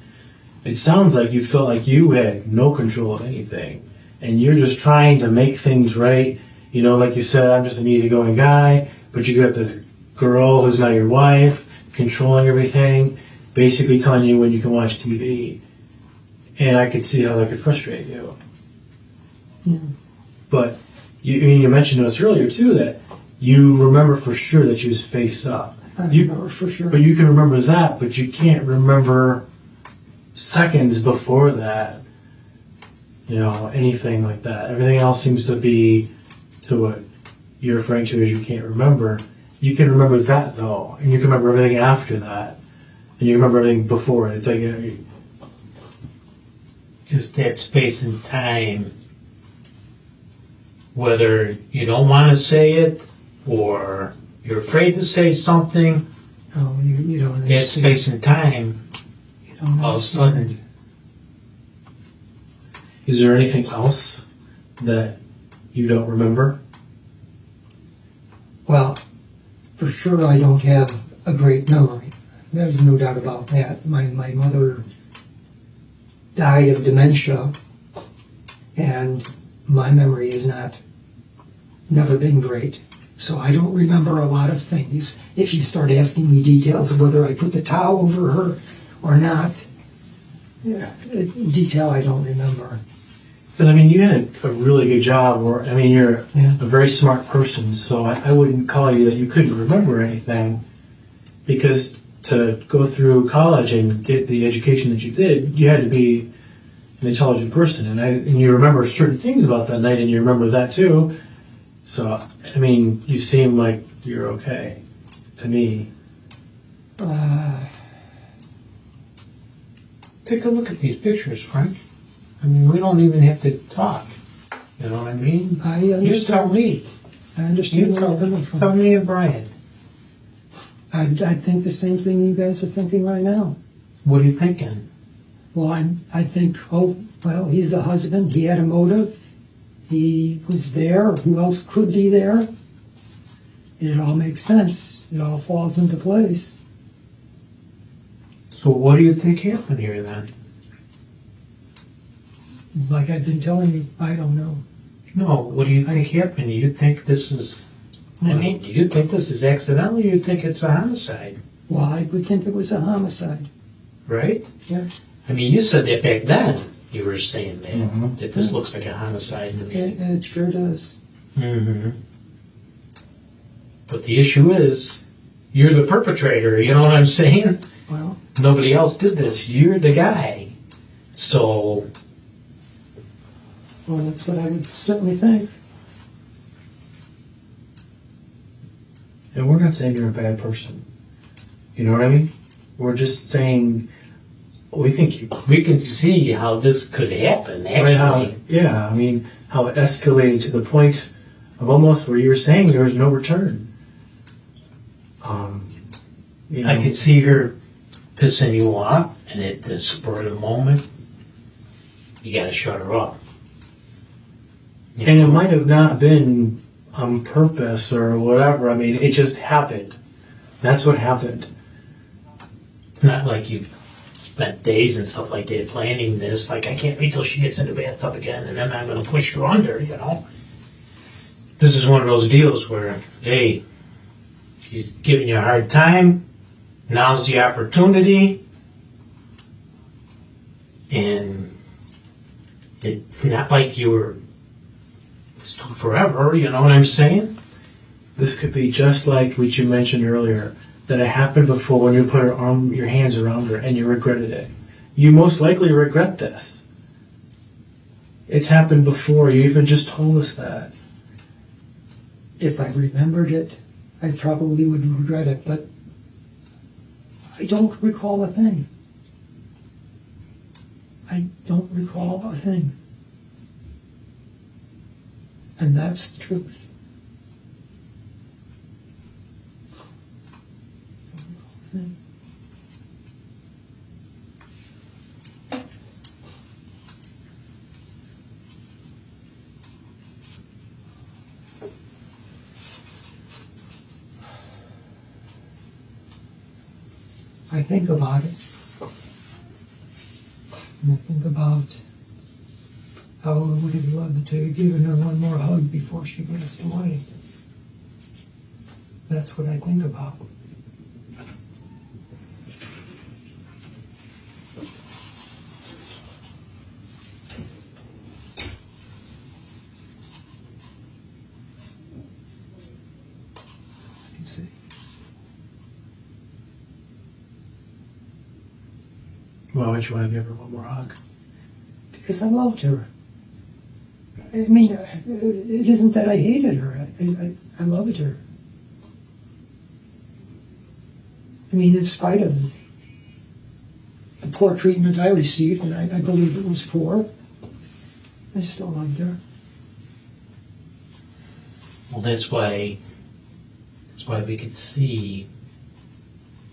it sounds like you felt like you had no control of anything. And you're just trying to make things right. You know, like you said, I'm just an easygoing guy, but you got this girl who's not your wife, controlling everything, basically telling you when you can watch TV. And I could see how that could frustrate you. Yeah. But you mentioned to us earlier, too, that you remember for sure that she was face up. I remember for sure. But you can remember that, but you can't remember seconds before that. You know, anything like that. Everything else seems to be to what you're referring to as you can't remember. You can remember that, though, and you can remember everything after that, and you remember everything before it. It's like Just that space and time, whether you don't want to say it or you're afraid to say something, Oh, you don't that understand. space and time, You don't all of a understand. sudden, is there anything else that you don't remember? Well, for sure I don't have a great memory. There's no doubt about that. My mother died of dementia, and my memory is never been great. So I don't remember a lot of things. If you start asking me details of whether I put the towel over her or not, detail I don't remember. Because, I mean, you had a really good job, or, I mean, you're Yeah. a very smart person, so I wouldn't call you that you couldn't remember anything. Because to go through college and get the education that you did, you had to be an intelligent person. And you remember certain things about that night, and you remember that too. So, I mean, you seem like you're okay to me. take a look at these pictures, Frank. I mean, we don't even have to talk. You know what I mean? I You understand. tell me. I understand where you're coming Tell from. me and Brian. I think the same thing you guys are thinking right now. What are you thinking? Well, I think, he's the husband. He had a motive. He was there. Who else could be there? It all makes sense. It all falls into place. So what do you think happened here then? Like I've been telling you, I don't know. No, what do you think happened? You think this is, I mean, do you think this is accidental or you think it's a homicide? Well, I would think it was a homicide. Right? Yeah. I mean, you said that back then. You were saying that, Mhm. that this looks like a homicide to me. It sure does. Mm-hmm. But the issue is, you're the perpetrator, you know what I'm saying? Well, Nobody else did this. You're the guy. So, that's what I would certainly think. And we're not saying you're a bad person. You know what I mean? We're just saying we we can see how this could happen, right how, actually. yeah, I mean, how it escalated to the point of almost where you were saying there was no return. You know, I could see her pissing you off, and at the spur of the moment, you gotta shut her off. You and it know? might have not been on purpose or whatever. I mean, it just happened. That's what happened. It's not like you spent days and stuff like that planning this. Like, I can't wait till she gets in the bathtub again, and then I'm gonna push her under, you know? this is one of those deals where, hey, she's giving you a hard time. Now's the opportunity. And it's not like you were still forever, you know what I'm saying? This could be just like what you mentioned earlier, that it happened before when you put your hands around her and you regretted it. You most likely regret this. It's happened before. You even just told us that. If I remembered it, I probably would regret it, but I don't recall a thing. I don't recall a thing. And that's the truth. Don't recall a thing. I think about it. And I think about how I would have loved to have given her one more hug before she passed away. That's what I think about. That's all I can say. Why would you want to give her one more hug? Because I loved her. I mean, it isn't that I hated her. I loved her. I mean, in spite of the poor treatment I received, and I believe it was poor, I still loved her. Well, that's why we could see,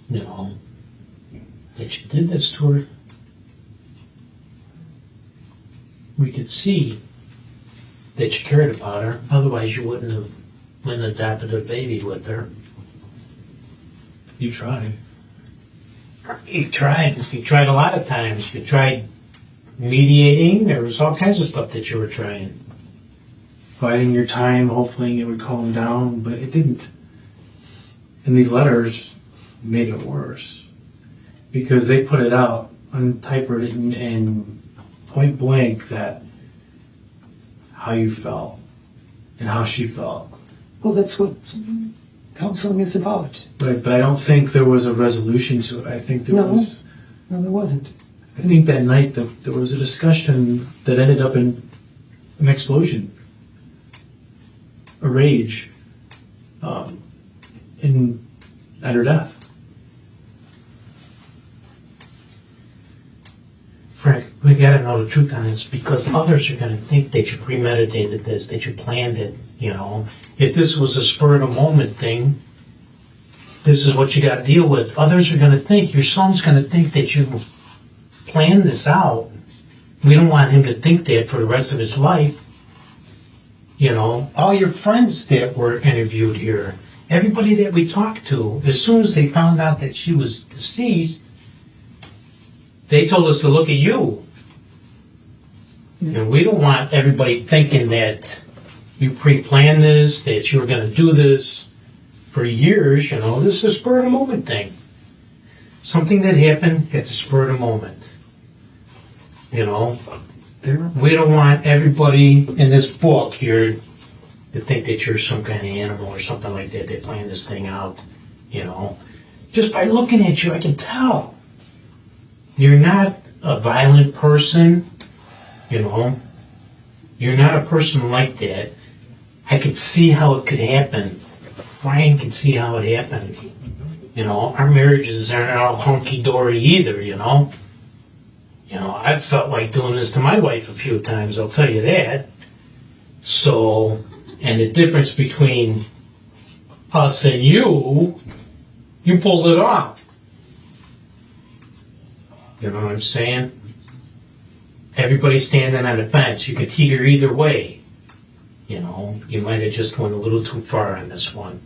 you know, that you did this to her. We could see that you cared about her. Otherwise, you wouldn't have went and adopted a baby with her. You tried. You tried. You tried a lot of times. You tried mediating. There was all kinds of stuff that you were trying. Biding your time, hoping it would calm down, but it didn't. And these letters made it worse. Because they put it out on typewritten and point blank that how you felt and how she felt. Well, that's what counseling is about. Right, but I don't think there was a resolution to it. I think there was. No, there wasn't. I think that night there was a discussion that ended up in an explosion, a rage, and her death. Frank, we gotta know the truth on this because others are gonna think that you premeditated this, that you planned it, you know. If this was a spur of the moment thing, this is what you gotta deal with. Others are gonna think, your son's gonna think that you planned this out. We don't want him to think that for the rest of his life. You know, all your friends that were interviewed here, everybody that we talked to, as soon as they found out that she was deceased, they told us to look at you. And we don't want everybody thinking that you pre-planned this, that you were going to do this for years. You know, this is a spur of the moment thing. Something that happened at the spur of the moment. You know, we don't want everybody in this book here to think that you're some kind of animal or something like that. They planned this thing out, you know. Just by looking at you, I can tell. You're not a violent person, you know. You're not a person like that. I could see how it could happen. Brian could see how it happened. You know, our marriages aren't all hunky-dory either, you know. You know, I've felt like doing this to my wife a few times, I'll tell you that. So, and the difference between us and you pulled it off. You know what I'm saying? Everybody's standing on the fence. You could teeter either way. You know, you might have just went a little too far on this one.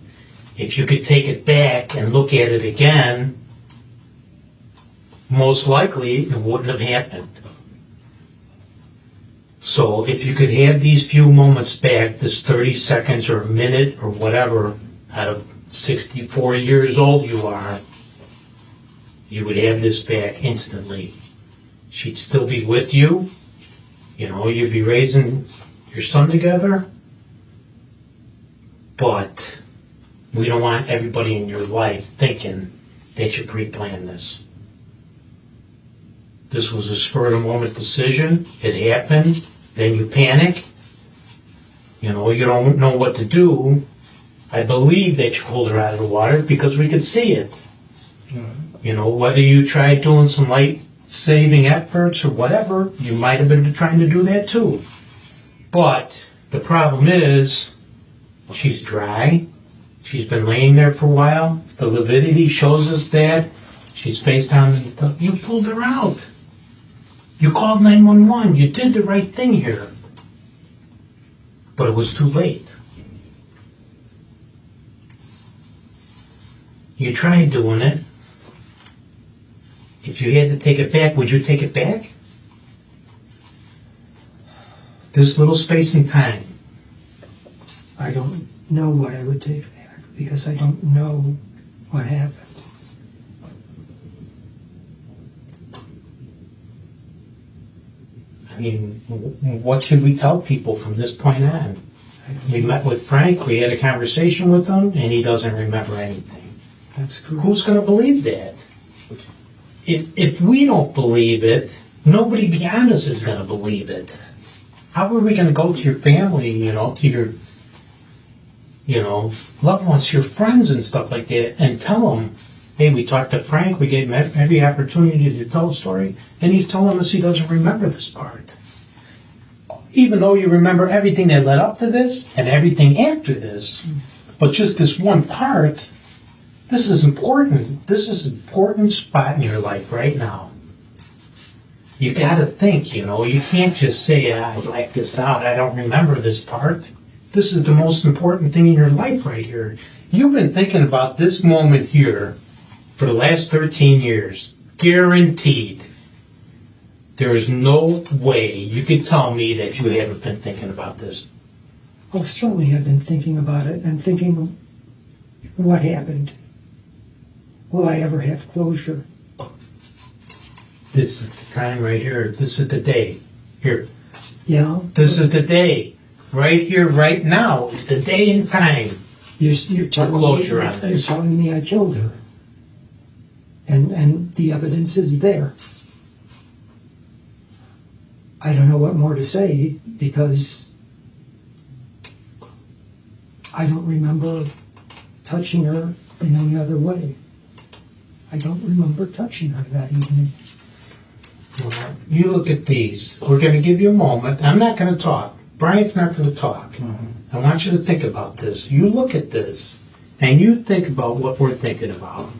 If you could take it back and look at it again, most likely it wouldn't have happened. So if you could have these few moments back, this 30 seconds or a minute or whatever, out of 64 years old you are, you would have this back instantly. She'd still be with you. You know, you'd be raising your son together. But we don't want everybody in your life thinking that you pre-planned this. This was a spur-of-the-moment decision. It happened. Then you panic. You know, you don't know what to do. I believe that you pulled her out of the water because we could see it. You know, whether you tried doing some life-saving efforts or whatever, you might have been trying to do that too. But the problem is, she's dry. She's been laying there for a while. The lividity shows us that. She's face down. You pulled her out. You called 911. You did the right thing here. But it was too late. You tried doing it. If you had to take it back, would you take it back? This little space and time. I don't know what I would take back because I don't know what happened. I mean, what should we tell people from this point on? We met with Frank, we had a conversation with him, and he doesn't remember anything. That's correct. Who's going to believe that? If we don't believe it, nobody beyond us is going to believe it. How are we going to go to your family, you know, to your, you know, loved ones, your friends and stuff like that, and tell them, hey, we talked to Frank, we gave him every opportunity to tell a story, and he's telling us he doesn't remember this part. Even though you remember everything that led up to this and everything after this, but just this one part, this is important. This is an important spot in your life right now. You got to think, you know, you can't just say, I blacked this out, I don't remember this part. This is the most important thing in your life right here. You've been thinking about this moment here for the last 13 years. Guaranteed. There is no way you could tell me that you haven't been thinking about this. Oh, certainly I've been thinking about it and thinking, what happened? Will I ever have closure? This is the time right here. This is the day. Here. Yeah. This is the day. Right here, right now is the day and time. You're telling closure me, on this. You're telling me I killed her. And the evidence is there. I don't know what more to say because I don't remember touching her in any other way. I don't remember touching her that evening. Well, you look at these. We're going to give you a moment. I'm not going to talk. Brian's not going to talk. I want you to think about this. You look at this, and you think about what we're thinking about.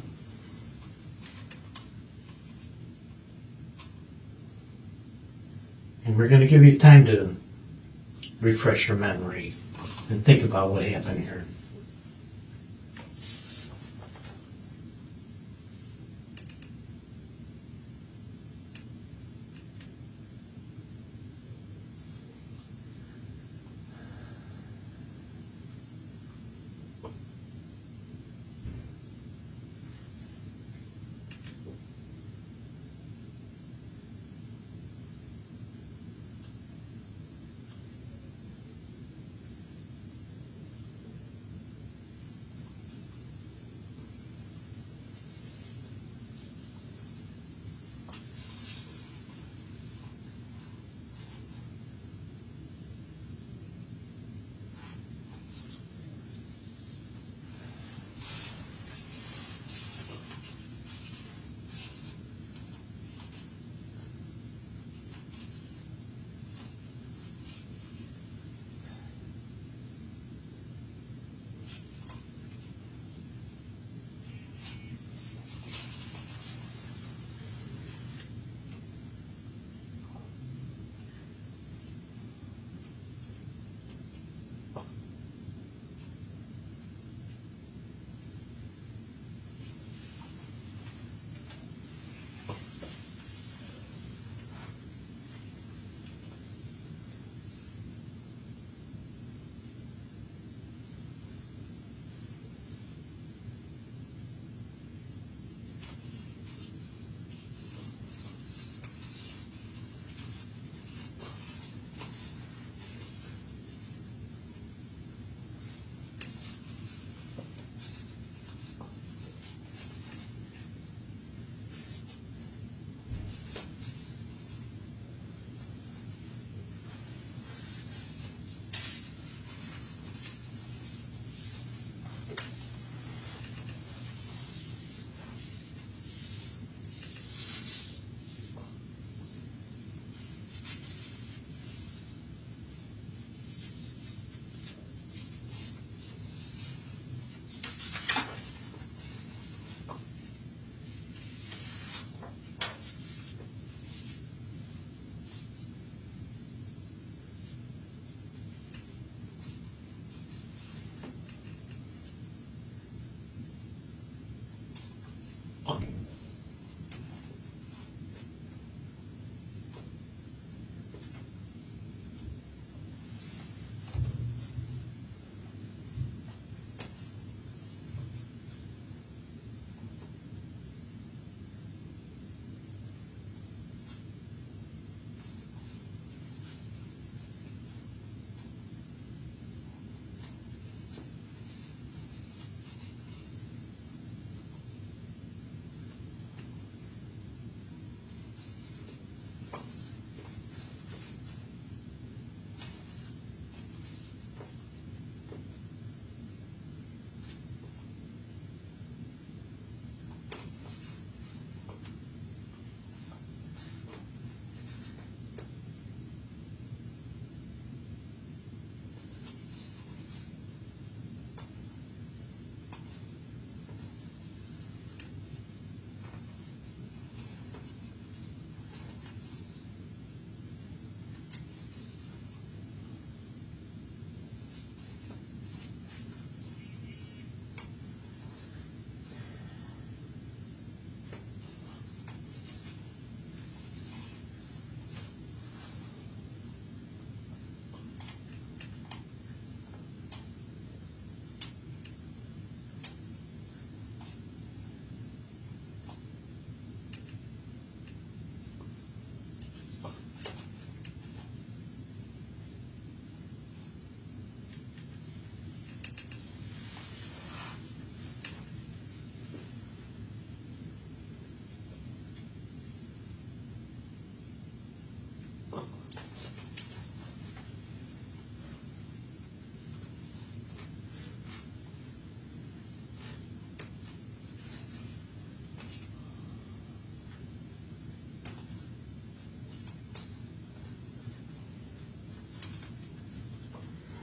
And we're going to give you time to refresh your memory and think about what happened here.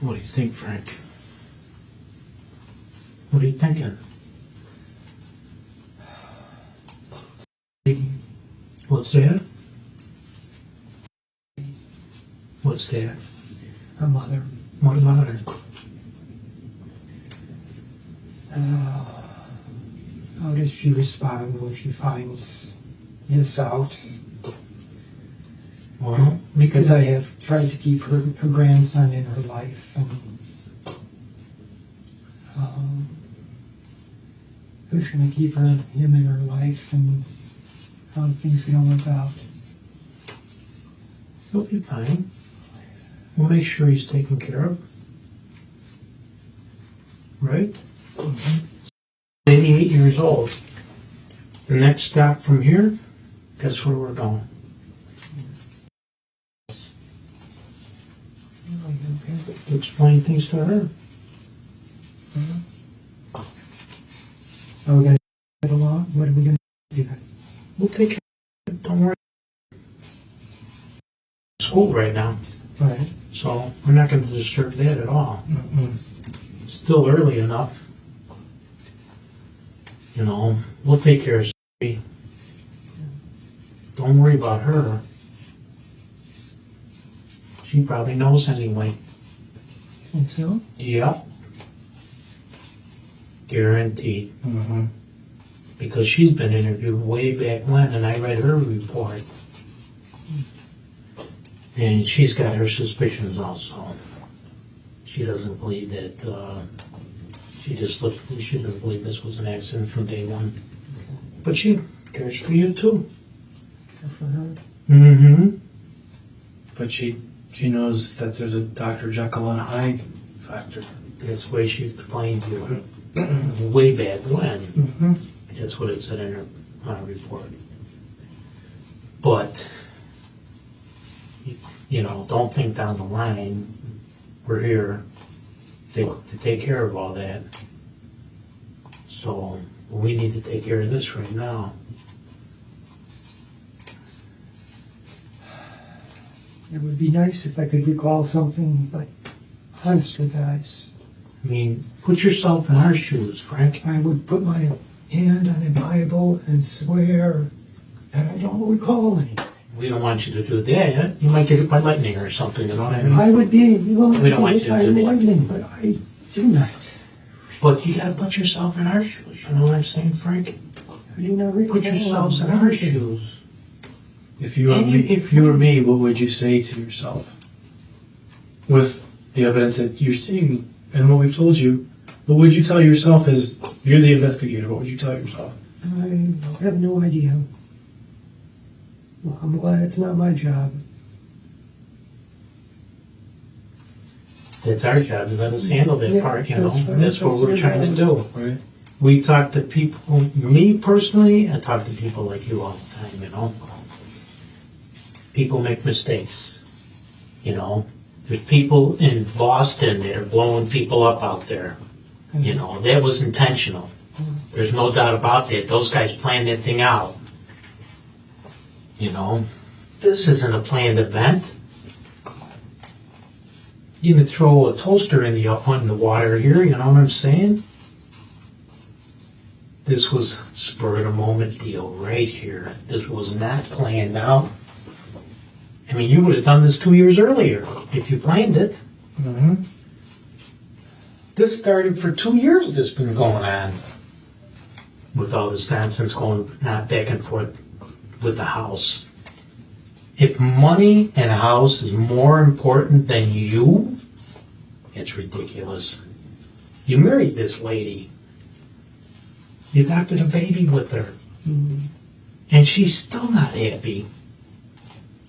What do you think, Frank? What are you thinking? What's that? What's that? Her mother. What about her? How does she respond when she finds this out? Well, Because I have tried to keep her grandson in her life, and who's going to keep him in her life, and how's things going to work out? he'll be fine. We'll make sure he's taken care of. Right? 88 years old. The next stop from here, guess where we're going? To explain things to her. Are we going to get along? What are we going to do? We'll take care of it. Don't worry. School right now, Right. so we're not going to disturb that at all. Still early enough. You know, we'll take care of Sophie. Don't worry about her. She probably knows anyway. Think so? Yep. Guaranteed. Because she's been interviewed way back when, and I read her report. And she's got her suspicions also. She doesn't believe that, she doesn't believe this was an accident from day one. But she cares for you too. Good for her. Mm-hmm. But she knows that there's a Dr. Jekyll and Hyde factor. That's why she explained to her way back when. That's what it said in her report. But, you know, don't think down the line. We're here to take care of all that. So we need to take care of this right now. It would be nice if I could recall something, but honestly, guys, I mean, put yourself in our shoes, Frank. I would put my hand on a Bible and swear that I don't recall anything. We don't want you to do that. You might get hit by lightning or something, you know what I mean? I would be willing We to don't want get you by to do that. lightning, but I do not. But you gotta put yourself in our shoes, you know what I'm saying, Frank? I do not recall. Put yourselves in our shoes. If you were me, what would you say to yourself? With the evidence that you're seeing and what we've told you, what would you tell yourself as you're the investigator? What would you tell yourself? I have no idea. Well, I'm glad it's not my job. That's our job, to let us handle that Yeah, part, you know? that's right. That's what That's we're your trying to do. Right. We talk to people, me personally, I talk to people like you all the time, you know? People make mistakes, you know? There's people in Boston that are blowing people up out there. You know, that was intentional. There's no doubt about that. Those guys planned that thing out. You know, this isn't a planned event. You can throw a toaster in the water here, you know what I'm saying? This was spur of the moment deal right here. This was not planned out. I mean, you would have done this 2 years earlier if you planned it. This started for 2 years, this been going on. With all this nonsense going not back and forth with the house. If money and a house is more important than you, it's ridiculous. You married this lady. You adopted a baby with her. And she's still not happy.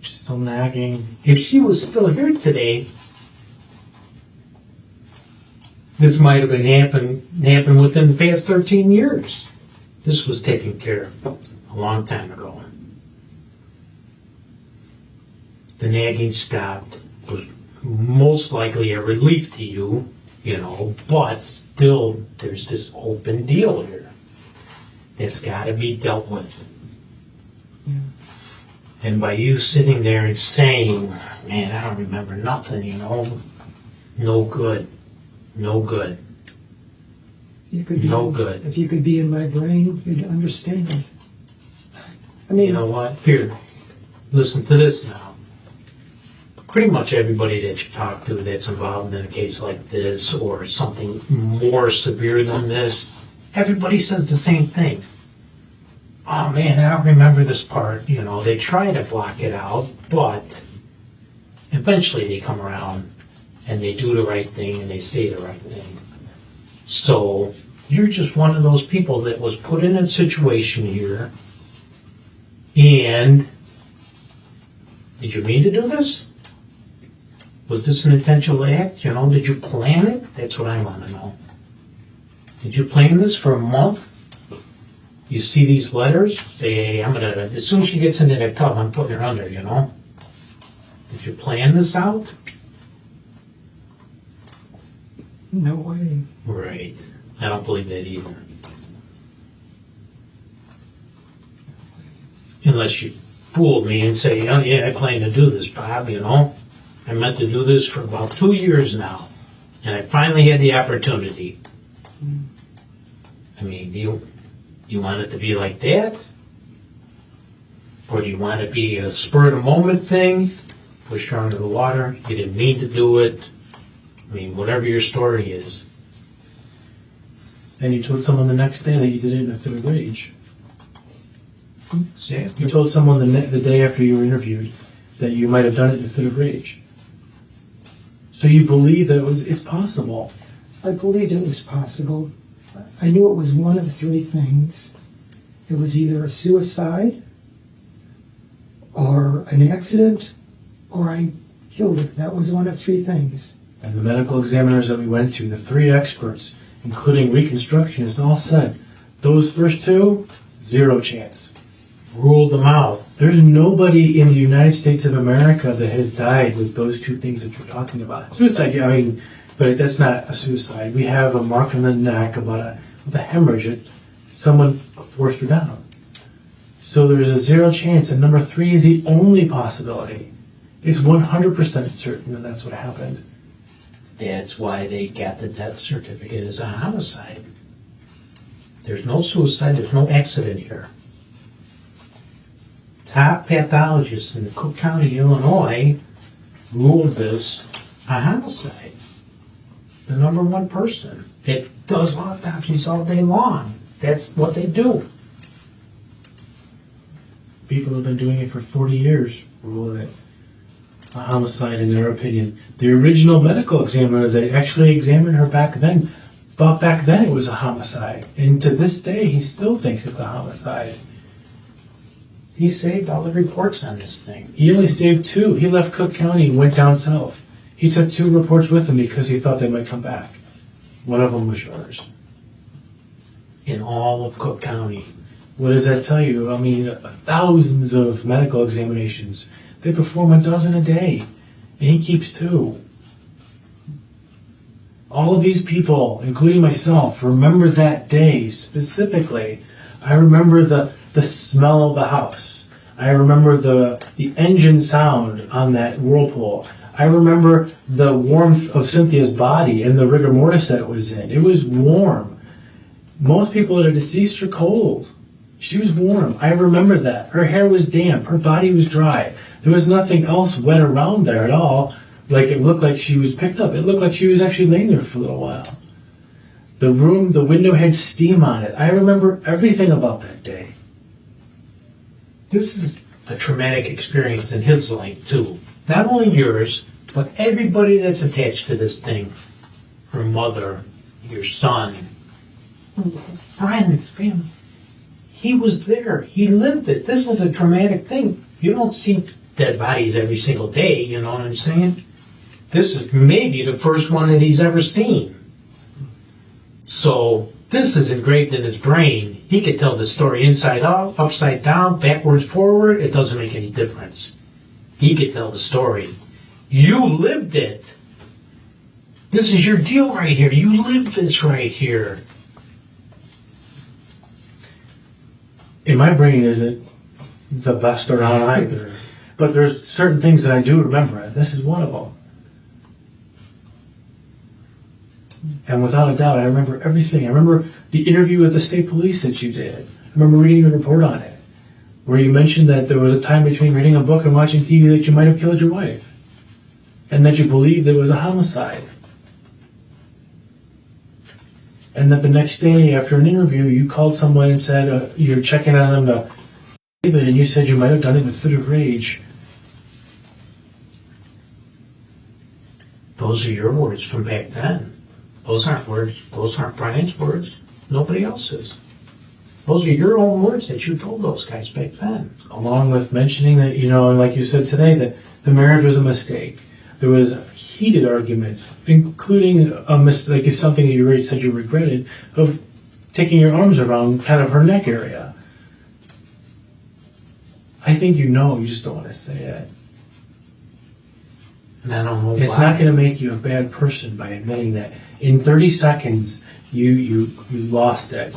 She's still nagging. If she was still here today, this might have been happened within the past 13 years. This was taken care of a long time ago. The nagging stopped. It was most likely a relief to you, you know, but still there's this open deal here that's got to be dealt with. And by you sitting there and saying, man, I don't remember nothing, you know, No good. No good. You could be, No good. If you could be in my brain, you'd understand. I mean, You know what? Here, listen to this now. Pretty much everybody that you talk to that's involved in a case like this or something more severe than this, everybody says the same thing. Oh man, I don't remember this part. You know, they try to block it out, but eventually they come around and they do the right thing and they say the right thing. So you're just one of those people that was put in a situation here. And did you mean to do this? Was this an intentional act? You know, did you plan it? That's what I want to know. Did you plan this for a month? You see these letters? Say, hey, I'm gonna, as soon as she gets into that tub, I'm putting her under, you know? Did you plan this out? no way. Right. I don't believe that either. Unless you fooled me and say, oh yeah, I plan to do this, Bob, you know? I meant to do this for about 2 years now. And I finally had the opportunity. I mean, do you want it to be like that? Or do you want it to be a spur of the moment thing? Pushed her under the water, you didn't mean to do it. I mean, whatever your story is. And you told someone the next day that you did it in a fit of rage. Exactly. You told someone the day after you were interviewed that you might have done it in a fit of rage. So you believe that it's possible. I believed it was possible. I knew it was one of three things. It was either a suicide, or an accident, or I killed it. That was one of three things. And the medical examiners that we went to, the three experts, including reconstructionists, all said, those first two, 0 chance. Ruled them out. There's nobody in the United States of America that has died with those two things that you're talking about. Suicide, yeah, I mean, but that's not a suicide. We have a mark on the neck with a hemorrhage that someone forced her down. So there's a 0 chance, and number 3 is the only possibility. It's 100% certain that that's what happened. That's why they got the death certificate as a homicide. There's no suicide, there's no accident here. Top pathologist in Cook County, Illinois, ruled this a homicide. The number one person that does autopsies all day long. That's what they do. People have been doing it for 40 years, rule it a homicide in their opinion. The original medical examiner that actually examined her back then thought back then it was a homicide. And to this day, he still thinks it's a homicide. He saved all the reports on this thing. He only saved 2. He left Cook County and went down south. He took 2 reports with him because he thought they might come back. One of them was yours. In all of Cook County. What does that tell you? I mean, thousands of medical examinations. They perform a dozen a day, and he keeps 2. All of these people, including myself, remember that day specifically. I remember the smell of the house. I remember the engine sound on that whirlpool. I remember the warmth of Cynthia's body and the rigor mortis that it was in. It was warm. Most people that are deceased are cold. She was warm. I remember that. Her hair was damp. Her body was dry. There was nothing else wet around there at all. Like it looked like she was picked up. It looked like she was actually laying there for a little while. The window had steam on it. I remember everything about that day. This is a traumatic experience in his life, too. Not only yours, but everybody that's attached to this thing. Her mother, your son, friends, family. He was there. He lived it. This is a traumatic thing. You don't see dead bodies every single day, you know what I'm saying? This is maybe the first one that he's ever seen. So this is engraved in his brain. He could tell the story inside out, upside down, backwards, forward. It doesn't make any difference. He could tell the story. You lived it. This is your deal right here. You lived this right here. In my brain isn't the best around either. But there's certain things that I do remember. This is one of them. And without a doubt, I remember everything. I remember the interview with the state police that you did. I remember reading the report on it, where you mentioned that there was a time between reading a book and watching TV that you might have killed your wife, and that you believed it was a homicide. And that the next day after an interview, you called someone and said you're checking on them to David, and you said you might have done it in a fit of rage. Those are your words from back then. Those aren't words. Those aren't Brian's words. Nobody else's. Those are your own words that you told those guys back then. Along with mentioning that, and like you said today, that the marriage was a mistake. There was heated arguments, including a mistake, like something that you already said you regretted, of taking your arms around kind of her neck area. I think you just don't want to say it. And I don't know It's why. not going to make you a bad person by admitting that. In 30 seconds, you lost it.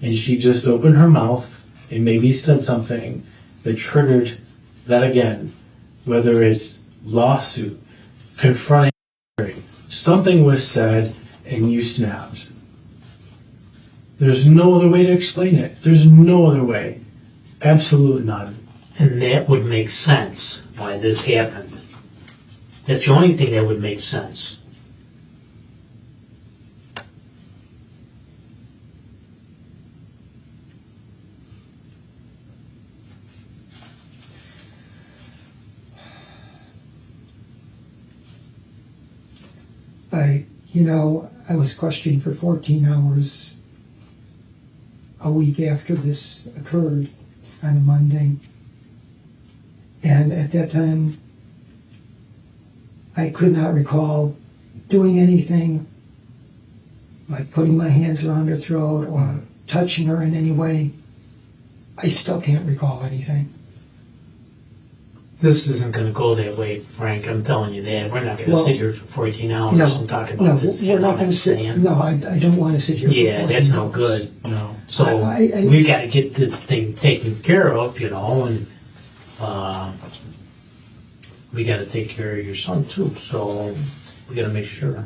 And she just opened her mouth and maybe said something that triggered that again. Whether it's lawsuit, confronting, something was said and you snapped. There's no other way to explain it. There's no other way. Absolutely none. And that would make sense why this happened. That's the only thing that would make sense. I was questioned for 14 hours a week after this occurred on a Monday. And at that time, I could not recall doing anything like putting my hands around her throat or touching her in any way. I still can't recall anything. This isn't going to go that way, Frank. I'm telling you that. We're not going to sit here for 14 hours and talk about this. We're not going to sit. No, I don't want to sit here. Yeah, for 14 that's no hours. good. No. So we got to get this thing taken care of, and we got to take care of your son too. So we got to make sure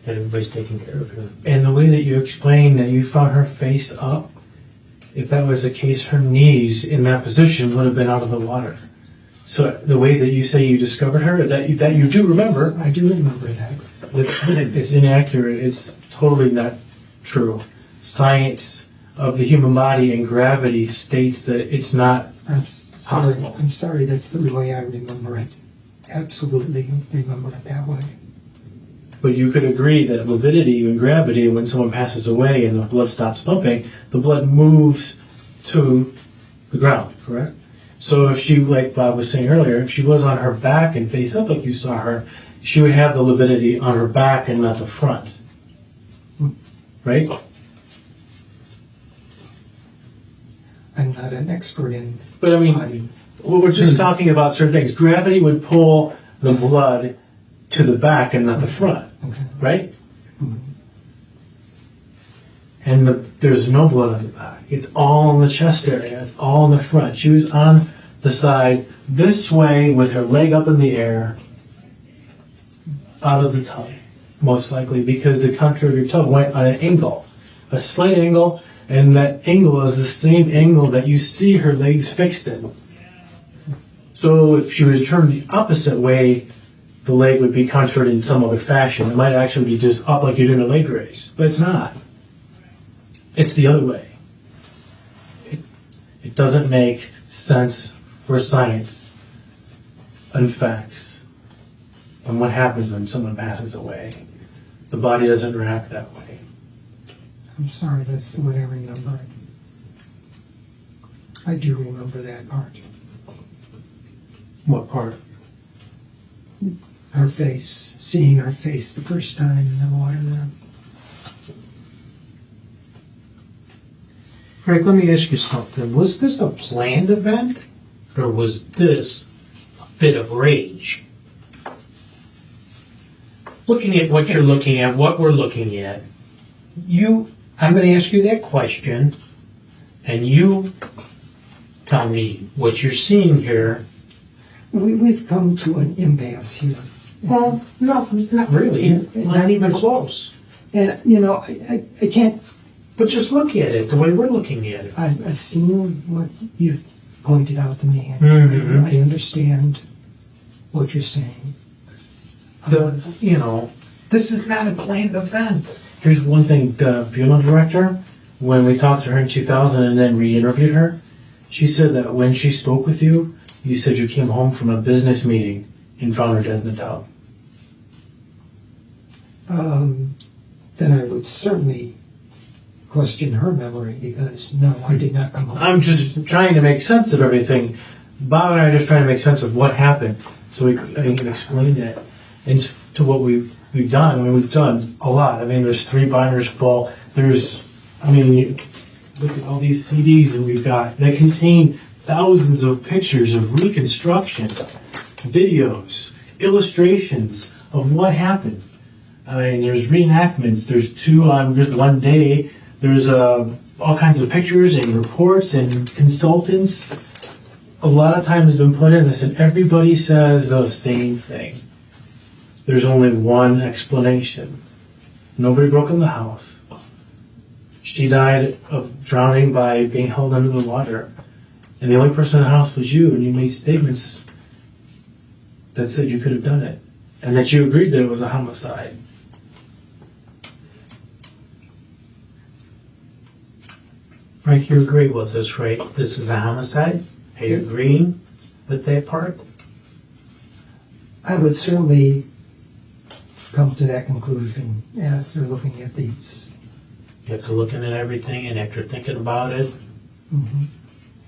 that everybody's taken care of here. And the way that you explained that you found her face up, if that was the case, her knees in that position would have been out of the water. So the way that you say you discovered her, that you do remember, I do remember that. it's inaccurate. It's totally not true. Science of the human body and gravity states that it's not possible. I'm sorry, that's the way I remember it. Absolutely remember it that way. But you could agree that lividity and gravity, when someone passes away and the blood stops pumping, the blood moves to the ground, correct? So if she, like Bob was saying earlier, if she was on her back and face up like you saw her, she would have the lividity on her back and not the front. Right? I'm not an expert in But I mean, body. we're just talking about certain things. Gravity would pull the blood to the back and not the front, Okay. right? And there's no blood on the back. It's all in the chest area. It's all in the front. She was on the side this way with her leg up in the air out of the tub, most likely, because the contour of your tub went on an angle, a slight angle, and that angle is the same angle that you see her legs fixed in. So if she was turned the opposite way, the leg would be contoured in some other fashion. It might actually be just up like you're doing a leg raise, but it's not. It's the other way. It doesn't make sense for science and facts and what happens when someone passes away. The body doesn't react that way. I'm sorry, that's the way I remember it. I do remember that part. What part? Her face, seeing her face the first time in the water there. Frank, let me ask you something. Was this a planned event, or was this a bit of rage? Looking at what you're looking at, what we're looking at, I'm going to ask you that question, and you tell me what you're seeing here. We've come to an impasse here. Well, no, not really. Not even close. And, you know, I can't, But just look at it the way we're looking at it. I've seen what you've pointed out to me, and Mhm. I understand what you're saying. This is not a planned event. Here's one thing, the funeral director, when we talked to her in 2000 and then re-interviewed her, she said that when she spoke with you, you said you came home from a business meeting and found her dead in the tub. Then I would certainly question her memory, because no, I did not come home. I'm just trying to make sense of everything. Bob and I are just trying to make sense of what happened, so I can explain it and to what we've done. I mean, we've done a lot. I mean, there's 3 binders full. Look at all these CDs that we've got that contain thousands of pictures of reconstruction, videos, illustrations of what happened. I mean, there's reenactments. There's 2 on just one day. There's all kinds of pictures and reports and consultants. A lot of time has been put in this, and everybody says the same thing. There's only one explanation. Nobody broke in the house. She died of drowning by being held under the water. And the only person in the house was you, and you made statements that said you could have done it, and that you agreed that it was a homicide. Frank, you agree with this, right? This is a homicide? Are you agreeing with that part? I would certainly come to that conclusion after looking at these. After looking at everything and after thinking about it, Mhm.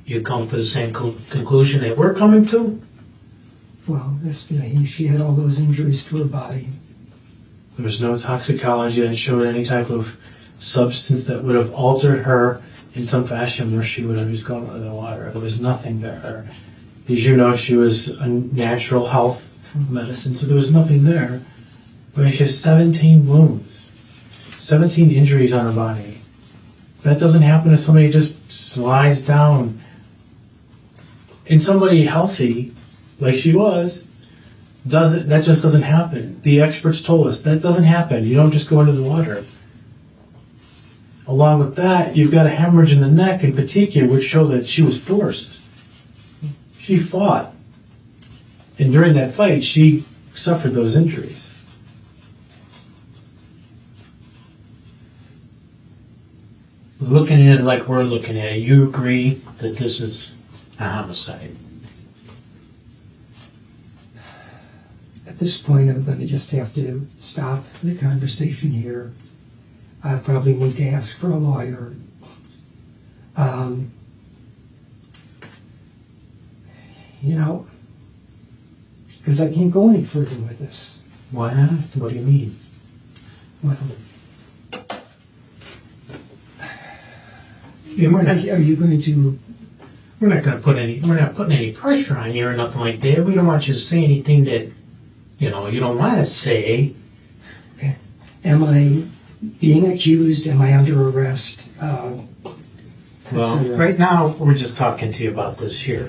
you come to the same conclusion that we're coming to? Well, she had all those injuries to her body. There was no toxicology that showed any type of substance that would have altered her in some fashion where she would have just gone under the water. There was nothing there. As you know, she was a natural health medicine, so there was nothing there. But she has 17 wounds, 17 injuries on her body. That doesn't happen if somebody just slides down. And somebody healthy, like she was, that just doesn't happen. The experts told us that doesn't happen. You don't just go into the water. Along with that, you've got a hemorrhage in the neck and petechia, which show that she was forced. She fought. And during that fight, she suffered those injuries. Looking at it like we're looking at it, you agree that this is a homicide? At this point, I'm going to just have to stop the conversation here. I probably need to ask for a lawyer. Because I can't go any further with this. Why not? What do you mean? Well, We're are you going to? not putting any pressure on you or nothing like that. We don't want you to say anything that, you don't want to say. Am I being accused? Am I under arrest? Well, etc.? right now, we're just talking to you about this here,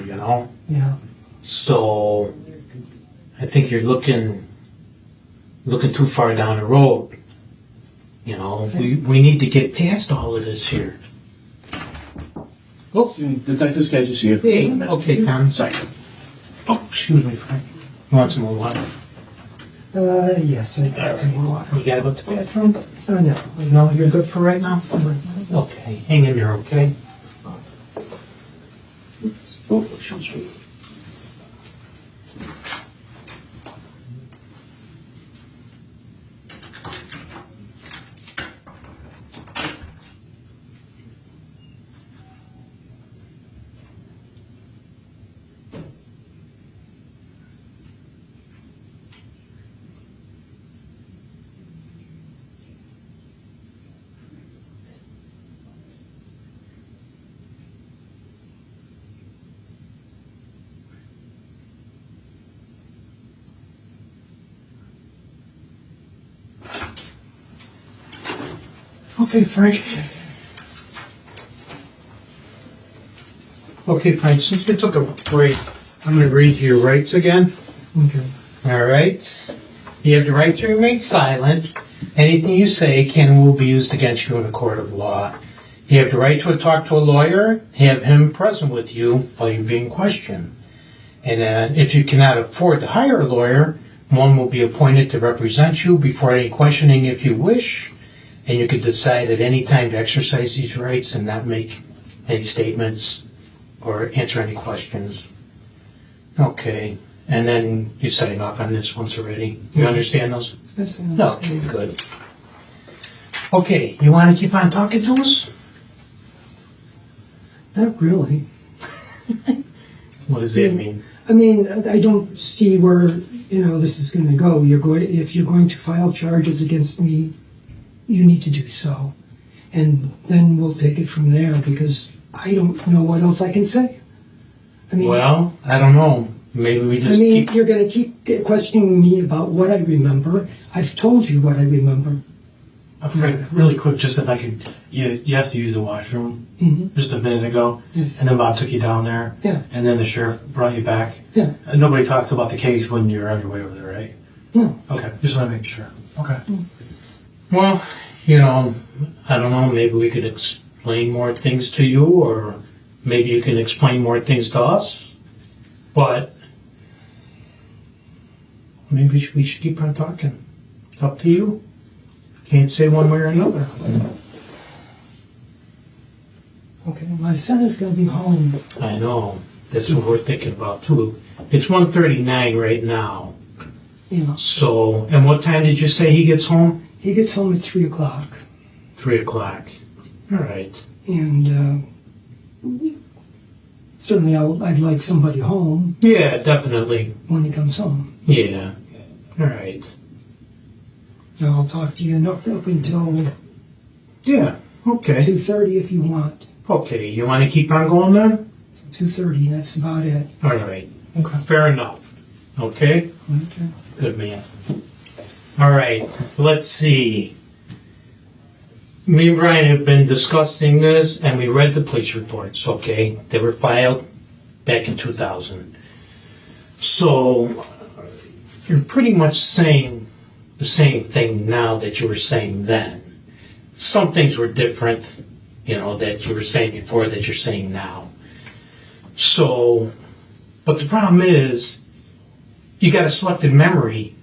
Yeah. So, I think you're looking too far down the road. We need to get past all of this here. Oh, Detectives, can I just see it? okay, Tom, sorry. Oh, excuse me, Frank. You want some more water? Yes, I got some more water. You gotta go to the bathroom? No. No, you're good for right now? Okay, hang in there, okay? Oh, excuse me. Okay, Frank. Okay, Frank, since you took a break, I'm going to read your rights again. Okay. All right. You have the right to remain silent. Anything you say can and will be used against you in a court of law. You have the right to talk to a lawyer, have him present with you while you're being questioned. And if you cannot afford to hire a lawyer, one will be appointed to represent you before any questioning if you wish. And you can decide at any time to exercise these rights and not make any statements or answer any questions. Okay. And then you sign off on this once already. You understand those? Yes, Okay, good. Okay, you want to keep on talking to us? Not really. What does that mean? I mean, I don't see where, this is going to go. If you're going to file charges against me, you need to do so. And then we'll take it from there, because I don't know what else I can say. I mean, Well, I don't know. Maybe we just keep... you're going to keep questioning me about what I remember. I've told you what I remember. Frank, really quick, just if I could, you have to use the washroom just a minute ago, Yes. and then Bob took you down there, Yeah. and then the sheriff brought you back. Yeah. Nobody talked about the case when you were on your way over there, right? No. Okay, just want to make sure. Okay. Well, I don't know. Maybe we could explain more things to you, or maybe you can explain more things to us. But maybe we should keep on talking. It's up to you. Can't say one way or another. Okay, my son is going to be home. I know. That's what we're thinking about, too. It's 1:39 right now. So, and what time did you say he gets home? He gets home at 3 o'clock. 3 o'clock. All right. And certainly I'd like somebody home Yeah, definitely. when he comes home. Yeah. All right. And I'll talk to you up until Yeah. Okay. 2:30 if you want. Okay. You want to keep on going then? 2:30, that's about it. All right. Okay. Fair enough. Okay. Okay. Good man. All right. Let's see. Me and Brian have been discussing this, and we read the police reports. Okay, they were filed back in 2000. So you're pretty much saying the same thing now that you were saying then. Some things were different, that you were saying before that you're saying now. So, but the problem is, you got a selected memory,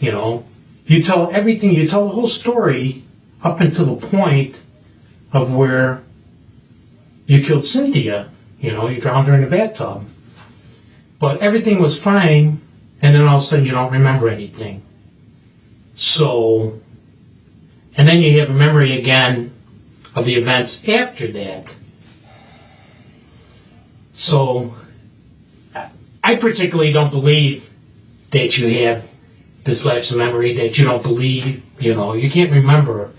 You tell everything, you tell the whole story up until the point of where you killed Cynthia, you drowned her in the bathtub. But everything was fine, and then all of a sudden you don't remember anything. So, and then you have a memory again of the events after that. So, I particularly don't believe that you have this lapse of memory, that you don't believe, you can't remember.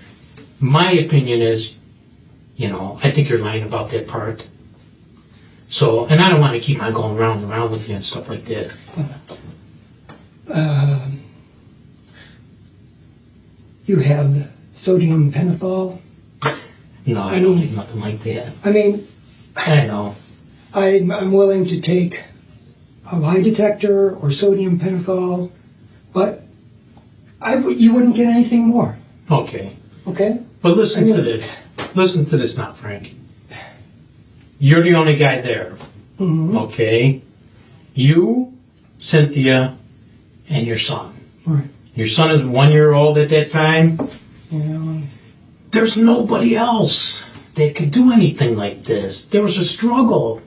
My opinion is, I think you're lying about that part. So, and I don't want to keep on going round and round with you and stuff like that. You have sodium pentothal? No, I don't have nothing like that. I mean, I know. I'm willing to take a lie detector or sodium pentothal, but you wouldn't get anything more. Okay. Okay? But listen to this. Listen to this now, Frank. You're the only guy there. Mm-hmm. Okay? You, Cynthia, and your son. Right. Your son is 1 year old at that time. Yeah. There's nobody else that could do anything like this. There was a struggle.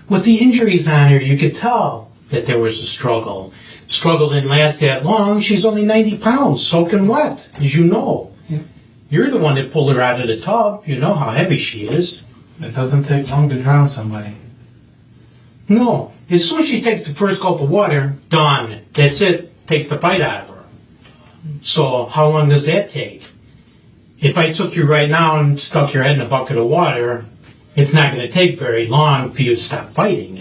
With the injuries on her, you could tell that there was a struggle. Struggle didn't last that long. She's only 90 pounds, soaking wet, as you know. Yeah. You're the one that pulled her out of the tub. You know how heavy she is. It doesn't take long to drown somebody. No. As soon as she takes the first gulp of water, done. That's it. Takes the bite out of her. So how long does that take? If I took you right now and stuck your head in a bucket of water, it's not going to take very long for you to stop fighting,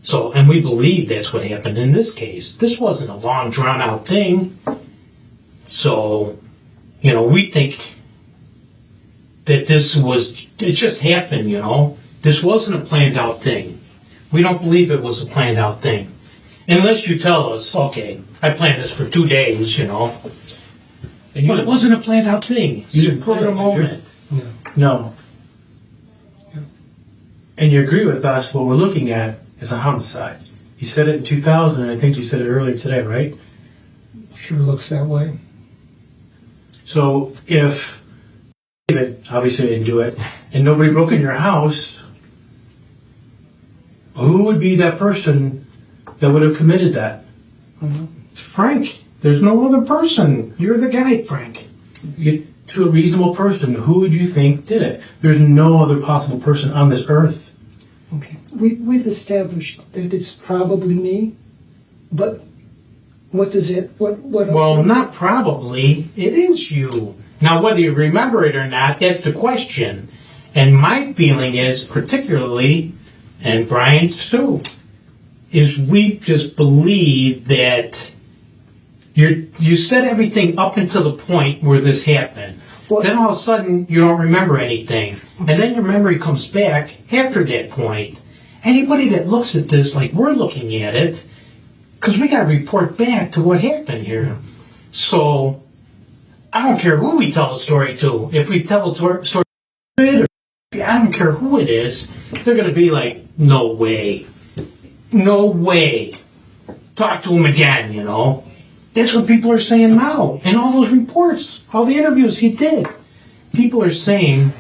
So, and we believe that's what happened in this case. This wasn't a long, drawn-out thing. So, we think that it just happened, This wasn't a planned-out thing. We don't believe it was a planned-out thing. Unless you tell us, okay, I planned this for 2 days, but it wasn't a planned out thing. You didn't put it a moment. No. And you agree with us, what we're looking at is a homicide. You said it in 2000, and I think you said it earlier today, right? Sure looks that way. So if David obviously didn't do it, and nobody broke in your house, who would be that person that would have committed that? It's Frank. There's no other person. You're the guy, Frank. To a reasonable person, who would you think did it? There's no other possible person on this earth. Okay. We've established that it's probably me, but what does it, what else? Well, not probably. It is you. Now, whether you remember it or not, that's the question. And my feeling is, particularly, and Brian's too, is we just believe that you set everything up until the point where this happened. Well, then all of a sudden, you don't remember anything. And then your memory comes back after that point. Anybody that looks at this like we're looking at it, because we got to report back to what happened here. So, I don't care who we tell the story to. If we tell the story to I don't care who it is, they're going to be like, no way. No way. Talk to him again, That's what people are saying now. In all those reports, all the interviews he did. People are saying,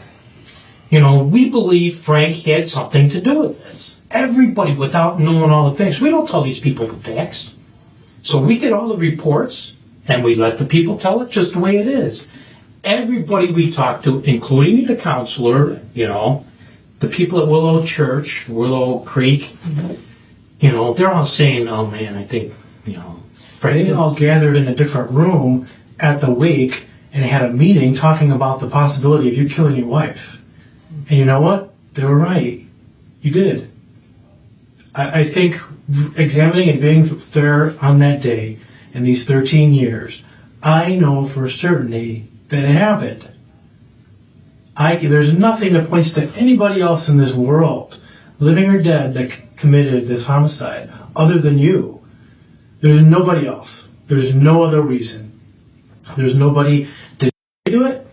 we believe Frank had something to do with this. Everybody without knowing all the facts. We don't tell these people the facts. So we get all the reports, and we let the people tell it just the way it is. Everybody we talk to, including the counselor, the people at Willow Church, Willow Creek, they're all saying, oh man, I think, They all gathered in a different room at the wake and had a meeting talking about the possibility of you killing your wife. And you know what? They were right. You did. I think examining and being there on that day in these 13 years, I know for certainty that it happened. There's nothing that points to anybody else in this world, living or dead, that committed this homicide other than you. There's nobody else. There's no other reason. There's nobody. Did you do it?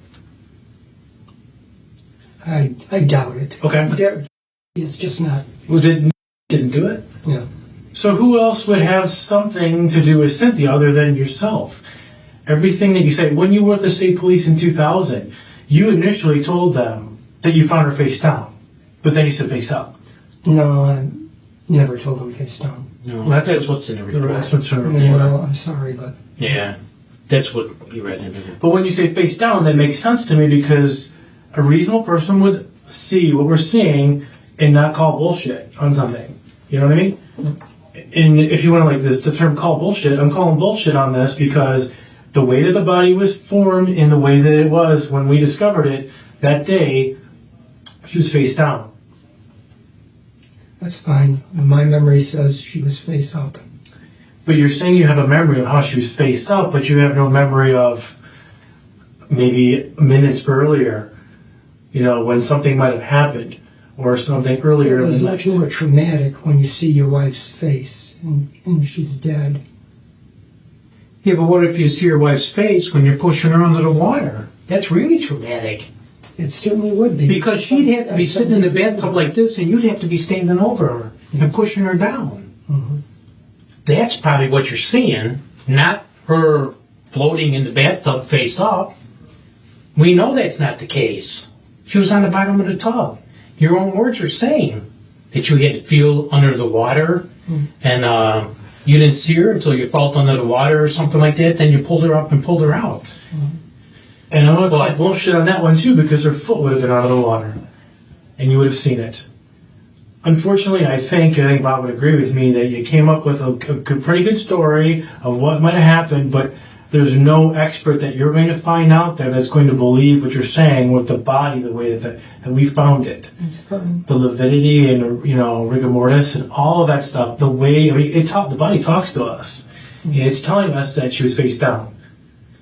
I doubt it. Okay. It's just not. Well, didn't do it? Yeah. So who else would have something to do with Cynthia other than yourself? Everything that you say, when you were at the state police in 2000, you initially told them that you found her face down, but then you said face up. No, I never told them face down. No, that's what's in the report. That's what's in the report. Yeah, I'm sorry, but Yeah, that's what you read in the report. But when you say face down, that makes sense to me because a reasonable person would see what we're seeing and not call bullshit on something. You know what I mean? And if you want to like the term call bullshit, I'm calling bullshit on this because the way that the body was formed and the way that it was when we discovered it that day, she was face down. that's fine. My memory says she was face up. But you're saying you have a memory of how she was face up, but you have no memory of maybe minutes earlier, when something might have happened or something earlier. It was much more traumatic when you see your wife's face and she's dead. Yeah, but what if you see your wife's face when you're pushing her under the water? That's really traumatic. It certainly would be. Because she'd have to be sitting in the bathtub like this, and you'd have to be standing over her and pushing her down. Mm-hmm. That's probably what you're seeing, not her floating in the bathtub face up. We know that's not the case. She was on the bottom of the tub. Your own words are saying that you had to feel under the water, and you didn't see her until you felt under the water or something like that. Then you pulled her up and pulled her out. And I'm going to call bullshit on that one too because her foot would have been out of the water and you would have seen it. Unfortunately, I think Bob would agree with me that you came up with a pretty good story of what might have happened, but there's no expert that you're going to find out there that's going to believe what you're saying with the body the way that we found it. It's fine. The lividity and, rigor mortis and all of that stuff, the way, the body talks to us. And it's telling us that she was face down.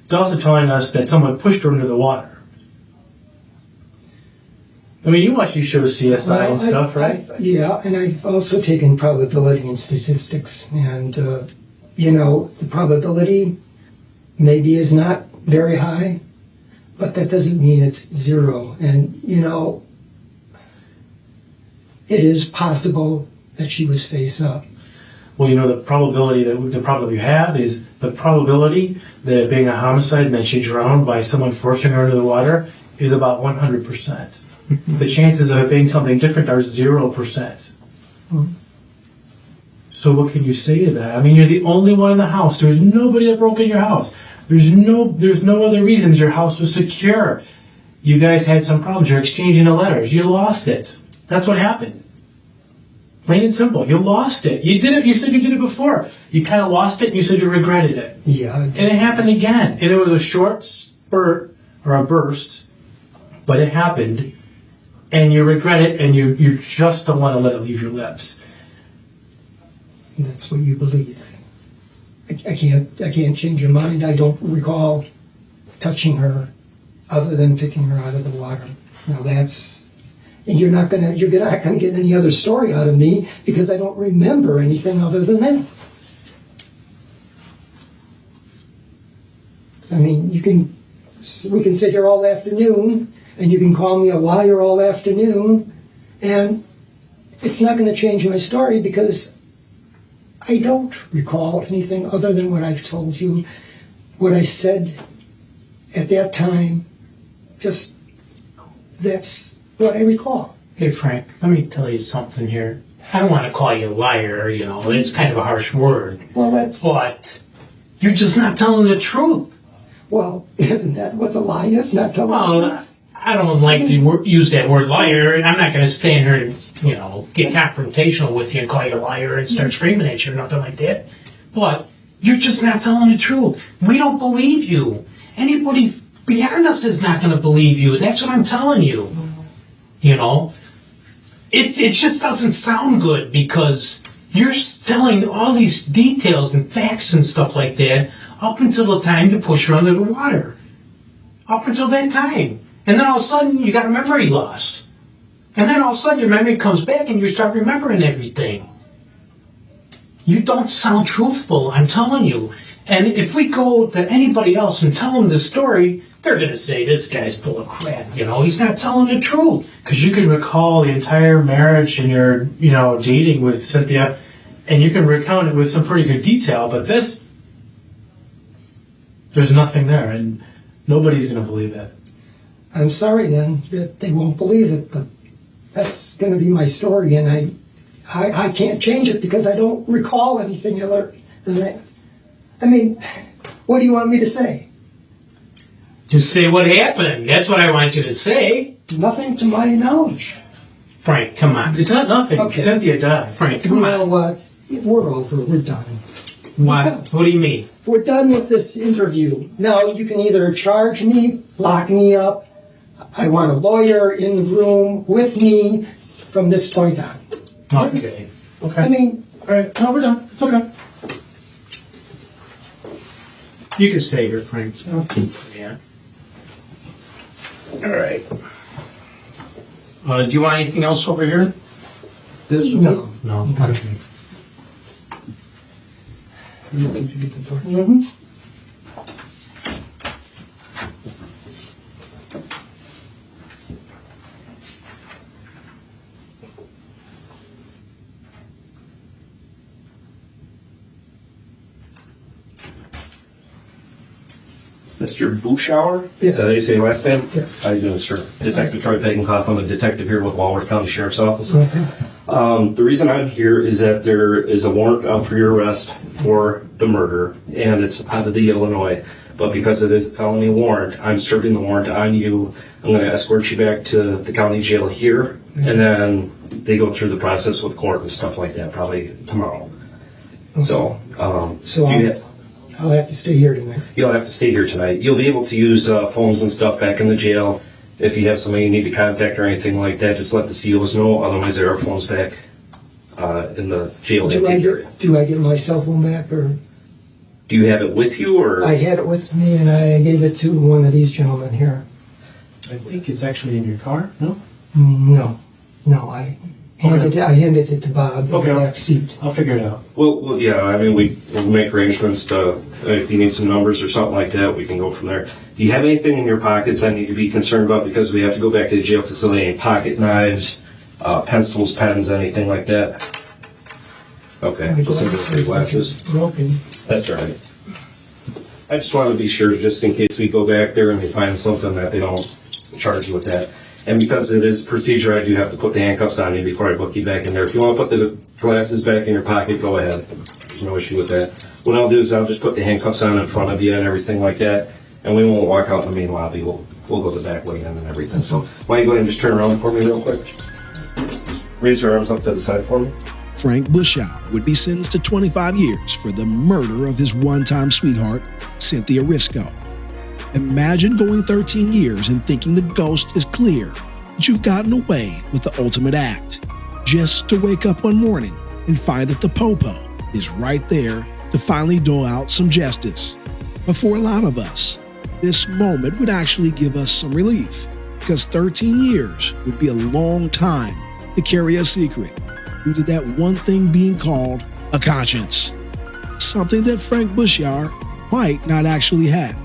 It's also telling us that someone pushed her into the water. I mean, you watch these shows, CSI and stuff, right? Yeah, and I've also taken probability and statistics, and the probability maybe is not very high, but that doesn't mean it's zero. And, it is possible that she was face up. Well, the problem you have is the probability that it being a homicide and that she drowned by someone forcing her into the water is about 100%. The chances of it being something different are 0%. So what can you say to that? I mean, you're the only one in the house. There's nobody that broke in your house. There's no other reasons. Your house was secure. You guys had some problems. You're exchanging the letters. You lost it. That's what happened. Plain and simple. You lost it. You did it. You said you did it before. You kind of lost it and you said you regretted it. Yeah. And it happened again. And it was a short spurt or a burst, but it happened. And you regret it and you just don't want to let it leave your lips. That's what you believe. I can't change your mind. I don't recall touching her other than picking her out of the water. Now and you're not gonna get any other story out of me because I don't remember anything other than that. I mean, we can sit here all afternoon and you can call me a liar all afternoon and it's not going to change my story because I don't recall anything other than what I've told you, what I said at that time. Just that's what I recall. Hey, Frank, let me tell you something here. I don't want to call you a liar, it's kind of a harsh word. Well, But you're just not telling the truth. Well, isn't that what the lie is? Not telling the truth? I don't like to use that word liar, and I'm not going to stand here and, get confrontational with you and call you a liar and start screaming at you or nothing like that. But you're just not telling the truth. We don't believe you. Anybody beyond us is not going to believe you. That's what I'm telling you. It just doesn't sound good because you're telling all these details and facts and stuff like that up until the time you push her under the water. Up until that time. And then all of a sudden you got a memory loss. And then all of a sudden your memory comes back and you start remembering everything. You don't sound truthful, I'm telling you. And if we go to anybody else and tell them this story, they're going to say, this guy's full of crap, he's not telling the truth. Because you can recall the entire marriage and your, dating with Cynthia, and you can recount it with some pretty good detail, but there's nothing there, and nobody's going to believe it. I'm sorry then that they won't believe it, but that's going to be my story, and I can't change it because I don't recall anything other than that. I mean, what do you want me to say? Just say what happened. That's what I want you to say. Nothing to my knowledge. Frank, come on. It's not nothing. Okay. Cynthia died. Frank, You come know on. what? We're over. We're done. What? What do you mean? We're done with this interview. Now you can either charge me, lock me up. I want a lawyer in the room with me from this point on. Okay. Okay. I mean, all right. No, we're done. It's okay. You can stay here, Frank. okay. Yeah. All right. Do you want anything else over here? No. No. Okay. Mm-hmm. Mr. Bushauer? Yes. Is that how you say your last name? Yes. How you doing, sir? Detective Troy Pagenkoff. I'm a detective here with Walworth County Sheriff's Office. The reason I'm here is that there is a warrant out for your arrest for the murder, and it's out of the Illinois. But because it is a felony warrant, I'm serving the warrant on you. I'm going to escort you back to the county jail here, and then they go through the process with court and stuff like that probably tomorrow. So, I'll have to stay here tonight. you'll have to stay here tonight. You'll be able to use phones and stuff back in the jail. If you have somebody you need to contact or anything like that, just let the COs know. Otherwise, there are phones back in the jail intake area. Do I get my cell phone back, or Do you have it with you, or? I had it with me and I gave it to one of these gentlemen here? I think it's actually in your car. No. No, I I handed it to Bob in Okay. the back seat. I'll figure it out. Well, yeah, I mean, we'll make arrangements to, if you need some numbers or something like that, we can go from there. Do you have anything in your pockets I need to be concerned about? Because we have to go back to the jail facility, any pocket knives, pencils, pens, anything like that? Okay, My just glasses, your which glasses. is broken. That's right. I just want to be sure, just in case we go back there and we find something, that they don't charge you with that. And because it is procedure, I do have to put the handcuffs on you before I book you back in there. If you want to put the glasses back in your pocket, go ahead. There's no issue with that. What I'll do is I'll just put the handcuffs on in front of you and everything like that, and we won't walk out in the main lobby. We'll go the back way in and everything. So why don't you go ahead and just turn around for me real quick? Raise your arms up to the side for me. Frank Bushauer would be sentenced to 25 years for the murder of his one-time sweetheart, Cynthia Risco. Imagine going 13 years and thinking the ghost is clear, that you've gotten away with the ultimate act, just to wake up one morning and find that the popo is right there to finally dole out some justice. But for a lot of us, this moment would actually give us some relief, because 13 years would be a long time to carry a secret due to that one thing being called a conscience, something that Frank Bushauer might not actually have.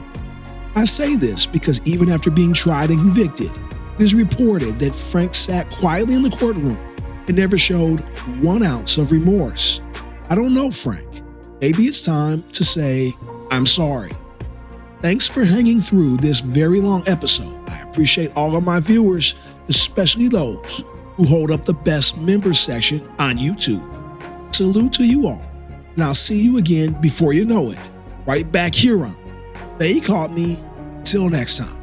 I say this because even after being tried and convicted, it is reported that Frank sat quietly in the courtroom and never showed 1 ounce of remorse. I don't know, Frank. Maybe it's time to say, I'm sorry. Thanks for hanging through this very long episode. I appreciate all of my viewers, especially those who hold up the best members section on YouTube. Salute to you all, and I'll see you again before you know it, right back here on They Caught Me. Till next time.